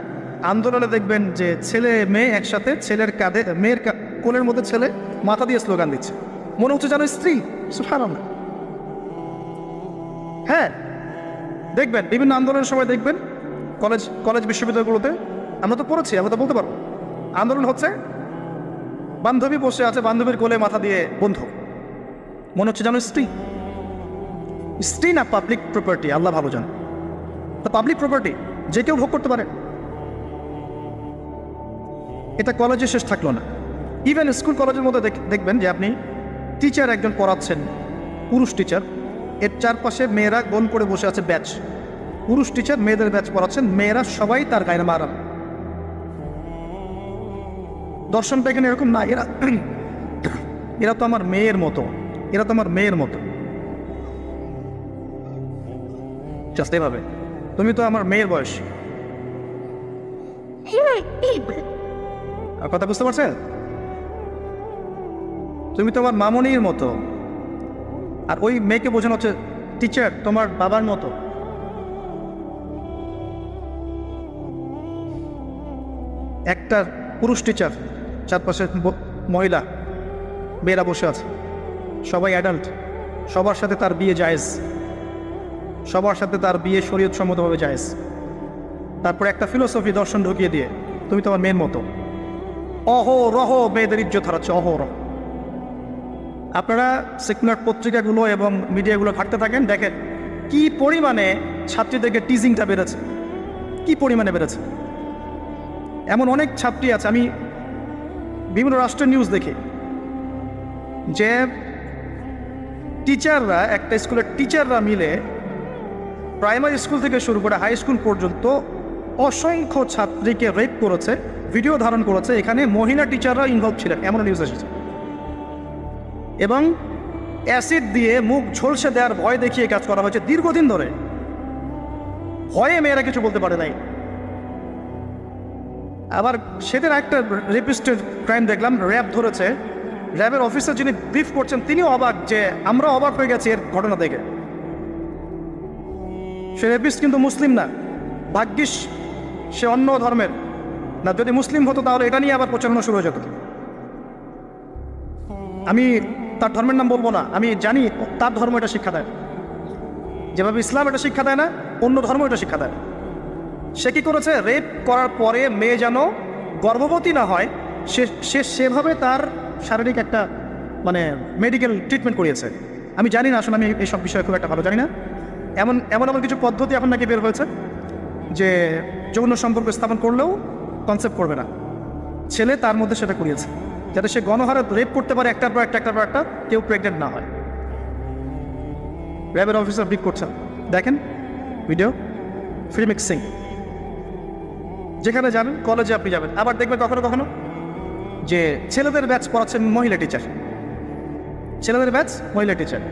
আন্দোলনে দেখবেন যে ছেলে মেয়ে একসাথে, ছেলের কাঁধে, মেয়ের কোলের মধ্যে ছেলে মাথা দিয়ে স্লোগান দিচ্ছে, মনে হচ্ছে যেন স্ত্রী। সুবহানাল্লাহ। হ্যাঁ, দেখবেন বিভিন্ন আন্দোলনের সময় দেখবেন কলেজ বিশ্ববিদ্যালয়গুলোতে, আমরা তো পড়েছি, আমরা তো বলতে পারবো, আন্দোলন হচ্ছে, বান্ধবী বসে আছে, বান্ধবীর কোলে মাথা দিয়ে বন্ধু, মনে হচ্ছে যেন স্ত্রী না পাবলিক প্রপার্টি, আল্লাহ ভালো জান। তা পাবলিক প্রপার্টি যে কেউ ভোগ করতে পারে। এটা কলেজে শেষ থাকলো না, ইভেন স্কুল কলেজের মধ্যে দেখবেন যে আপনি টিচার একজন পড়াচ্ছেন, পুরুষ টিচার, এর চারপাশে মেয়েরা গোল করে বসে আছে ব্যাচ, পুরুষ টিচার মেয়েদের ব্যাচ পড়াচ্ছেন, মেয়েরা সবাই তার গায়ে মারাম। দর্শনটা এখানে এরকম না, এরা তো আমার মেয়ের মতো, এরা তো আমার মেয়ের মতো। জাস্ট এভাবে, তুমি তো আমার মেয়ের বয়স। কথা বুঝতে পারছেন? তুমি তো আমার মামনির মতো। আর ওই মেয়েকে বোঝানো হচ্ছে টিচার তোমার বাবার মতো। একটা পুরুষ টিচার, চারপাশে মহিলা মেয়েরা বসে আছে, সবাই অ্যাডাল্ট, সবার সাথে তার বিয়ে জায়েজ, সবার সাথে তার বিয়ে শরীয়ত সম্মতভাবে জায়েজ। তারপর একটা ফিলোসফি দর্শন ঢুকিয়ে দিয়ে তুমি তোমার মেয়ের মতো। অহরহ মেয়েদের ইজ্জত হারাচ্ছে, অহরহ। আপনারা সেকুলার পত্রিকাগুলো এবং মিডিয়াগুলো ঘাটতে থাকেন, দেখেন কি পরিমাণে ছাত্রীদেরকে টিজিংটা বেড়েছে, কি পরিমাণে বেড়েছে। এমন অনেক ছাত্রী আছে, আমি বিভিন্ন রাষ্ট্রের নিউজ দেখি যে টিচাররা, একটা স্কুলের টিচাররা মিলে প্রাইমারি স্কুল থেকে শুরু করে হাই স্কুল পর্যন্ত অসংখ্য ছাত্রীকে রেপ করেছে, ভিডিও ধারণ করেছে। এখানে মহিলা টিচাররা ইনভলভ ছিলেন, এমন নিউজ এসেছে। এবং অ্যাসিড দিয়ে মুখ ঝলসে দেওয়ার ভয় দেখিয়ে কাজ করা হয়েছে দীর্ঘদিন ধরে। ভয়ে মেয়েরা কিছু বলতে পারে নাই। আবার সেদিন একটা রেপিস্টেড ক্রাইম দেখলাম, র্যাব ধরেছে। র্যাবের অফিসার যিনি ব্রিফ করছেন তিনিও অবাক, যে আমরা অবাক হয়ে গেছি এর ঘটনা দেখে। সে রেপিস্ট কিন্তু মুসলিম না, ভাগ্যিস সে অন্য ধর্মের না। যদি মুসলিম হতো তাহলে এটা নিয়ে আবার প্রচারণা শুরু হয়ে যেত। আমি তার ধর্মের নাম বলবো না, আমি জানি তার ধর্ম এটা শিক্ষা দেয়, যেভাবে ইসলাম এটা শিক্ষা দেয় না, অন্য ধর্ম এটা শিক্ষা দেয়। সে কি করেছে, রেপ করার পরে মেয়ে যেন গর্ভবতী না হয় সে সেভাবে তার শারীরিক একটা মানে মেডিকেল ট্রিটমেন্ট করিয়েছে। আমি জানি না, আসলে আমি এইসব বিষয়ে খুব একটা ভালো জানি না। এমন এমন এমন কিছু পদ্ধতি এখন নাকি বের হয়েছে যে যৌন সম্পর্ক স্থাপন করলেও কনসেপ্ট করবে না, ছেলে তার মধ্যে সেটা করিয়েছে, যাতে সে গণহারে রেপ করতে পারে একটার পর একটা, কেউ প্রেগনেন্ট না হয়। র্যাবের অফিসার ব্রিফ করছেন, দেখেন ভিডিও, ফ্রি মিক্সিং। যেখানে যাবেন, কলেজে আপনি যাবেন, আবার দেখবেন কখনো কখনো যে ছেলেদের ব্যাচ পড়াচ্ছেন মহিলা টিচার, ছেলেদের ব্যাচ মহিলা টিচার।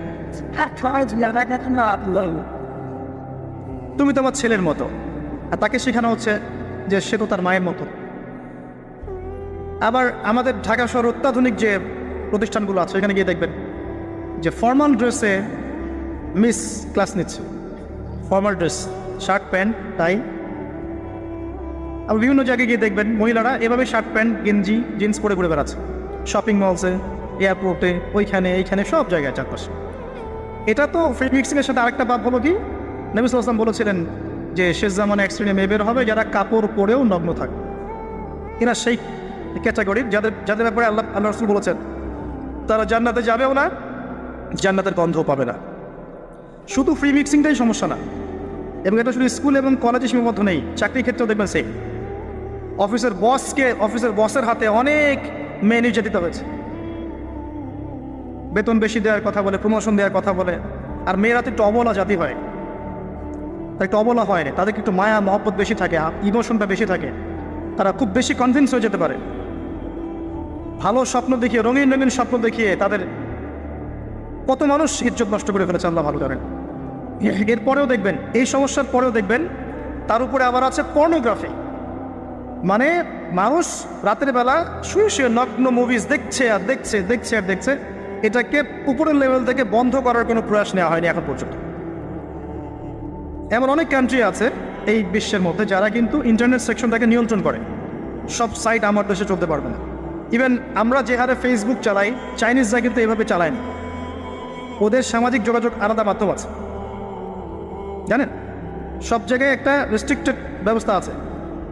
তুমি তো আমার ছেলের মতো, আর তাকে শেখানো হচ্ছে যে সে তো তার মায়ের মতো। আবার আমাদের ঢাকা শহর অত্যাধুনিক যে প্রতিষ্ঠানগুলো আছে, এখানে গিয়ে দেখবেন যে ফর্মাল ড্রেসে মিস ক্লাস নিচ্ছে, formal dress, shirt pant tie. আবার বিভিন্ন জায়গায় গিয়ে দেখবেন মহিলারা এভাবে শার্ট প্যান্ট গেঞ্জি জিন্স পরে ঘুরে বেড়াচ্ছে, শপিং মলসে, এয়ারপোর্টে, ওইখানে এইখানে সব জায়গায় চারপাশে। এটা তো ফ্রি মিক্সিংয়ের সাথে আরেকটা বাদ হলো কি, নবী সাল্লাল্লাহু আলাইহি ওয়াসাল্লাম বলেছিলেন যে শেষ জামানে এক শ্রেণী মেয়ে বের হবে যারা কাপড় পরেও নগ্ন থাকে। এরা সেই ক্যাটাগরির যাদের ব্যাপারে আল্লাহ রাসূল বলেছেন তারা জান্নাতে যাবেও না, জান্নাতের গন্ধও পাবে না। শুধু ফ্রি মিক্সিংটাই সমস্যা না, এবং এটা শুধু স্কুল এবং কলেজে সীমাবদ্ধ নেই, চাকরির ক্ষেত্রেও দেখবেন সেই অফিসের বসের হাতে অনেক মেয়ে নির্যাতিত হয়েছে, বেতন বেশি দেওয়ার কথা বলে, প্রমোশন দেওয়ার কথা বলে। আর মেয়েরা তো একটু অবলা জাতি হয়, তারা একটু অবলা হয় না, তাদেরকে একটু মায়া মহব্বত বেশি থাকে, ইমোশনটা বেশি থাকে, তারা খুব বেশি কনভিন্স হয়ে যেতে পারে। ভালো স্বপ্ন দেখিয়ে, রঙিন রঙিন স্বপ্ন দেখিয়ে তাদের কত মানুষ ইজ্জত নষ্ট করে ফেলেছে আল্লাহ ভালো জানেন। এরপরেও দেখবেন, এই সমস্যার পরেও দেখবেন তার উপরে আবার আছে পর্নোগ্রাফি। মানে মানুষ রাতের বেলা শুয়ে শুয়ে নগ্ন মুভিজ দেখছে আর দেখছে, দেখছে আর দেখছে। এটাকে উপরের লেভেল থেকে বন্ধ করার কোনো প্রয়াস নেওয়া হয়নি এখন পর্যন্ত। এমন অনেক কান্ট্রি আছে এই বিশ্বের মধ্যে যারা কিন্তু ইন্টারনেট সেকশনটাকে নিয়ন্ত্রণ করে। সব সাইট আমার দেশে চলতে পারবে না। ইভেন আমরা যে হারে ফেসবুক চালাই, চাইনিজরা কিন্তু এভাবে চালায় না। ওদের সামাজিক যোগাযোগ আলাদা মাধ্যম আছে, জানেন, সব জায়গায় একটা রেস্ট্রিক্টেড ব্যবস্থা আছে।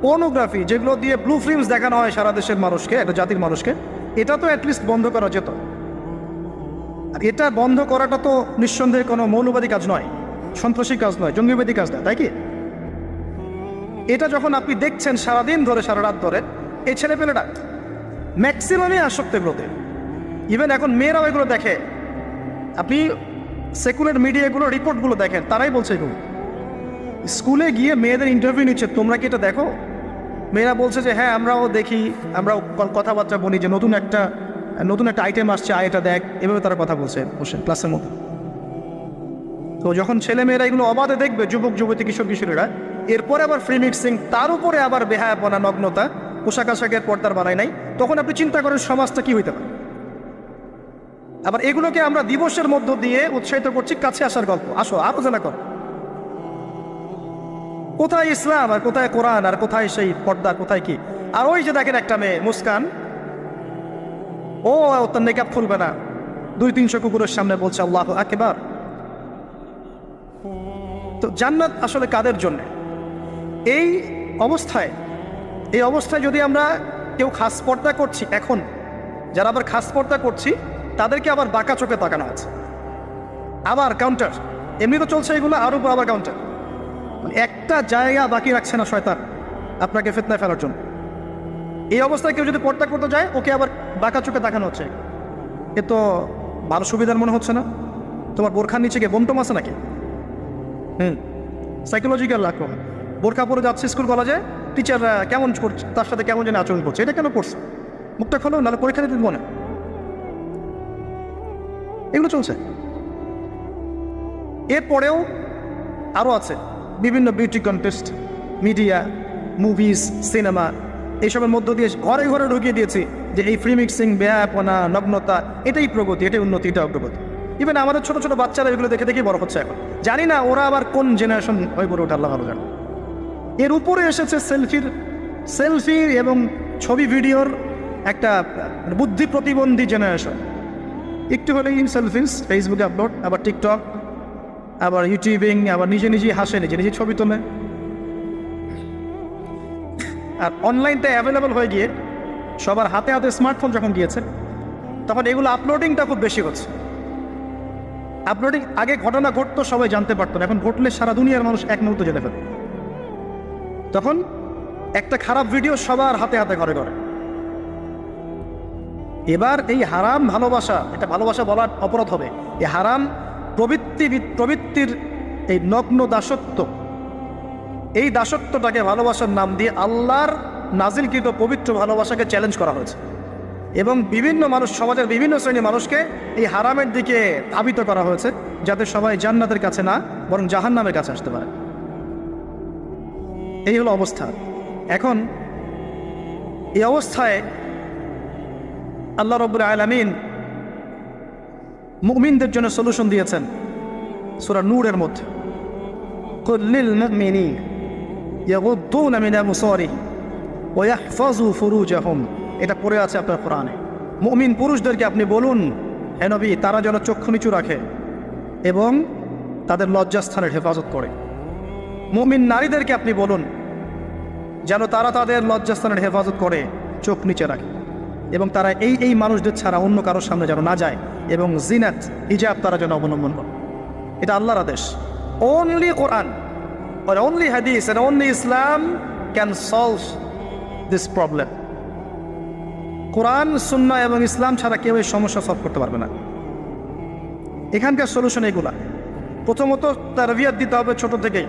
পর্নোগ্রাফি যেগুলো দিয়ে ব্লু ফিল্মস দেখানো হয় সারা দেশের মানুষকে, একটা জাতির মানুষকে, এটা তো অ্যাটলিস্ট বন্ধ করা যেত। আর এটা বন্ধ করাটা তো নিঃসন্দেহে কোনো মৌলবাদী কাজ নয়, সন্ত্রাসী কাজ নয়, জঙ্গিবাদী কাজ নয়, তাই কি? এটা যখন আপনি দেখছেন সারাদিন ধরে, সারা রাত ধরে, এই ছেলেপেলেটা ম্যাক্সিমামই আসক্ত এগুলোতে। ইভেন এখন মেয়েরাও এগুলো দেখে। আপনি সেকুলার মিডিয়াগুলো রিপোর্টগুলো দেখেন, তারাই বলছে এগুলো। স্কুলে গিয়ে মেয়েদের ইন্টারভিউ নিচ্ছে, তোমরা কি এটা দেখো? মেয়েরা বলছে যে হ্যাঁ আমরাও দেখি, আমরাও কথাবার্তা বলি যে নতুন একটা নতুন একটা আইটেম আসছে, এটা দেখ, এভাবে তারা কথা বলছে বসে ক্লাসের মধ্যে। তো যখন ছেলেমেয়েরা এগুলো অবাধে দেখবে, যুবক যুবতী কিশোর কিশোরীরা, এরপরে আবার ফ্রি মিক্সিং, তার উপরে আবার বেহায়াপনা, নগ্নতা, পোশাক আশাকের পর্দার বাড়াই নাই, তখন আপনি চিন্তা করেন সমাজটা কি হইতে পারে। আবার এগুলোকে আমরা দিবসের মধ্য দিয়ে উৎসাহিত করছি, কাছে আসার গল্প, আসো আরো জানা কর। কোথায় ইসলাম আর কোথায় কোরআন আর কোথায় সেই পর্দা, কোথায় কি? আর ওই যে দেখেন একটা মেয়ে মুস্কান, ও তার নেকাব খুলবে না, 200-300 কুকুরের সামনে বলছে আল্লাহু আকবার। তো জান্নাত আসলে কাদের জন্য? এই অবস্থায় যদি আমরা কেউ খাস পর্দা করছি, এখন যারা আবার খাস পর্দা করছি তাদেরকে আবার বাঁকা চোখে তাকানো আছে, আবার কাউন্টার। এমনি তো চলছে এগুলো, আরও আবার কাউন্টার। মানে একটা জায়গা বাকি রাখছে না শয়তান আপনাকে ফিতনায় ফেলার জন্য। এই অবস্থায় কেউ যদি পর্দা করতে যায়, ওকে আবার বাঁকা চোখে দেখানো হচ্ছে। এ তো ভালো সুবিধার মনে হচ্ছে না? তোমার বোরখার নিচে গিয়ে বোমটম আছে নাকি? সাইকোলজিক্যাল আক্রমণ। বোরখা পরে যাচ্ছে স্কুল কলেজে, টিচাররা কেমন করছে, তার সাথে কেমন যেন আচরণ করছে। এটা কেন করছে? মুখটা খোলো, নাহলে পরীক্ষা দিতে মনে। এগুলো চলছে। এরপরেও আরও আছে বিভিন্ন beauty contest, media, movies, cinema, এইসবের মধ্য দিয়ে ঘরে ঘরে ঢুকিয়ে দিয়েছি যে এই ফ্রি মিক্সিং, বেহায়াপনা, নগ্নতা, এটাই প্রগতি, এটাই উন্নতি, এটা অগ্রগতি। ইভেন আমাদের ছোট ছোট বাচ্চারা এগুলো দেখে দেখে বড় হচ্ছে এখন। জানি না ওরা আবার কোন জেনারেশন হয়ে পড়ে ওঠে, আল্লাহ ভালো জানে। এর উপরে এসেছে সেলফি এবং ছবি ভিডিওর একটা বুদ্ধি প্রতিবন্ধী জেনারেশন। একটু হলেই সেলফিস ফেসবুকে আপলোড, আবার টিকটক, আবার ইউটিউবিং, আবার নিজে নিজেই হাসে, নিজে নিজে ছবি তোলে। আর অনলাইনটা অ্যাভেলেবল হয়ে গিয়ে সবার হাতে হাতে স্মার্টফোন যখন গিয়েছে, তখন এগুলো আপলোডিংটা খুব বেশি হচ্ছে। আপলোডিং, আগে ঘটনা ঘটতো সবাই জানতে পারতো না, এখন ঘটলে সারা দুনিয়ার মানুষ এক মুহূর্তে জেনে ফেলে। তখন একটা খারাপ ভিডিও সবার হাতে হাতে ঘরে ঘরে। এবার এই হারাম ভালোবাসা, এটা ভালোবাসা বলার অপরাধ হবে, এই হারাম প্রবৃত্তির এই নগ্ন দাসত্ব, এই দাসত্বটাকে ভালোবাসার নাম দিয়ে আল্লাহর নাজিলকৃত পবিত্র ভালোবাসাকে চ্যালেঞ্জ করা হয়েছে। এবং বিভিন্ন মানুষ, সমাজের বিভিন্ন শ্রেণীর মানুষকে এই হারামের দিকে ধাবিত করা হয়েছে, যাতে সবাই জান্নাতের কাছে না বরং জাহান্নামের কাছে আসতে পারে। এই হলো অবস্থা। এখন এই অবস্থায় আল্লাহ রাব্বুল আলামিন মুমিনদের জন্য সলিউশন দিয়েছেন সূরা নূরের মধ্যে। কুল লিল মুমিনিন ইয়াগুদ্দুনা মিন আবসারিহিম ওয়া ইয়াহফাযু ফুরুজাহুম, এটা পড়ে আছে আপনার কোরআনে। মুমিন পুরুষদেরকে আপনি বলুন, হে নবী, তারা যেন চক্ষু নিচু রাখে এবং তাদের লজ্জাস্থানের হেফাজত করে। মুমিন নারীদেরকে আপনি বলুন যেন তারা তাদের লজ্জাস্থানের হেফাজত করে, চোখ নিচে রাখে, এবং তারা এই মানুষদের ছাড়া অন্য কারোর সামনে যেন না যায়, এবং জিনাত, হিজাব তারা যেন অবলম্বন করে। এটা আল্লাহর আদেশ। Only Quran or only hadith and only Islam can solve this problem. কোরআন, সুন্নাহ এবং ইসলাম ছাড়া কেউ এই সমস্যা সলভ করতে পারবে না। এখানকার সলিউশন এগুলা। প্রথমত তারবিয়াত দিতে হবে ছোট থেকেই,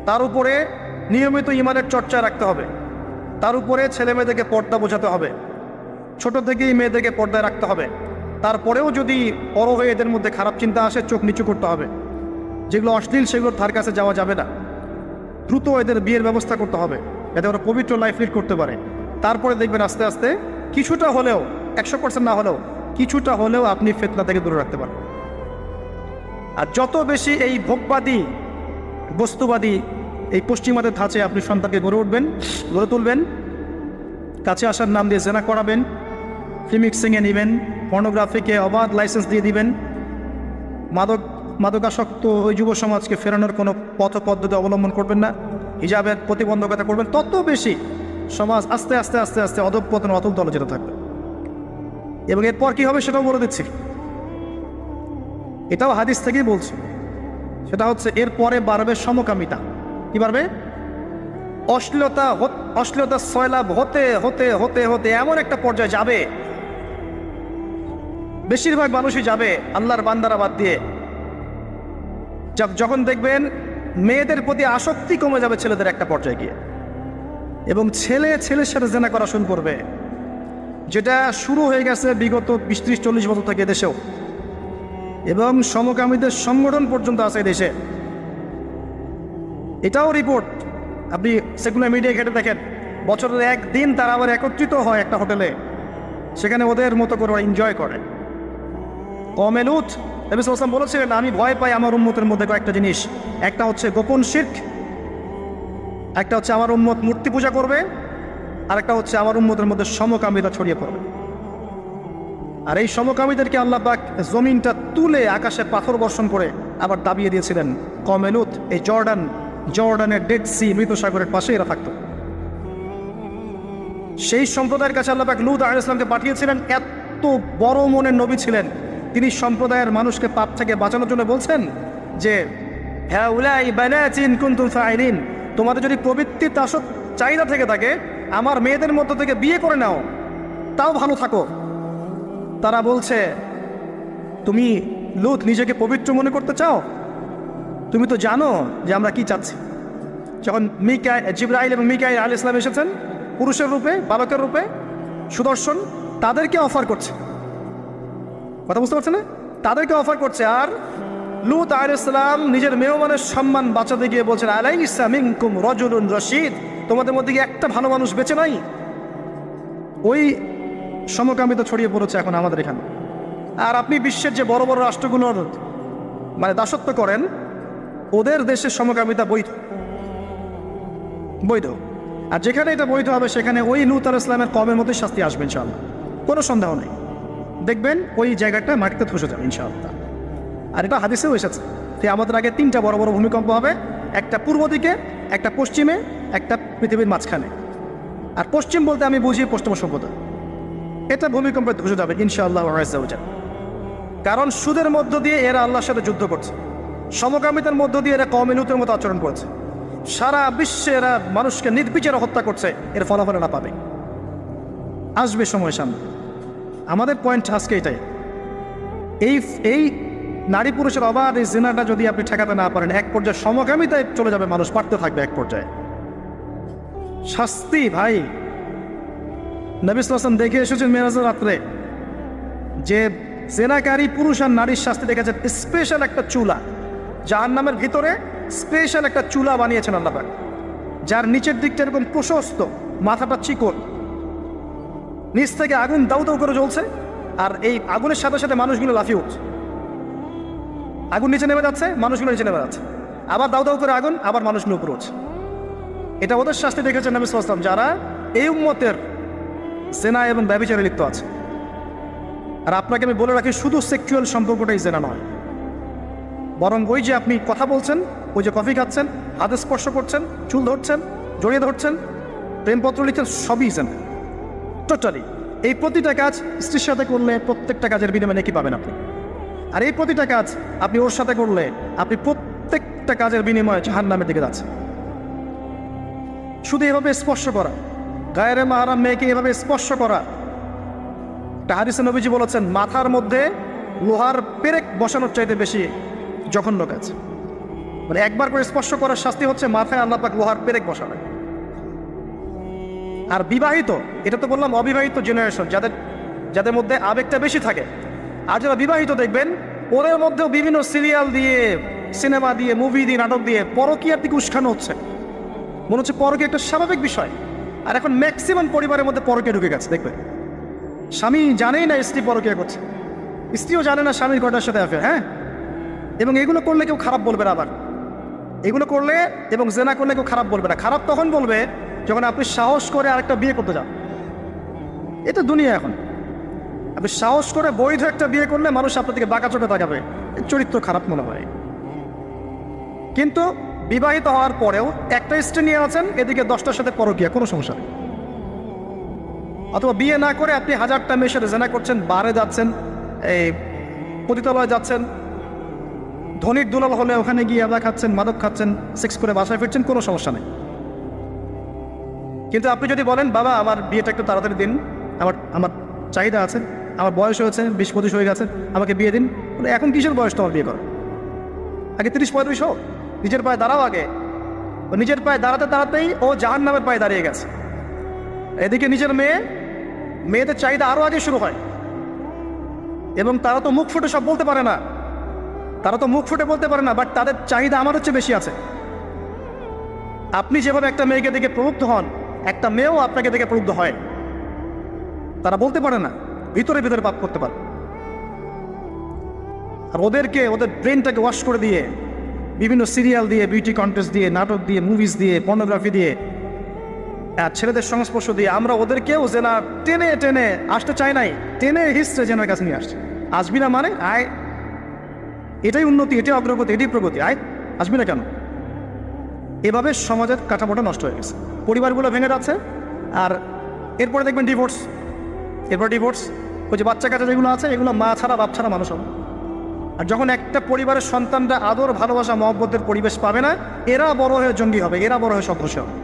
তার উপরে নিয়মিত ইমানের চর্চা রাখতে হবে, তার উপরে ছেলে মেয়েদেরকে পর্দা বোঝাতে হবে, ছোট থেকেই মেয়েদেরকে পর্দায় রাখতে হবে। তারপরেও যদি বড় হয়ে এদের মধ্যে খারাপ চিন্তা আসে, চোখ নিচু করতে হবে। যেগুলো অশ্লীল সেগুলোর ধার কাছে যাওয়া যাবে না। দ্রুত এদের বিয়ের ব্যবস্থা করতে হবে যাতে ওরা পবিত্র লাইফ লিড করতে পারে। তারপরে দেখবেন আস্তে আস্তে কিছুটা হলেও, 100% না হলেও কিছুটা হলেও আপনি ফিতনা থেকে দূরে রাখতে পারেন। আর যত বেশি এই ভোগবাদী, বস্তুবাদী, এই পশ্চিমাদের ধাঁচে আপনি সন্তানকে গড়ে তুলবেন, কাছে আসার নাম দিয়ে জেনা করাবেন, ফ্রি মিক্সিংয়ে নেবেন, পর্নোগ্রাফিকে অবাধ লাইসেন্স দিয়ে দিবেন, মাদকাসক্ত ওই যুব সমাজকে ফেরানোর কোনো পথ পদ্ধতি অবলম্বন করবেন না, হিজাবের প্রতিবন্ধকতা করবেন, তত বেশি সমাজ আস্তে আস্তে আস্তে আস্তে অধঃপতন, অতল তলে যেতে থাকবে। এবং এরপর কী হবে সেটাও বলে দিচ্ছি, এটাও হাদিস থেকেই বলছি। সেটা হচ্ছে এরপরে বাড়বে সমকামিতা। কি বাড়বে? অশ্লীলতা সয়লাভ হতে হতে হতে হতে এমন একটা পর্যায়ে যাবে, বেশিরভাগ মানুষই যাবে আল্লাহর বান্দারা বাদ দিয়ে, যখন দেখবেন মেয়েদের প্রতি আসক্তি কমে যাবে ছেলেদের একটা পর্যায়ে গিয়ে, এবং ছেলের সাথে জেনা করা শুরু করবে, যেটা শুরু হয়ে গেছে বিগত 20-30-40 বছর থেকে দেশেও, এবং সমকামীদের সংগঠন পর্যন্ত আছে দেশে। এটাও রিপোর্ট, আপনি সেকুলার মিডিয়া ঘেটে দেখেন, বছরের একদিন তারা আবার একত্রিত হয় একটা হোটেলে, সেখানে ওদের মতো করে এনজয় করে। কওমে লূত নবী সাল্লাল্লাহু আলাইহি ওয়াসাল্লাম বলেছিলেন, আমি ভয় পাই আমার উম্মতের মধ্যে কয়েকটা জিনিস। একটা হচ্ছে গোপন শিরক, একটা হচ্ছে আমার উম্মত মূর্তি পূজা করবে, আর একটা হচ্ছে আমার উম্মতের মধ্যে সমকামিতা ছড়িয়ে পড়বে। আর এই সমকামীদেরকে আল্লাহ পাক জমিনটা তুলে আকাশে পাথর বর্ষণ করে আবার দাবিয়ে দিয়েছিলেন। কওমে লূত এই জর্ডানের ডেড সি, মৃত সাগরের পাশে এরা থাকতো। সেই সম্প্রদায়ের কাছে আল্লাহ পাক লূত আলাইহিস সালামকে পাঠিয়েছিলেন। এত বড় মনের নবী ছিলেন তিনি, সম্প্রদায়ের মানুষকে পাপ থেকে বাঁচানোর জন্য বলছেন যে হাউলাই বানাতিন কুনতুম ফাইলিন, তোমাদের যদি প্রবৃত্তির চাহিদা থেকে থাকে আমার মেয়েদের মধ্য থেকে বিয়ে করে নাও, তাও ভালো থাকো। তারা বলছে, তুমি লূত নিজেকে পবিত্র মনে করতে চাও? তুমি তো জানো যে আমরা কি চাচ্ছি। যখন জিবরাইল এবং মিকাইল আলাইহিস সালাম এসেছেন পুরুষের রূপে, বালকের রূপে, সুদর্শন, তাদেরকে অফার করছে, কথা বুঝতে পারছে না, তাদেরকে অফার করছে। আর লূত আলাইহিস সালাম নিজের মেহমানের সম্মান বাঁচাতে গিয়ে বলছেন, আলাইসা মিনকুম রাজুলুন রশিদ, তোমাদের মধ্যে কি একটা ভালো মানুষ বেঁচে নাই? ওই সমকামিতা ছড়িয়ে পড়েছে এখন আমাদের এখানে। আর আপনি বিশ্বের যে বড় বড় রাষ্ট্রগুলোর দাসত্ব করেন, ওদের দেশের সমকামিতা বৈধ। আর যেখানে এটা বৈধ হবে সেখানে ওই লূত আলাইহিস সালামের কওমের মতোই শাস্তি আসবে ইনশাআল্লাহ, কোনো সন্দেহ নেই। দেখবেন ওই জায়গাটা মাটিতে ধসে যাবে ইনশাআল্লাহ। আর এটা হাদিসেও এসেছে যে আমাদের আগে 3টা বড় বড় ভূমিকম্প হবে, একটা পূর্ব দিকে, একটা পশ্চিমে, একটা পৃথিবীর মাঝখানে। আর পশ্চিম বলতে আমি বুঝি পশ্চিম সভ্যতা। এটা ভূমিকম্পে ধসে যাবে ইনশাআল্লাহ আযজা ওয়া জাল্লা। কারণ সুদের মধ্য দিয়ে এরা আল্লাহর সাথে যুদ্ধ করছে, সমকামিতার মধ্য দিয়ে এরা কওমে লূতের মতো আচরণ করছে, সারা বিশ্বে এরা মানুষকে নির্বিচারে হত্যা করছে, এর ফলাফল এরা পাবে, আসবে সময় সামনে। আমাদের পয়েন্ট আজকে এটাই, এই নারী পুরুষের অবাধ এই জিনাটা যদি আপনি ঠেকাতে না পারেন, এক পর্যায়ে সমকামিতায় চলে যাবে, মানুষ পারতে থাকবে এক পর্যায়ে। শাস্তি ভাই, নবী সাল্লাল্লাহু আলাইহি ওয়াসাল্লাম দেখে এসেছেন মেরাজের রাত্রে যে জেনাকারী পুরুষ আর নারীর শাস্তি দেখেছেন স্পেশাল একটা চুলা, জাহান্নামের ভিতরে স্পেশাল একটা চুলা বানিয়েছেন আল্লাহ পাক, যার নিচের দিকটা এরকম প্রশস্ত, মাথাটা চিকন, নিচ থেকে আগুন দাউ দাউ করে জ্বলছে, আর এই আগুনের সাথে সাথে মানুষগুলো লাফিয়ে উঠছে। আগুন নিচে নেমে যাচ্ছে, মানুষগুলো নিচে নেমে যাচ্ছে, আবার দাউ দাউ করে আগুন, আবার মানুষগুলো উপরে উঠছে। এটা ওদের শাস্তি দেখেছেন নবী সাল্লাল্লাহু আলাইহি ওয়াসাল্লাম যারা এই উম্মতের জেনা এবং ব্যভিচারে লিপ্ত আছে। আর আপনাকে আমি বলে রাখি, শুধু সেক্সুয়াল সম্পর্কটাই জেনা নয়, বরং ওই যে আপনি কথা বলছেন, ওই যে কফি খাচ্ছেন, হাতে স্পর্শ করছেন, চুল ধরছেন, জড়িয়ে ধরছেন, প্রেমপত্র লিখছেন, সবই জেনা টোটালি। এই প্রতিটা কাজ স্ত্রীর সাথে করলে প্রত্যেকটা কাজের বিনিময়ে নেকি পাবেন আপনি। আর এই প্রতিটা কাজ আপনি ওর সাথে করলে আপনি প্রত্যেকটা কাজের বিনিময়ে জাহান্নামের দিকে যাচ্ছেন। শুধু এভাবে স্পর্শ করা, গায়ের মাহারাম মেয়েকে এভাবে স্পর্শ করা, একটা হাদিসে নবীজি বলেছেন মাথার মধ্যে লোহার পেরেক বসানোর চাইতে বেশি জঘন্য কাজ। মানে একবার করে স্পর্শ করার শাস্তি হচ্ছে মাথায় আল্লাহ পাক লোহার পেরেক বসাবে। আর বিবাহিত, এটা তো বললাম অবিবাহিত জেনারেশন, যাদের মধ্যে আবেগটা বেশি থাকে। আর যারা বিবাহিত দেখবেন ওদের মধ্যেও বিভিন্ন সিরিয়াল দিয়ে, সিনেমা দিয়ে, মুভি দিয়ে, নাটক দিয়ে পরকীয়ার দিকে উস্কানো হচ্ছে। মনে হচ্ছে পরকীয়া একটা স্বাভাবিক বিষয়। আর এখন ম্যাক্সিমাম পরিবারের মধ্যে পরকীয়া ঢুকে গেছে। দেখবেন স্বামী জানেই না স্ত্রী পরকীয়া করছে, স্ত্রীও জানে না স্বামীর কটার সাথে অ্যাফেয়ার। হ্যাঁ, এবং এগুলো করলে কেউ খারাপ বলবে না। আবার এগুলো করলে এবং জেনা করলে কেউ খারাপ বলবে না। খারাপ তখন বলবে যখন আপনি সাহস করে আরেকটা বিয়ে করতে যান। এটা দুনিয়া এখন। আপনি সাহস করে বৈধ একটা বিয়ে করলে মানুষ আপনার দিকে বাঁকা চোখে তাকাবে, চরিত্র খারাপ মনে হয়। কিন্তু বিবাহিত হওয়ার পরেও একটা স্ত্রী নিয়ে আছেন, এদিকে 10টার সাথে পরকীয়া, কোনো সমস্যা নেই। অথবা বিয়ে না করে আপনি 1000টা মেয়ের সাথে জেনা করছেন, বারে যাচ্ছেন, এই পতিতালয়ে যাচ্ছেন, ধনির দুলাল হলে ওখানে গিয়ে আদা খাচ্ছেন, মাদক খাচ্ছেন, সেক্স করে বাসায় ফিরছেন, কোনো সমস্যা নেই। কিন্তু আপনি যদি বলেন বাবা আমার বিয়েটা একটু তাড়াতাড়ি দিন, আমার চাহিদা আছে, আমার বয়স হয়েছে 20-25 হয়ে গেছে, আমাকে বিয়ে দিন। এখন কিসের বয়স তোমার বিয়ে করা? আগে 30-35 হোক, নিজের পায়ে দাঁড়াও আগে। ও নিজের পায়ে দাঁড়াতে দাঁড়াতেই ও জাহান্নামের পায়ে দাঁড়িয়ে গেছে। এদিকে নিজের মেয়ে মেয়েদের চাহিদা আরও আগে শুরু হয়। এবং তারা তো মুখ ফুটে সব বলতে পারে না, বাট তাদের চাহিদা আমার হচ্ছে বেশি আছে। আপনি যেভাবে একটা মেয়েকে দেখে প্রলুব্ধ হন, একটা মেয়েও আপনাকে দেখে প্রলুব্ধ হয়। তারা বলতে পারে না, ভিতরে ভিতরে পাপ করতে পারে। আর ওদের ব্রেনটাকে ওয়াশ করে দিয়ে, বিভিন্ন সিরিয়াল দিয়ে, বিউটি কন্টেস্ট দিয়ে, নাটক দিয়ে, মুভিজ দিয়ে, পর্নোগ্রাফি দিয়ে, ছেলেদের সংস্পর্শ দিয়ে আমরা ওদেরকেও যেন টেনে টেনে আসতে চাই নাই, টেনে হিস্ট্রে যেন কাছে নিয়ে আসছে। আসবি না মানে আয়, এটাই উন্নতি, এটাই অগ্রগতি, এটাই প্রগতি, আয় আসবি না কেন? এভাবে সমাজের কাঠামোটা নষ্ট হয়ে গেছে, পরিবারগুলো ভেঙে যাচ্ছে। আর এরপরে দেখবেন ডিভোর্স, ওই যে বাচ্চা কাচ্চা যেগুলো আছে, এগুলো মা ছাড়া বাপ ছাড়া মানুষ হবে। আর যখন একটা পরিবারের সন্তানরা আদর, ভালোবাসা, মহব্বতের পরিবেশ পাবে না, এরা বড় হয়ে জঙ্গি হবে, এরা বড় হয়ে সন্ত্রাসী হবে।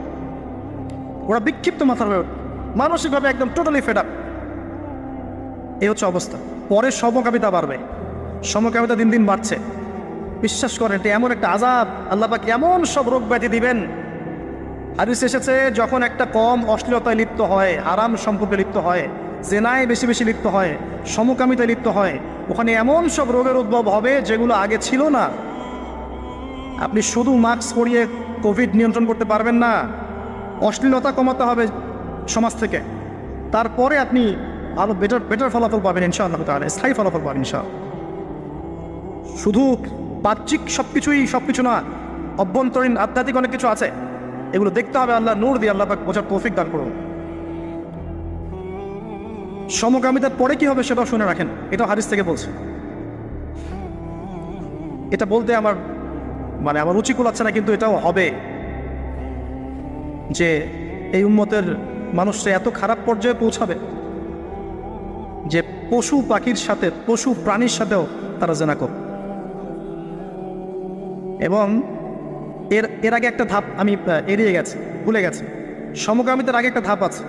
ওরা বিক্ষিপ্ত মাথার হয়ে ওঠে, মানসিকভাবে একদম টোটালি ফেড আপ। এই হচ্ছে অবস্থা। পরে সমকামিতা বাড়বে, সমকামিতা দিন দিন বাড়ছে। বিশ্বাস করেন, এটা এমন একটা আযাব, আল্লাহ পাক এমন সব রোগ ব্যাধি দিবেন। হাদিস এসেছে, যখন একটা কম অশ্লীলতায় লিপ্ত হয়, হারাম সম্পর্কে লিপ্ত হয়, জেনায় বেশি বেশি লিপ্ত হয়, সমকামিতায় লিপ্ত হয়, ওখানে এমন সব রোগের উদ্ভব হবে যেগুলো আগে ছিল না। আপনি শুধু মাস্ক পরিয়ে কোভিড নিয়ন্ত্রণ করতে পারবেন না, অশ্লীলতা কমাতে হবে সমাজ থেকে। তারপরে আপনি আরো বেটার ফলাফল পাবেন ইনশাআল্লাহ তাআলা, স্থায়ী ফলাফল পাবেন ইনশাআল্লাহ। শুধু বাহ্যিক সবকিছু না, অভ্যন্তরীণ আধ্যাত্মিক অনেক কিছু আছে, এগুলো দেখতে হবে। আল্লাহ নূর দিয়ে আল্লাহ পাক বোঝার তৌফিক দান করুন। সমকামিতার পরে কি হবে সেটাও শুনে রাখেন, এটাও হাদিস থেকে বলছে। এটা বলতে আমার রুচি কুলাচ্ছে না, কিন্তু এটাও হবে যে এই উম্মতের মানুষরা এত খারাপ পর্যায়ে পৌঁছাবে যে পশু পাখির সাথে, পশু প্রাণীর সাথেও তারা জেনা করবে। এবং এর আগে একটা ধাপ আমি ভুলে গেছি। সমকামিতার আগে একটা ধাপ আছে,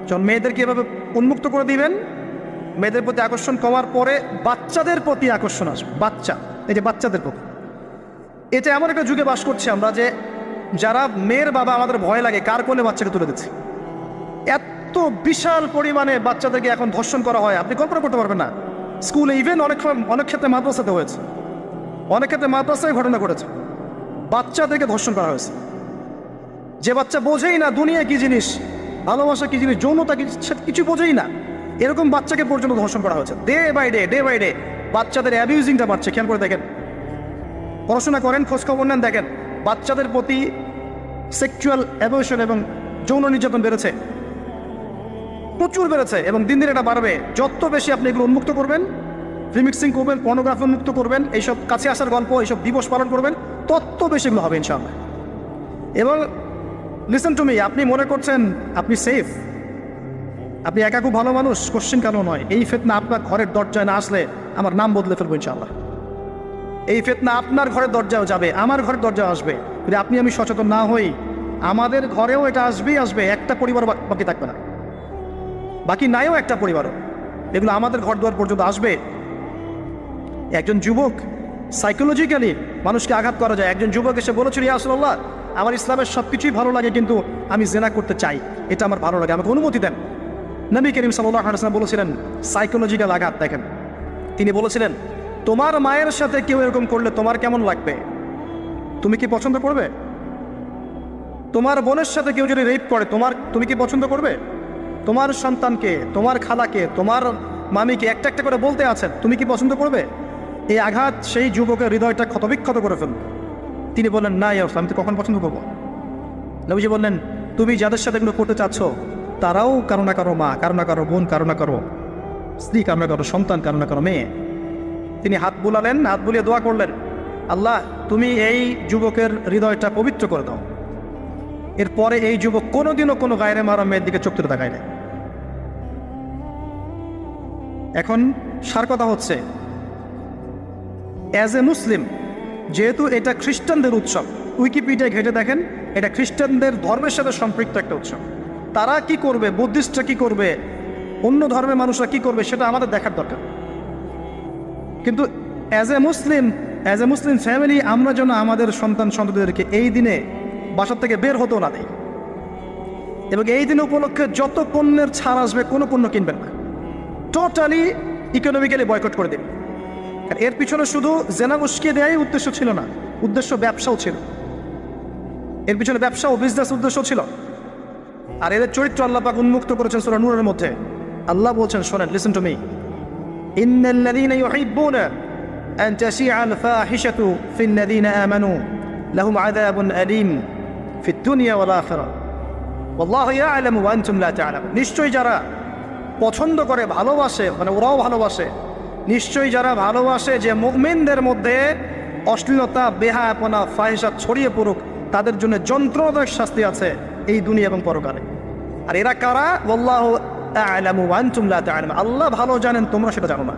যখন মেয়েদেরকে এভাবে উন্মুক্ত করে দিবেন, মেয়েদের প্রতি আকর্ষণ কমার পরে বাচ্চাদের প্রতি আকর্ষণ আসবে। বাচ্চাদের প্রতি, এটা এমন একটা যুগে বাস করছি আমরা যে যারা মেয়ের বাবা আমাদের ভয় লাগে কার কোলে বাচ্চাকে তুলে দিচ্ছে। এত বিশাল পরিমাণে বাচ্চাদেরকে এখন ধর্ষণ করা হয়, আপনি কল্পনা করতে পারবেন না। স্কুলে, ইভেন অনেক ক্ষেত্রে মাদ্রাসাতে হয়েছে, অনেক ক্ষেত্রে মাদ্রাসায় ঘটনা ঘটেছে, বাচ্চাদেরকে ধর্ষণ করা হয়েছে। যে বাচ্চা বোঝেই না দুনিয়া কি জিনিস, ভালোবাসা কি জিনিস, যৌনতা কি, কিছু বোঝেই না, এরকম বাচ্চাকে পর্যন্ত ধর্ষণ করা হয়েছে। ডে বাই ডে বাচ্চাদের অ্যাবিউজিংটা বাড়ছে। খেয়াল করে দেখেন, পড়াশোনা করেন, খোঁজখবর নেন, দেখেন বাচ্চাদের প্রতি সেক্সুয়াল অ্যাবিউশন এবং যৌন নির্যাতন বেড়েছে, প্রচুর বেড়েছে, এবং দিন দিন এটা বাড়বে। যত বেশি আপনি এগুলো উন্মুক্ত করবেন, রিমিক্সিং করবেন, পর্নোগ্রাফি উন্মুক্ত করবেন, এইসব কাছে আসার গল্প, এইসব দিবস পালন করবেন, তত বেশি এগুলো হবে ইনশাআল্লাহ। এবং লিসেন টু মি, আপনি মনে করছেন আপনি সেফ, আপনি একা খুব ভালো মানুষ, কোশ্চেন কেন নয়। এই ফিতনা আপনার ঘরের দরজায় না আসলে আমার নাম বদলে ফেলবো ইনশাআল্লাহ। এই ফিতনা আপনার ঘরের দরজাও যাবে, আমার ঘরের দরজাও আসবে। যদি আমি সচেতন না হই, আমাদের ঘরেও এটা আসবে। একটা পরিবার বাকি থাকবে না, বাকি নাইও একটা পরিবারও, এগুলো আমাদের ঘর দুয়ার পর্যন্ত আসবে। একজন যুবক সাইকোলজিক্যালি মানুষকে আঘাত করা যায়। একজন যুবক এসে বলেছিল, ইয়া রাসূলুল্লাহ, আমার ইসলামের সব কিছুই ভালো লাগে, কিন্তু আমি জেনা করতে চাই, এটা আমার ভালো লাগে, আমাকে অনুমতি দেন। নবী করিম সাল্লাল্লাহু আলাইহি ওয়াসাল্লাম বলেছিলেন সাইকোলজিক্যাল আঘাত। দেখেন, তিনি বলেছিলেন, তোমার মায়ের সাথে কেউ এরকম করলে তোমার কেমন লাগবে? তুমি কি পছন্দ করবে? তোমার বোনের সাথে কেউ যদি রেপ করে তুমি কি পছন্দ করবে? তোমার সন্তানকে, তোমার খালাকে, তোমার মামিকে একটা একটা করে বলতে আছেন, তুমি কি পছন্দ করবে? এই আঘাত সেই যুবকের হৃদয়টা ক্ষতবিক্ষত করে ফেলবে। তিনি বললেন, না ইয়া রাসূলুল্লাহ, আমি তো কখন পছন্দ করবো? নবীজি বললেন, তুমি যাদের সাথে এগুলো করতে চাচ্ছ তারাও কারো না কারো মা, কারো না কারো বোন, কারো না কারো স্ত্রী, কারো না কারো সন্তান, কারো না কারো মেয়ে। তিনি হাত বুলালেন, হাত বুলিয়ে দোয়া করলেন, আল্লাহ তুমি এই যুবকের হৃদয়টা পবিত্র করে দাও। এরপরে এই যুবক কোনোদিনও কোনো গায়রে মারা মেয়ের দিকে চোখ তুলে তাকায় না। এখন সার কথা হচ্ছে, অ্যাজ এ মুসলিম, যেহেতু এটা খ্রিস্টানদের উৎসব, উইকিপিডিয়ায় ঘেটে দেখেন, এটা খ্রিস্টানদের ধর্মের সাথে সম্পৃক্ত একটা উৎসব। তারা কি করবে, বুদ্ধিস্টরা কি করবে, অন্য ধর্মের মানুষরা কি করবে, সেটা আমাদের দেখার দরকার। কিন্তু অ্যাজ এ মুসলিম ফ্যামিলি, আমরা যেন আমাদের সন্তানদেরকে এই দিনে বাসার থেকে বের হতেও না দেই। এবং এই দিন উপলক্ষে যত পণ্যের ছাড় আসবে কোনো পণ্য কিনবেন না, টোটালি ইকোনমিক্যালি বয়কট করে দিন। এর পিছনে শুধু জেনা উস্কিয়ে দেওয়াই উদ্দেশ্য ছিল না, উদ্দেশ্য ব্যবসাও ছিল, এর পিছনে ব্যবসা ও বিজনেস উদ্দেশ্য ছিল। আর এদের চরিত্র আল্লাহ পাক উন্মুক্ত করেছেন সূরা নূরের মধ্যে। আল্লাহ বলছেন, শোনেন, লিসেন টু মি, ইন্নাল্লাযীনা ইউহিব্বুনা আন তাশিআল ফাহিশাতু ফিল্লাযীনা আমানু লাহুম আযাবুন আলীম ফিদ দুনিয়া ওয়াল আখিরাহ ওয়াল্লাহু ইয়া'লামু ওয়া আনতুম লা তা'লামুন। নিশ্চয়ই যারা পছন্দ করে, ভালোবাসে, মানে ওরাও ভালোবাসে, নিশ্চয়ই যারা ভালোবাসে যে মুমিনদের মধ্যে অশ্লীলতা, বেহায়াপনা, ফাহিশাত ছড়িয়ে পড়ুক, তাদের জন্য যন্ত্রণাদায়ক শাস্তি আছে এই দুনিয়া এবং পরকালে। আর এরা কারা? ওয়াল্লাহু আ'লামু ওয়া আনতুম লা তা'লামুন। আল্লাহ ভালো জানেন, তোমরা সেটা জানো না।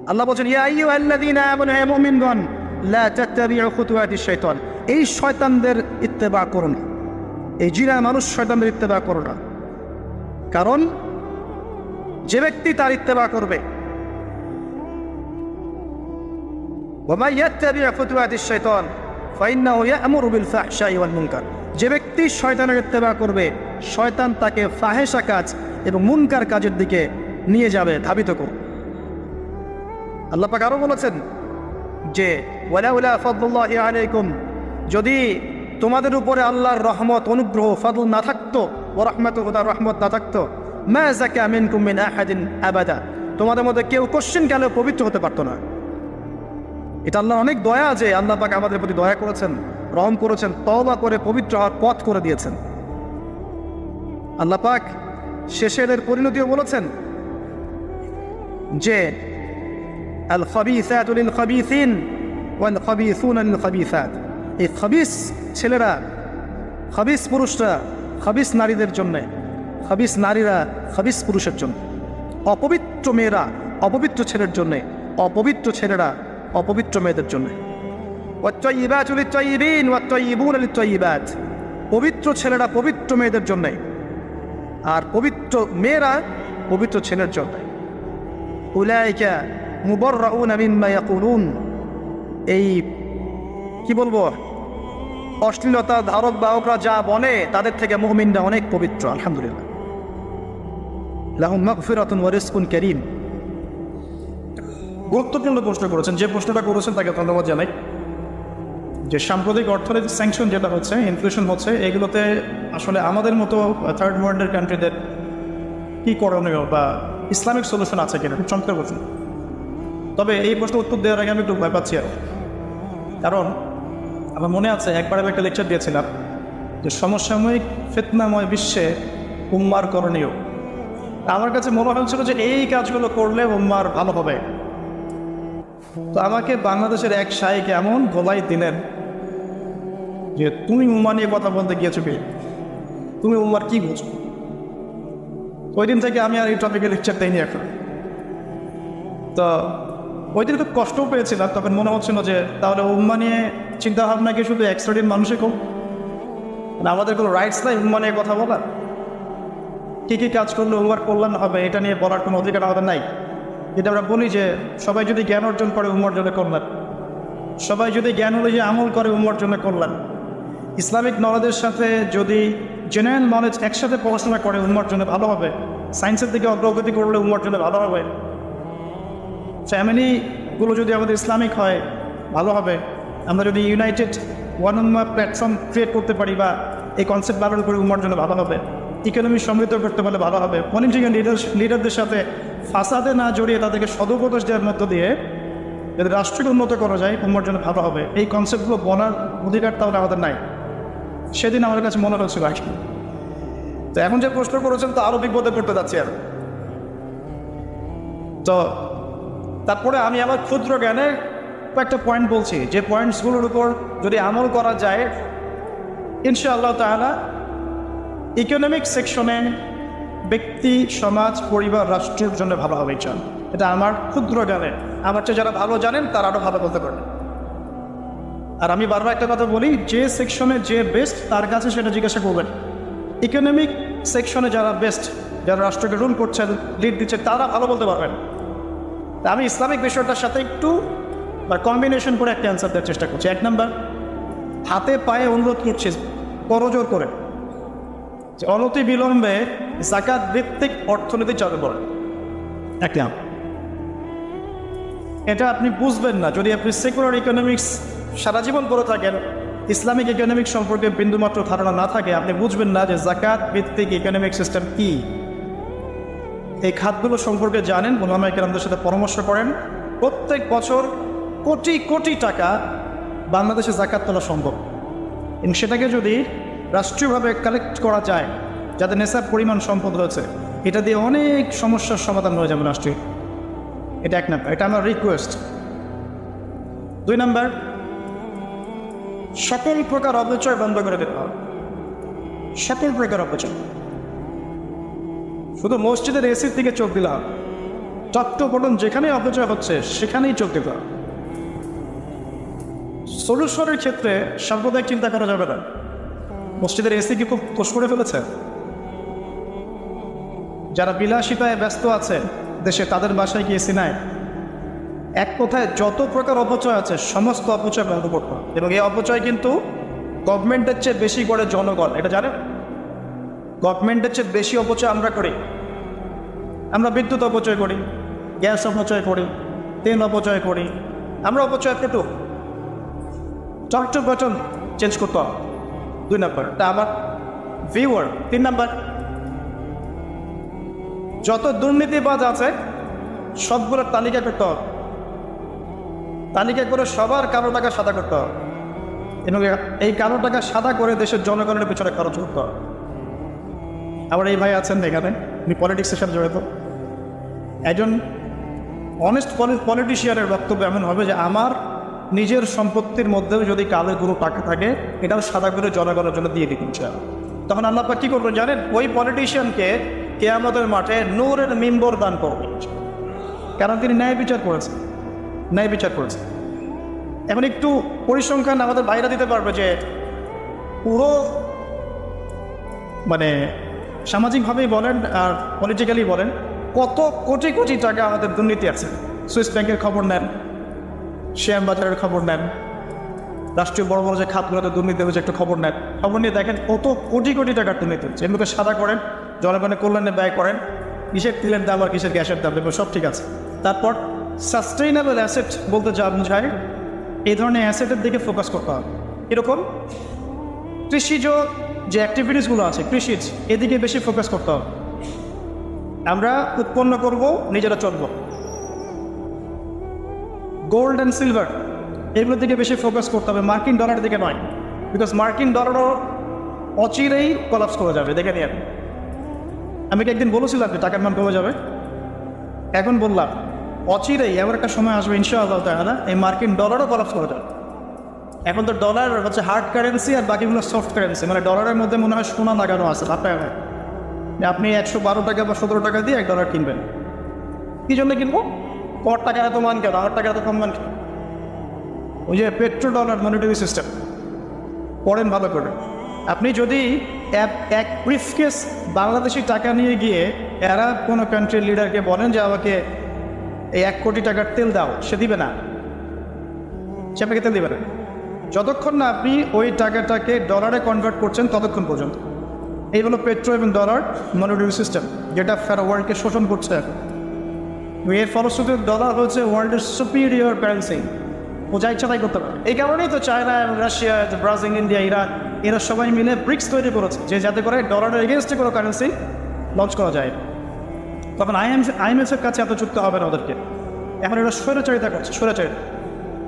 আল্লাহ বলেন, ইয়া আইয়ুহাল্লাযীনা আমানু, হে মুমিনগণ, লা তাত্তাবিউ খুতুওয়াতিশ শাইতান, এই শয়তানদের ইত্তেবা করো না, এই জিনা মানুষ শয়তানদের ইত্তেবা করো না। কারণ যে ব্যক্তি তার ইত্তেবা করবে, ওয়া ইয়াত্তাবিউ খুতুওয়াতিশ শাইতান ফাইন্নাহু ইয়া'মুরু বিল ফাহশাই ওয়াল মুনকার, যে ব্যক্তি শয়তানের ইত্তেবা করবে, শয়তান তাকে ফাহেশা কাজ এবং মুনকার কাজের দিকে নিয়ে যাবে, ধাবিত করবে। আল্লাহ পাক আরো বলেছেন যে ওয়ালাউলা ফাদলুল্লাহি আলাইকুম, যদি তোমাদের উপরে আল্লাহর রহমত, অনুগ্রহ, ফজল না থাকতো, ওয়া রাহমাতুহু, তার রহমত না থাকতো, মা যাকা মিনকুম মিন আহাদিন আবাদা, তোমাদের মধ্যে কেউ কোশ্চেন কালেও পবিত্র হতে পারতো না। এটা আল্লাহর অনেক দয়া যে আল্লাহ পাক আমাদের প্রতি দয়া করেছেন, রহম করেছেন, তওবা করে পবিত্র হওয়ার পথ করে দিয়েছেন। আল্লাহ পাক শেষের পরিণতিও বলেছেন যে আল খাবিসাতু লিল খাবিসিন ওয়াল খাবিসুনা লিল খাবিসাত, এই খাবিস ছেলেরা, খাবিস পুরুষরা খাবিস নারীদের জন্য, খাবিস নারীরা খাবিস পুরুষের জন্য, অপবিত্র মেয়েরা অপবিত্র ছেলের জন্য, অপবিত্র ছেলেরা অপবিত্র মেয়েদের জন্য। ওয়াত-তাইয়্যিবাতু লিত-তাইয়্যিবিন ওয়াত-তাইয়্যিবুনা লিত-তাইয়্যিবাত, পবিত্র ছেলেরা পবিত্র মেয়েদের জন্য, আর পবিত্র মেয়েরা পবিত্র ছেলের জন্য। উলাইকা মুবাররাউনা মিম্মা ইয়াকুলুন, এই কি বলবো, অশ্লীলতা ধারক বাহকরা যা বলে তাদের থেকে মুমিনরা অনেক পবিত্র, আলহামদুলিল্লাহ। লাহুম মাগফিরাতুন ওয়া রিজকুন কারীম। গুরুত্বপূর্ণ প্রশ্ন করেছেন, যে প্রশ্নটা করেছেন তাকে ধন্যবাদ জানাই। যে সাম্প্রতিক অর্থনৈতিক স্যাংশন যেটা হচ্ছে, ইনফ্লেশন হচ্ছে, এগুলোতে আসলে আমাদের মতো থার্ড ওয়ার্ল্ডের কান্ট্রিদের কী করণীয় বা ইসলামিক সলিউশন আছে কিনা, খুব চমৎকার প্রশ্ন। তবে এই প্রশ্ন উত্তর দেওয়ার আগে আমি একটু ভয় পাচ্ছি আরও, কারণ আমার মনে আছে একবার আমি একটা লেকচার দিয়েছিলাম যে সমসাময়িক ফিতনাময় বিশ্বে উম্মার করণীয়। আমার কাছে মনে হচ্ছিল যে এই কাজগুলো করলে উম্মার ভালো হবে। তো আমাকে বাংলাদেশের এক শাইখ এমন গলায় দিলেন যে তুমি উম্মা নিয়ে কথা বলতে গিয়েছো কি, তুমি উম্মার কি বুঝো? ওই দিন থেকে আমি আর এই টপিকে লেকচার দেইনি এখন। তো ওই দিন খুব কষ্টও পেয়েছিলাম, তখন মনে হচ্ছিল যে তাহলে উম্মা নিয়ে চিন্তাভাবনা কি শুধু এক শ্রেণীর মানুষই কম, মানে আমাদের কোনো রাইটস নাই উম্মা নিয়ে কথা বলার? কী কী কাজ করলে উম্মার কল্যাণ হবে এটা নিয়ে বলার কোনো অধিকার আমাদের নাই? যেটা আমরা বলি যে সবাই যদি জ্ঞান অর্জন করে উম্মার জন্য কল্যাণ, সবাই যদি জ্ঞান অনুযায়ী আমল করে উম্মার জন্য কল্যাণ, ইসলামিক নলেজের সাথে যদি জেনারেল নলেজ একসাথে পড়াশোনা করে উম্মার জন্য ভালো হবে, সায়েন্সের দিকে অগ্রগতি করলে উম্মার জন্য ভালো হবে, ফ্যামিলিগুলো যদি আমাদের ইসলামিক হয় ভালো হবে, আমরা যদি ইউনাইটেড ওয়ান উম্মা প্ল্যাটফর্ম ক্রিয়েট করতে পারি বা এই কনসেপ্ট ব্যবহার করে উম্মার জন্য ভালো হবে, ইকোনমি সমৃদ্ধ করতে পারলে ভালো হবে, পলিটিক্যাল লিডারদের সাথে ফাসাদে না জড়িয়ে তাদেরকে সদুপদেশ দেওয়ার মধ্য দিয়ে যদি রাষ্ট্রকে উন্নত করা যায় উম্মার জন্য ভালো হবে, এই কনসেপ্টগুলো বলার অধিকার তাহলে আমাদের নাই। সেদিন আমাদের কাছে মনে হচ্ছিল আর কি। তো এখন যে প্রশ্ন করেছেন তো আরও বিপদে পড়তে যাচ্ছি আর। তো তারপরে আমি আমার ক্ষুদ্র জ্ঞানে কয়েকটা পয়েন্ট বলছি, যে পয়েন্টসগুলোর উপর যদি আমল করা যায় ইনশাআল্লাহ তাআলা ইকোনমিক সেকশনে ব্যক্তি, সমাজ, পরিবার, রাষ্ট্রের জন্য ভালো হবে চান। এটা আমার ক্ষুদ্র জ্ঞানে, আমার চেয়ে যারা ভালো জানেন তারা আরও ভালো বলতে পারেন। আর আমি বারবার একটা কথা বলি, যে সেকশনে যে বেস্ট তার কাছে সেটা জিজ্ঞাসা করবেন। ইকোনমিক সেকশনে যারা বেস্ট, যারা রাষ্ট্রকে রুল করছেন, লিড দিচ্ছেন, তারা ভালো বলতে পারবেন। তা আমি ইসলামিক বিষয়টার সাথে একটু বা কম্বিনেশন করে একটা অ্যান্সার দেওয়ার চেষ্টা করছি। এক নম্বর, হাতে পায়ে অনুরোধ করছি করজোর করে যে অনতি বিলম্বে জাকাত ভিত্তিক অর্থনীতি চালু করে। একটা এটা আপনি বুঝবেন না যদি আপনি সেকুলার ইকোনমিক্স সারা জীবন পড়ে থাকেন, ইসলামিক ইকোনমিক্স সম্পর্কে বিন্দুমাত্র ধারণা না থাকে, আপনি বুঝবেন না যে জাকাত ভিত্তিক ইকোনমিক সিস্টেম কি। এই খাতগুলো সম্পর্কে জানেন, ওলামায়ে কেরামদের সাথে পরামর্শ করেন। প্রত্যেক বছর কোটি কোটি টাকা বাংলাদেশে জাকাত তোলা সম্ভব, এবং সেটাকে যদি রাষ্ট্রীয়ভাবে কালেক্ট করা যায়, যাতে নেশার পরিমাণ সম্পদ রয়েছে, এটা দিয়ে অনেক সমস্যার সমাধান হয়ে যাবে রাষ্ট্রীয়। এটা এক নাম্বার, এটা আমার রিকোয়েস্ট। 2 নাম্বার, সকল প্রকার অপচয় বন্ধ করে দিতে হবে। সকল প্রকার অপচয়, শুধু মসজিদের এসির দিকে চোখ দিলে হবে, টপ বটন যেখানেই অপচয় হচ্ছে সেখানেই চোখ দিতে হবে। সলিউশনের ক্ষেত্রে সাম্প্রদায়িক চিন্তা করা যাবে না। মসজিদের এসি কি খুব কোষ করে ফেলেছে? যারা বিলাসিতায় ব্যস্ত আছে দেশে, তাদের বাসায় কি এসি নাই? এক কথায় যত প্রকার অপচয় আছে সমস্ত অপচয় বন্ধ করতে হবে। এবং এই অপচয় কিন্তু গভর্নমেন্টের চেয়ে বেশি করে জনগণ, এটা জানেন? গভর্নমেন্টের চেয়ে বেশি অপচয় আমরা করি। আমরা বিদ্যুৎ অপচয় করি, গ্যাস অপচয় করি, তেল অপচয় করি। আমরা অপচয় একটু টপ বাটন চেঞ্জ করতে হবে। 2 নাম্বার, তা আমার ভিউয়ার। 3 নাম্বার, যত দুর্নীতিবাজ আছে সবগুলোর তালিকা করতে হবে। তালিকা করে সবার কালো টাকা সাদা করতে হবে, এবং এই কালো টাকা সাদা করে দেশের জনগণের পিছনে খরচ করতে হবে। আবার এই ভাই আছেন এখানে, উনি পলিটিক্সের সাথে জড়িত। একজন অনেস্ট পলিটিশিয়ানের বক্তব্য এমন হবে যে আমার নিজের সম্পত্তির মধ্যেও যদি কালো কোনো টাকা থাকে, এটাও সাদা করে জনগণের জন্য দিয়ে দিতে চায়। তখন আল্লাহ পাক কী করবেন জানেন? ওই পলিটিশিয়ানকে কিয়ামতের মাঠে নূরের মিম্বর দান করবেন, কারণ তিনি ন্যায় বিচার করেছেন। ন্যায় বিচার করেছেন। এখন একটু পরিসংখ্যান আমাদের বাইরে দিতে পারবে যে পুরো মানে সামাজিকভাবেই বলেন আর পলিটিক্যালি বলেন, কত কোটি কোটি টাকা আমাদের দুর্নীতি আছে। সুইস ব্যাংকের খবর নেন, শেয়ার বাজারের খবর নেন, রাষ্ট্রীয় বড় বড় যে খাতগুলোতে দুর্নীতি হচ্ছে একটু খবর নেন। খবর নিয়ে দেখেন কত কোটি কোটি টাকার দুর্নীতি হচ্ছে। এগুলোকে সাদা করেন, জনগণের কল্যাণে ব্যয় করেন, কিসের তেলের দাম আর কিসের গ্যাসের দাম, এগুলো সব ঠিক আছে। তারপর সাস্টেইনেবল অ্যাসেট বলতে যা বোঝায়, এই ধরনের অ্যাসেটের দিকে ফোকাস করতে হবে। এরকম কৃষিজ যে অ্যাক্টিভিটিসগুলো আছে, কৃষিজ, এদিকে বেশি ফোকাস করতে হবে। আমরা উৎপন্ন করব, নিজেরা চলব। গোল্ড অ্যান্ড সিলভার এগুলোর দিকে বেশি ফোকাস করতে হবে, মার্কিন ডলারের দিকে নয়। বিকজ মার্কিন ডলারও অচিরেই কলাপস করে যাবে, দেখে নিয়ে। আমি কি একদিন বলেছিলাম যে টাকার মান কমে যাবে? এখন বললাম অচিরেই এমন একটা সময় আসবে ইনশাআল্লাহ তাআলা এই মার্কিন ডলারও কলাপস করে যাবে। এখন তো ডলার হচ্ছে হার্ড কারেন্সি আর বাকিগুলো সফট কারেন্সি, মানে ডলারের মধ্যে মনে হয় সোনা লাগানো আছে। আপনি 112 টাকা বা 17 টাকা দিয়ে $1 কিনবেন। কী জন্য কিনবো? কর টাকা এত মান কেন, আমার টাকা এত কম মান কেন? ওই যে পেট্রো ডলার মনিটারি সিস্টেম পড়েন ভালো করে। আপনি যদি এক ব্রিফকেস বাংলাদেশি টাকা নিয়ে গিয়ে এরা কোনো কান্ট্রির লিডারকে বলেন যে আমাকে এই 1 কোটি টাকার তেল দাও, সে দিবে না, সে আপনাকে তেল দিবে না যতক্ষণ না আপনি ওই টাকাটাকে ডলারে কনভার্ট করছেন ততক্ষণ পর্যন্ত। এই হলো পেট্রো এবং ডলার মনিটারি সিস্টেম, যেটা ফের ওয়ার্ল্ডকে শোষণ করছে এখন। এর ফলশ্রুতিতে ডলার হচ্ছে ওয়ার্ল্ডের সুপিরিয়র কারেন্সি, ও যা ইচ্ছা তাই করতে পারে। এই কারণেই তো China, Russia, Brazil, India, Iran এরা সবাই মিলে ব্রিক্স তৈরি করেছে, যে যাতে করে ডলারের এগেনস্টে কোনো কারেন্সি লঞ্চ করা যায়। তখন IMF-এর কাছে এত চুক্তি হবে না ওদেরকে। এখন এরা স্বৈরাচারিতা করছে, স্বৈরাচারিতা।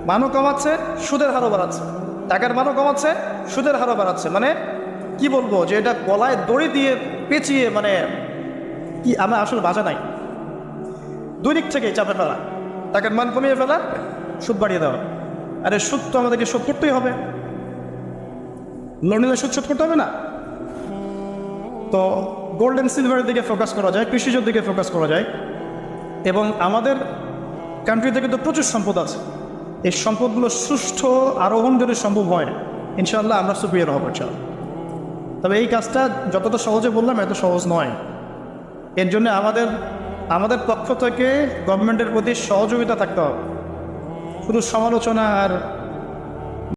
মানও কমাচ্ছে, সুদের হারও বাড়াচ্ছে। টাকার মানও কমাচ্ছে, সুদের হারও বাড়াচ্ছে। মানে কি বলবো, যে এটা গলায় দড়ি দিয়ে পেঁচিয়ে, মানে কি, আমরা আসলে বাজা নাই। দুই দিক থেকেই চাপে ফেলা, টাকার মান কমিয়ে ফেলা, সুদ বাড়িয়ে দেওয়া। আরে সুদ তো আমাদেরকে শোধ করতেই হবে, লোন নিলে সুদ শোধ করতে হবে না? তো গোল্ড অ্যান্ড সিলভারের দিকে ফোকাস করা যায়, কৃষিজের দিকে ফোকাস করা যায়। এবং আমাদের কান্ট্রিতে কিন্তু প্রচুর সম্পদ আছে। এই সম্পদগুলো সুষ্ঠু আরোহণ যদি সম্ভব হয়, ইনশাআল্লাহ আমরা সুপিরিয়র হব ইনশাআল্লাহ। তবে এই কাজটা যতটা সহজে বললাম এত সহজ নয়। এর জন্য আমাদের পক্ষ থেকে গভর্নমেন্টের প্রতি সহযোগিতা থাকতে হবে। শুধু সমালোচনা আর